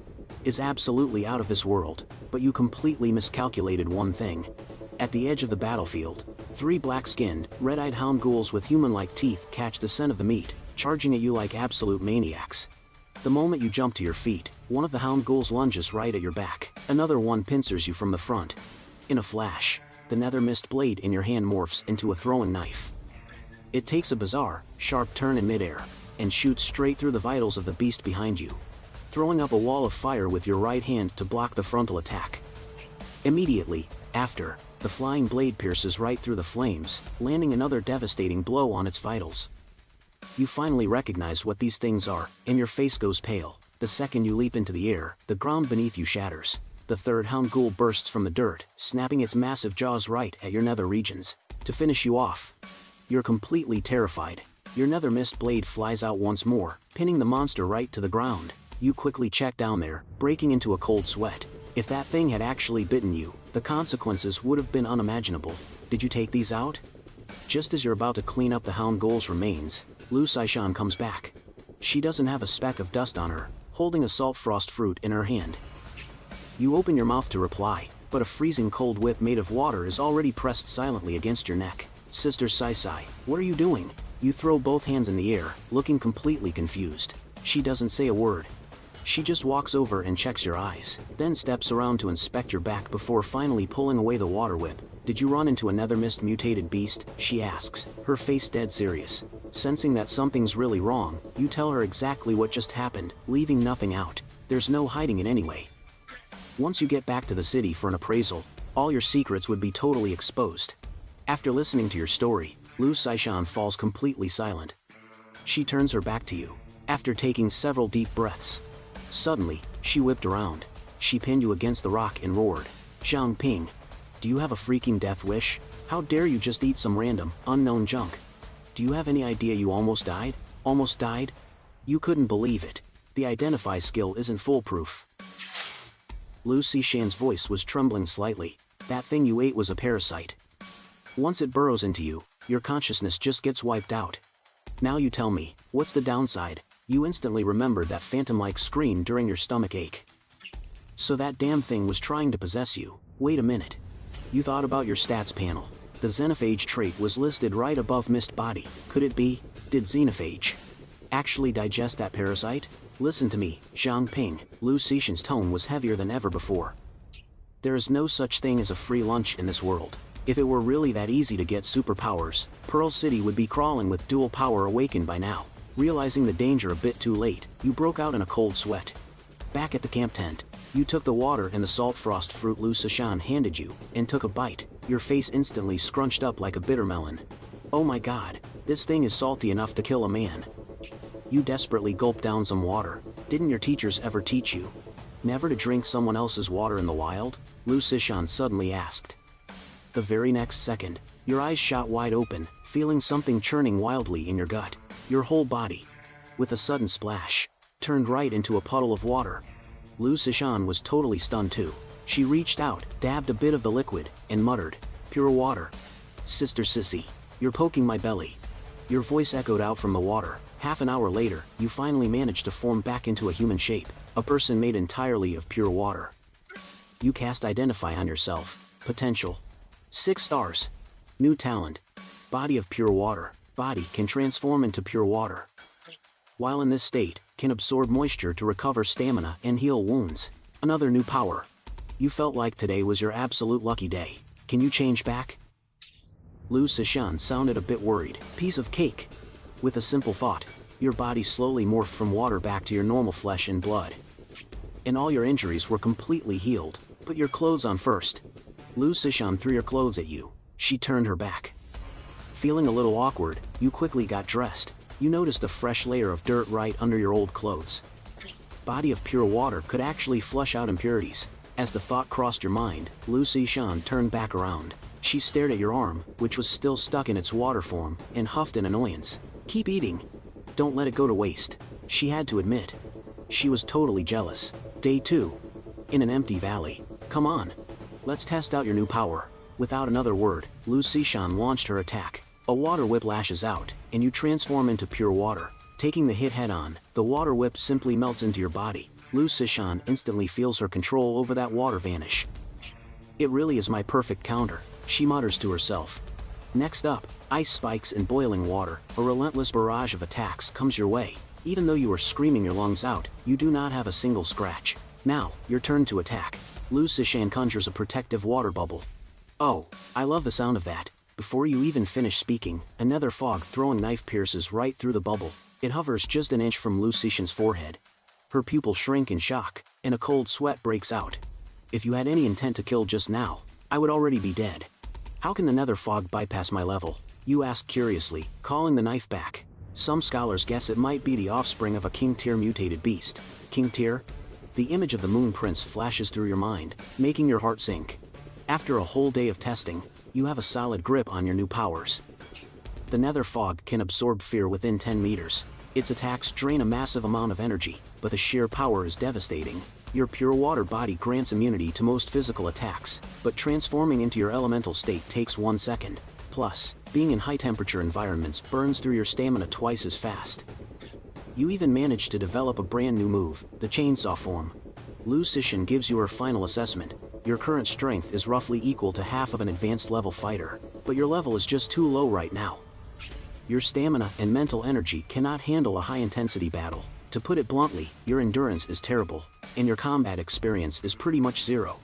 is absolutely out of this world, but you completely miscalculated one thing. At the edge of the battlefield, 3 black-skinned, red-eyed hound ghouls with human-like teeth catch the scent of the meat, charging at you like absolute maniacs. The moment you jump to your feet, one of the hound ghouls lunges right at your back. Another one pincers you from the front. In a flash, the nether mist blade in your hand morphs into a throwing knife. It takes a bizarre, sharp turn in midair, and shoots straight through the vitals of the beast behind you, throwing up a wall of fire with your right hand to block the frontal attack. Immediately after, the flying blade pierces right through the flames, landing another devastating blow on its vitals. You finally recognize what these things are, and your face goes pale. The second you leap into the air, the ground beneath you shatters. The third hound ghoul bursts from the dirt, snapping its massive jaws right at your nether regions. To finish you off, you're completely terrified. Your nether mist blade flies out once more, pinning the monster right to the ground. You quickly check down there, breaking into a cold sweat. If that thing had actually bitten you, the consequences would have been unimaginable. Did you take these out? Just as you're about to clean up the hound ghoul's remains, Lu Saishan comes back. She doesn't have a speck of dust on her, holding a salt frost fruit in her hand. You open your mouth to reply, but a freezing cold whip made of water is already pressed silently against your neck. Sister Sai Sai, what are you doing? You throw both hands in the air, looking completely confused. She doesn't say a word. She just walks over and checks your eyes, then steps around to inspect your back before finally pulling away the water whip. Did you run into a nether mist mutated beast? She asks, her face dead serious. Sensing that something's really wrong, you tell her exactly what just happened, leaving nothing out. There's no hiding it anyway. Once you get back to the city for an appraisal, all your secrets would be totally exposed. After listening to your story, Lu Saishan falls completely silent. She turns her back to you, after taking several deep breaths. Suddenly, she whipped around. She pinned you against the rock and roared, "Zhang Ping, do you have a freaking death wish? How dare you just eat some random, unknown junk? Do you have any idea you almost died? Almost died?" You couldn't believe it. The identify skill isn't foolproof. Lu Saishan's voice was trembling slightly. That thing you ate was a parasite. Once it burrows into you, your consciousness just gets wiped out. Now you tell me, what's the downside? You instantly remembered that phantom-like scream during your stomach ache. So that damn thing was trying to possess you. Wait a minute. You thought about your stats panel. The xenophage trait was listed right above mist body. Could it be? Did xenophage actually digest that parasite? Listen to me, Zhang Ping. Lu Saishan's tone was heavier than ever before. There is no such thing as a free lunch in this world. If it were really that easy to get superpowers, Pearl City would be crawling with dual power awakened by now. Realizing the danger a bit too late, you broke out in a cold sweat. Back at the camp tent, you took the water and the salt frost fruit Lu Saishan handed you, and took a bite. Your face instantly scrunched up like a bitter melon. Oh my god, this thing is salty enough to kill a man. You desperately gulped down some water. Didn't your teachers ever teach you never to drink someone else's water in the wild? Lu Saishan suddenly asked. The very next second, your eyes shot wide open, feeling something churning wildly in your gut. Your whole body. With a sudden splash, turned right into a puddle of water. Lu Sishan was totally stunned too. She reached out, dabbed a bit of the liquid, and muttered, "Pure water. Sister Sissy, you're poking my belly." Your voice echoed out from the water. Half an hour later, you finally managed to form back into a human shape, a person made entirely of pure water. You cast Identify on yourself. Potential. 6 stars. New talent. Body of pure water. Body can transform into pure water. While in this state, can absorb moisture to recover stamina and heal wounds. Another new power. You felt like today was your absolute lucky day. Can you change back? Lu Sishan sounded a bit worried. Piece of cake. With a simple thought, your body slowly morphed from water back to your normal flesh and blood. And all your injuries were completely healed. Put your clothes on first. Lu Sishan threw your clothes at you. She turned her back. Feeling a little awkward, you quickly got dressed. You noticed a fresh layer of dirt right under your old clothes. Body of pure water could actually flush out impurities. As the thought crossed your mind, Lu Sishan turned back around. She stared at your arm, which was still stuck in its water form, and huffed in annoyance. "Keep eating. Don't let it go to waste," she had to admit. She was totally jealous. Day 2. In an empty valley. "Come on. Let's test out your new power." Without another word, Lu Sishan launched her attack. A water whip lashes out, and you transform into pure water. Taking the hit head on, the water whip simply melts into your body. Lu Sishan instantly feels her control over that water vanish. "It really is my perfect counter," she mutters to herself. Next up, ice spikes and boiling water. A relentless barrage of attacks comes your way. Even though you are screaming your lungs out, you do not have a single scratch. Now, your turn to attack. Lu Sishan conjures a protective water bubble. "Oh, I love the sound of that." Before you even finish speaking, another fog-throwing knife pierces right through the bubble. It hovers just an inch from Lu Sishan's forehead. Her pupils shrink in shock, and a cold sweat breaks out. "If you had any intent to kill just now, I would already be dead. How can another fog bypass my level?" you ask curiously, calling the knife back. Some scholars guess it might be the offspring of a King Tier mutated beast. King Tier? The image of the Moon Prince flashes through your mind, making your heart sink. After a whole day of testing, you have a solid grip on your new powers. The Nether Fog can absorb fear within 10 meters. Its attacks drain a massive amount of energy, but the sheer power is devastating. Your pure water body grants immunity to most physical attacks, but transforming into your elemental state takes 1 second. Plus, being in high-temperature environments burns through your stamina twice as fast. You even managed to develop a brand new move, the chainsaw form. Lu Sishan gives you her final assessment. Your current strength is roughly equal to half of an advanced level fighter, but your level is just too low right now. Your stamina and mental energy cannot handle a high-intensity battle. To put it bluntly, your endurance is terrible, and your combat experience is pretty much zero.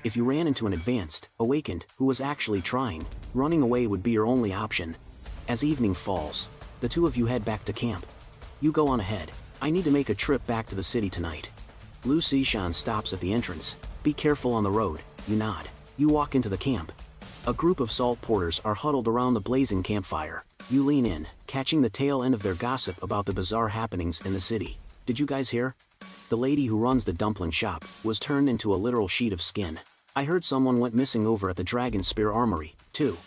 If you ran into an advanced, awakened, who was actually trying, running away would be your only option. As evening falls, the two of you head back to camp. You go on ahead. "I need to make a trip back to the city tonight." Lu Sishan stops at the entrance. "Be careful on the road," you nod. You walk into the camp. A group of salt porters are huddled around the blazing campfire. You lean in, catching the tail end of their gossip about the bizarre happenings in the city. "Did you guys hear? The lady who runs the dumpling shop was turned into a literal sheet of skin. I heard someone went missing over at the Dragon Spear Armory, too."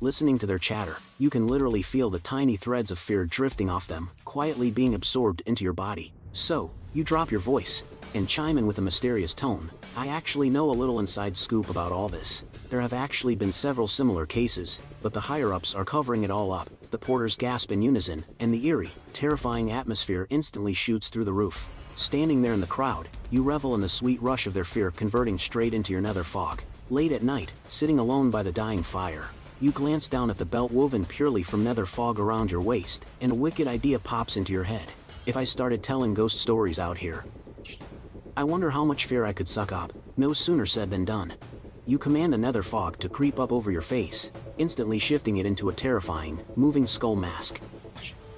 Listening to their chatter, you can literally feel the tiny threads of fear drifting off them, quietly being absorbed into your body. So, you drop your voice, and chime in with a mysterious tone. "I actually know a little inside scoop about all this. There have actually been several similar cases, but the higher-ups are covering it all up." The porters gasp in unison, and the eerie, terrifying atmosphere instantly shoots through the roof. Standing there in the crowd, you revel in the sweet rush of their fear converting straight into your nether fog. Late at night, sitting alone by the dying fire, you glance down at the belt woven purely from nether fog around your waist, and a wicked idea pops into your head. "If I started telling ghost stories out here, I wonder how much fear I could suck up." No sooner said than done. You command the nether fog to creep up over your face, instantly shifting it into a terrifying, moving skull mask.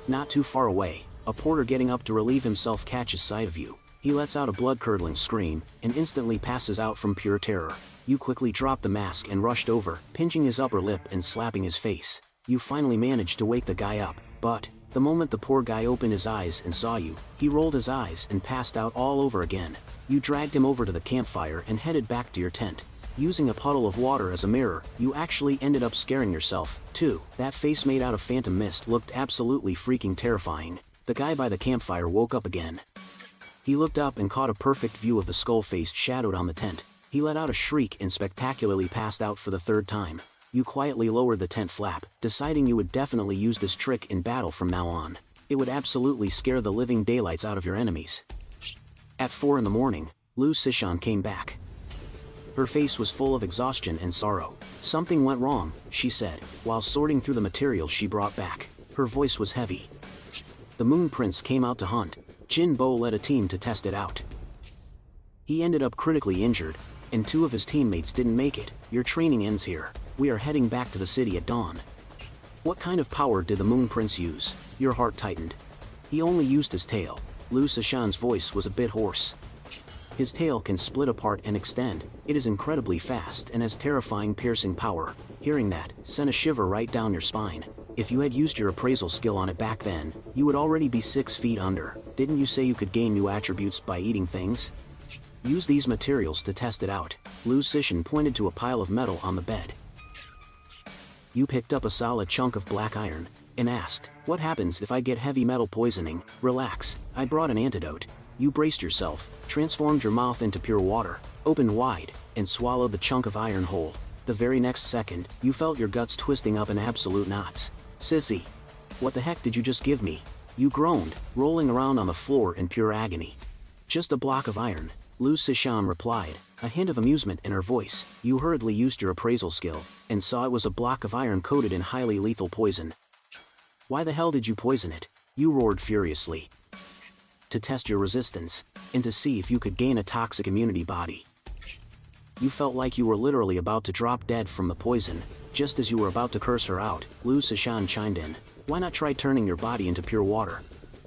Not too far away, a porter getting up to relieve himself catches sight of you. He lets out a blood-curdling scream, and instantly passes out from pure terror. You quickly drop the mask and rushed over, pinching his upper lip and slapping his face. You finally managed to wake the guy up, but the moment the poor guy opened his eyes and saw you, he rolled his eyes and passed out all over again. You dragged him over to the campfire and headed back to your tent. Using a puddle of water as a mirror, you actually ended up scaring yourself, too. That face made out of phantom mist looked absolutely freaking terrifying. The guy by the campfire woke up again. He looked up and caught a perfect view of the skull-faced shadowed on the tent. He let out a shriek and spectacularly passed out for the third time. You quietly lowered the tent flap, deciding you would definitely use this trick in battle from now on. It would absolutely scare the living daylights out of your enemies. At 4 in the morning, Lu Sishan came back. Her face was full of exhaustion and sorrow. "Something went wrong," she said, while sorting through the materials she brought back. Her voice was heavy. "The Moon Prince came out to hunt. Jin Bo led a team to test it out. He ended up critically injured, and 2 of his teammates didn't make it. Your training ends here. We are heading back to the city at dawn." "What kind of power did the Moon Prince use?" Your heart tightened. "He only used his tail." Lu Sishan's voice was a bit hoarse. "His tail can split apart and extend. It is incredibly fast and has terrifying piercing power." Hearing that sent a shiver right down your spine. "If you had used your appraisal skill on it back then, you would already be 6 feet under. Didn't you say you could gain new attributes by eating things? Use these materials to test it out." Lu Sishan pointed to a pile of metal on the bed. You picked up a solid chunk of black iron, and asked, "What happens if I get heavy metal poisoning?" "Relax, I brought an antidote." You braced yourself, transformed your mouth into pure water, opened wide, and swallowed the chunk of iron whole. The very next second, you felt your guts twisting up in absolute knots. "Sissy! What the heck did you just give me?" You groaned, rolling around on the floor in pure agony. "Just a block of iron," Lu Sishan replied, a hint of amusement in her voice. "You hurriedly used your appraisal skill, and saw it was a block of iron coated in highly lethal poison. Why the hell did you poison it?" You roared furiously. "To test your resistance, and to see if you could gain a toxic immunity body." You felt like you were literally about to drop dead from the poison. Just as you were about to curse her out, Lu Sishan chimed in. "Why not try turning your body into pure water?"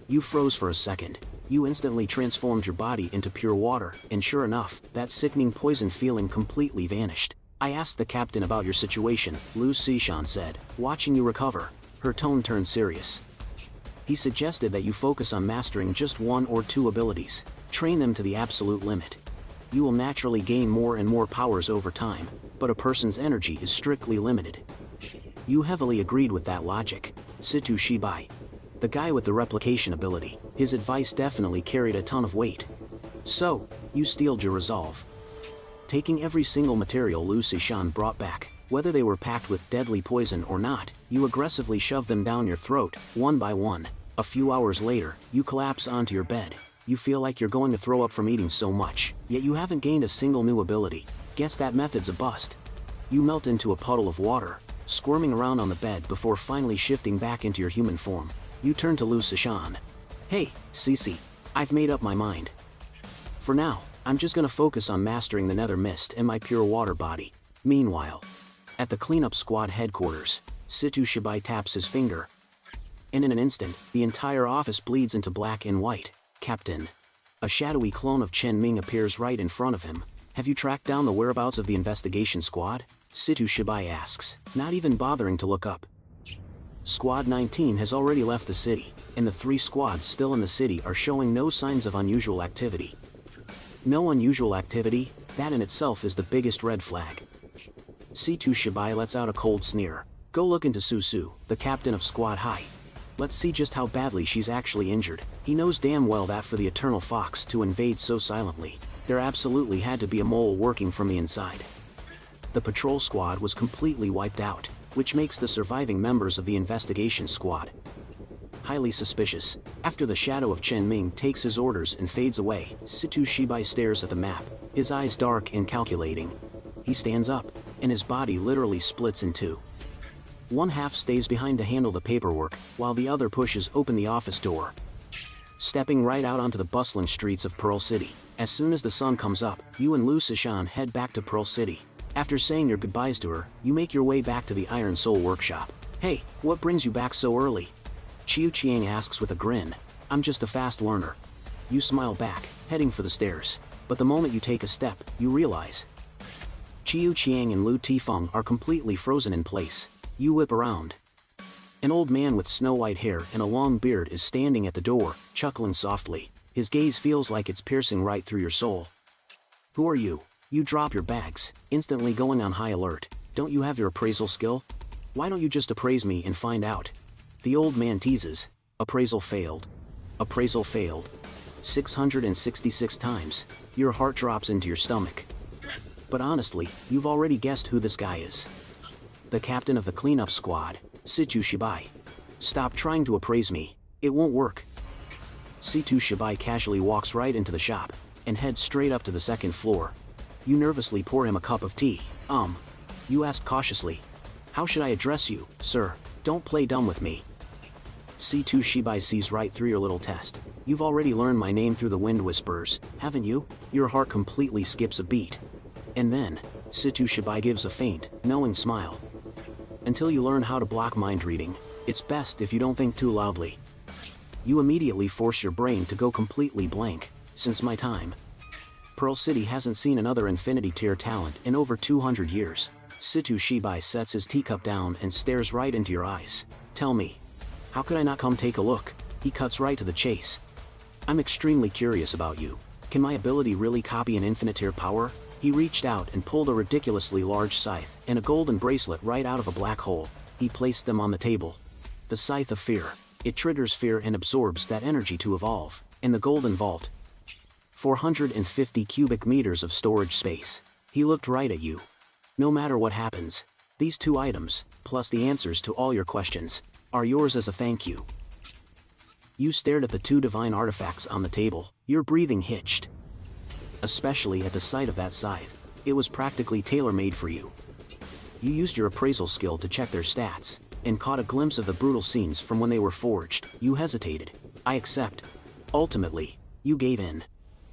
You froze for a second. You instantly transformed your body into pure water, and sure enough, that sickening poison feeling completely vanished. "I asked the captain about your situation," Lu Sishan said, watching you recover. Her tone turned serious. "He suggested that you focus on mastering just 1 or 2 abilities. Train them to the absolute limit. You will naturally gain more and more powers over time, but a person's energy is strictly limited." You heavily agreed with that logic. Situ Shibai, the guy with the replication ability, his advice definitely carried a ton of weight. "So, you steeled your resolve." Taking every single material Lu Sishan brought back, whether they were packed with deadly poison or not, you aggressively shoved them down your throat, one by one. A few hours later, you collapse onto your bed. You feel like you're going to throw up from eating so much, yet you haven't gained a single new ability. Guess that method's a bust. You melt into a puddle of water, squirming around on the bed before finally shifting back into your human form. You turn to Lu Sishan. "Hey, Cece, I've made up my mind. For now, I'm just gonna focus on mastering the nether mist and my pure water body." Meanwhile, at the cleanup squad headquarters, Situ Shibai taps his finger, and in an instant, the entire office bleeds into black and white. "Captain." A shadowy clone of Chen Ming appears right in front of him. "Have you tracked down the whereabouts of the investigation squad?" Situ Shibai asks, not even bothering to look up. Squad 19 has already left the city, and the 3 squads still in the city are showing no signs of unusual activity. No unusual activity? That in itself is the biggest red flag. Situ Shibai lets out a cold sneer. "Go look into Susu, the captain of Squad High. Let's see just how badly she's actually injured." He knows damn well that for the Eternal Fox to invade so silently, there absolutely had to be a mole working from the inside. The patrol squad was completely wiped out, which makes the surviving members of the investigation squad highly suspicious. After the shadow of Chen Ming takes his orders and fades away, Situ Shibai stares at the map, his eyes dark and calculating. He stands up, and his body literally splits in 2. One half stays behind to handle the paperwork, while the other pushes open the office door. Stepping right out onto the bustling streets of Pearl City. As soon as the sun comes up, you and Lu Sishan head back to Pearl City. After saying your goodbyes to her, you make your way back to the Iron Soul workshop. "Hey, what brings you back so early?" Chiu Chiang asks with a grin. "I'm just a fast learner." You smile back, heading for the stairs. But the moment you take a step, you realize Chiu Chiang and Lu Tifeng are completely frozen in place. You whip around. An old man with snow-white hair and a long beard is standing at the door, chuckling softly. His gaze feels like it's piercing right through your soul. "Who are you?" You drop your bags, instantly going on high alert. "Don't you have your appraisal skill? Why don't you just appraise me and find out?" The old man teases. "Appraisal failed." Appraisal failed. 666 times. Your heart drops into your stomach. But honestly, you've already guessed who this guy is. The captain of the cleanup squad, Situ Shibai. Stop trying to appraise me. It won't work. Situ Shibai casually walks right into the shop, and heads straight up to the second floor. You nervously pour him a cup of tea. You ask cautiously, "How should I address you, sir? Don't play dumb with me." Situ Shibai sees right through your little test. You've already learned my name through the wind whispers, haven't you? Your heart completely skips a beat. And then, Situ Shibai gives a faint, knowing smile. Until you learn how to block mind reading, it's best if you don't think too loudly. You immediately force your brain to go completely blank. Since my time, Pearl City hasn't seen another Infinity Tier talent in over 200 years. Situ Shibai sets his teacup down and stares right into your eyes. Tell me, how could I not come take a look? He cuts right to the chase. I'm extremely curious about you. Can my ability really copy an infinite tier power? He reached out and pulled a ridiculously large scythe and a golden bracelet right out of a black hole. He placed them on the table. The Scythe of Fear. It triggers fear and absorbs that energy to evolve. And the Golden Vault. 450 cubic meters of storage space. He looked right at you. No matter what happens, these two items, plus the answers to all your questions, are yours as a thank you. You stared at the two divine artifacts on the table, your breathing hitched. Especially at the sight of that scythe. It was practically tailor-made for you. You used your appraisal skill to check their stats, and caught a glimpse of the brutal scenes from when they were forged. You hesitated. I accept. Ultimately, you gave in.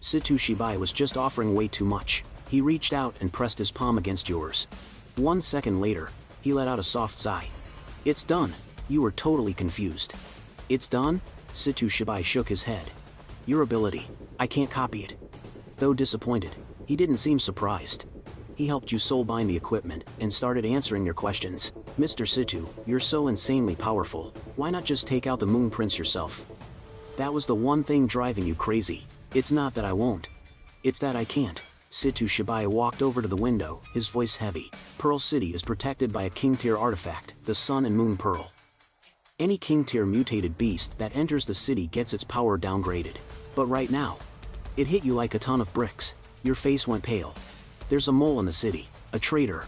Situ Shibai was just offering way too much. He reached out and pressed his palm against yours. 1 second later, he let out a soft sigh. It's done. You were totally confused. It's done? Situ Shibai shook his head. Your ability. I can't copy it. Though disappointed, he didn't seem surprised. He helped you soulbind the equipment and started answering your questions. Mr. Situ, you're so insanely powerful. Why not just take out the Moon Prince yourself? That was the one thing driving you crazy. It's not that I won't. It's that I can't. Situ Shibai walked over to the window, his voice heavy. Pearl City is protected by a King-tier artifact, the Sun and Moon Pearl. Any King-tier mutated beast that enters the city gets its power downgraded. But right now, it hit you like a ton of bricks. Your face went pale. There's a mole in the city, a traitor.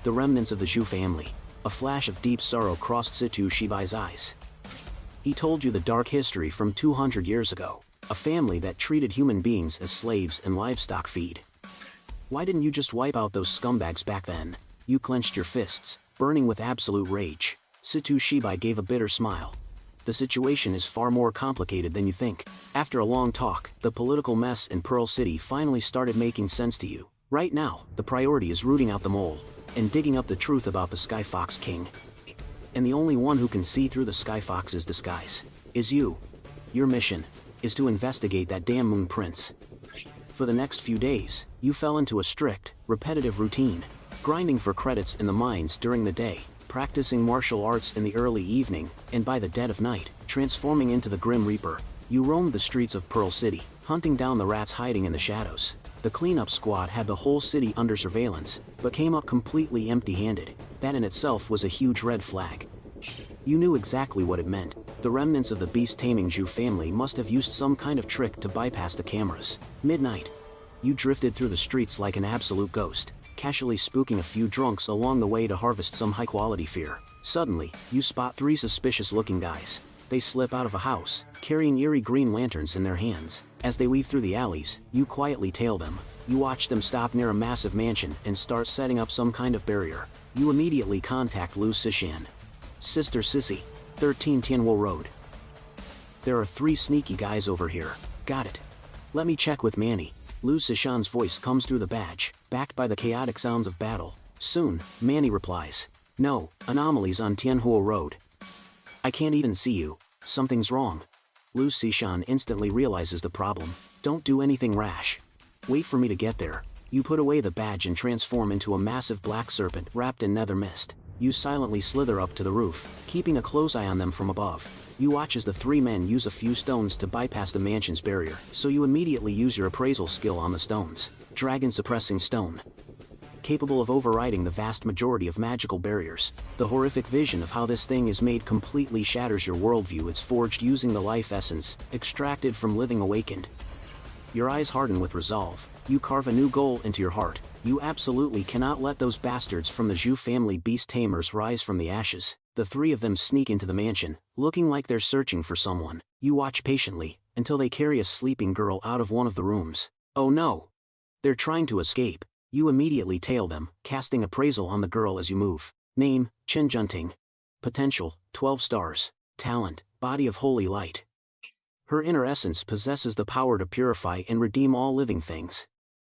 The remnants of the Zhu family. A flash of deep sorrow crossed Situ Shibai's eyes. He told you the dark history from 200 years ago. A family that treated human beings as slaves and livestock feed. Why didn't you just wipe out those scumbags back then? You clenched your fists, burning with absolute rage. Situ Shibai gave a bitter smile. The situation is far more complicated than you think. After a long talk, the political mess in Pearl City finally started making sense to you. Right now, the priority is rooting out the mole, and digging up the truth about the Sky Fox King. And the only one who can see through the Sky Fox's disguise is you. Your mission is to investigate that damn Moon Prince. For the next few days, you fell into a strict, repetitive routine, grinding for credits in the mines during the day, practicing martial arts in the early evening, and by the dead of night, transforming into the Grim Reaper. You roamed the streets of Pearl City, hunting down the rats hiding in the shadows. The cleanup squad had the whole city under surveillance, but came up completely empty-handed. That in itself was a huge red flag. You knew exactly what it meant. The remnants of the beast-taming Zhu family must have used some kind of trick to bypass the cameras. Midnight. You drifted through the streets like an absolute ghost, casually spooking a few drunks along the way to harvest some high-quality fear. Suddenly, you spot 3 suspicious-looking guys. They slip out of a house, carrying eerie green lanterns in their hands. As they weave through the alleys, you quietly tail them. You watch them stop near a massive mansion and start setting up some kind of barrier. You immediately contact Lu Sishan. Sister Sissy, 13 Tianwo Road. There are 3 sneaky guys over here. Got it. Let me check with Manny. Lu Sishan's voice comes through the badge, backed by the chaotic sounds of battle. Soon, Manny replies. No, anomalies on Tianhuo Road. I can't even see you. Something's wrong. Lu Sishan instantly realizes the problem. Don't do anything rash. Wait for me to get there. You put away the badge and transform into a massive black serpent wrapped in nether mist. You silently slither up to the roof, keeping a close eye on them from above. You watch as the 3 men use a few stones to bypass the mansion's barrier, so you immediately use your appraisal skill on the stones. Dragon Suppressing Stone. capable of overriding the vast majority of magical barriers. The horrific vision of how this thing is made completely shatters your worldview. It's forged using the life essence, extracted from living awakened. Your eyes harden with resolve. You carve a new goal into your heart. You absolutely cannot let those bastards from the Zhu family beast tamers rise from the ashes. The three of them sneak into the mansion, looking like they're searching for someone. You watch patiently, until they carry a sleeping girl out of one of the rooms. Oh no! They're trying to escape. You immediately tail them, casting appraisal on the girl as you move. Name, Chen Junting. Potential, 12 stars. Talent, body of holy light. Her inner essence possesses the power to purify and redeem all living things.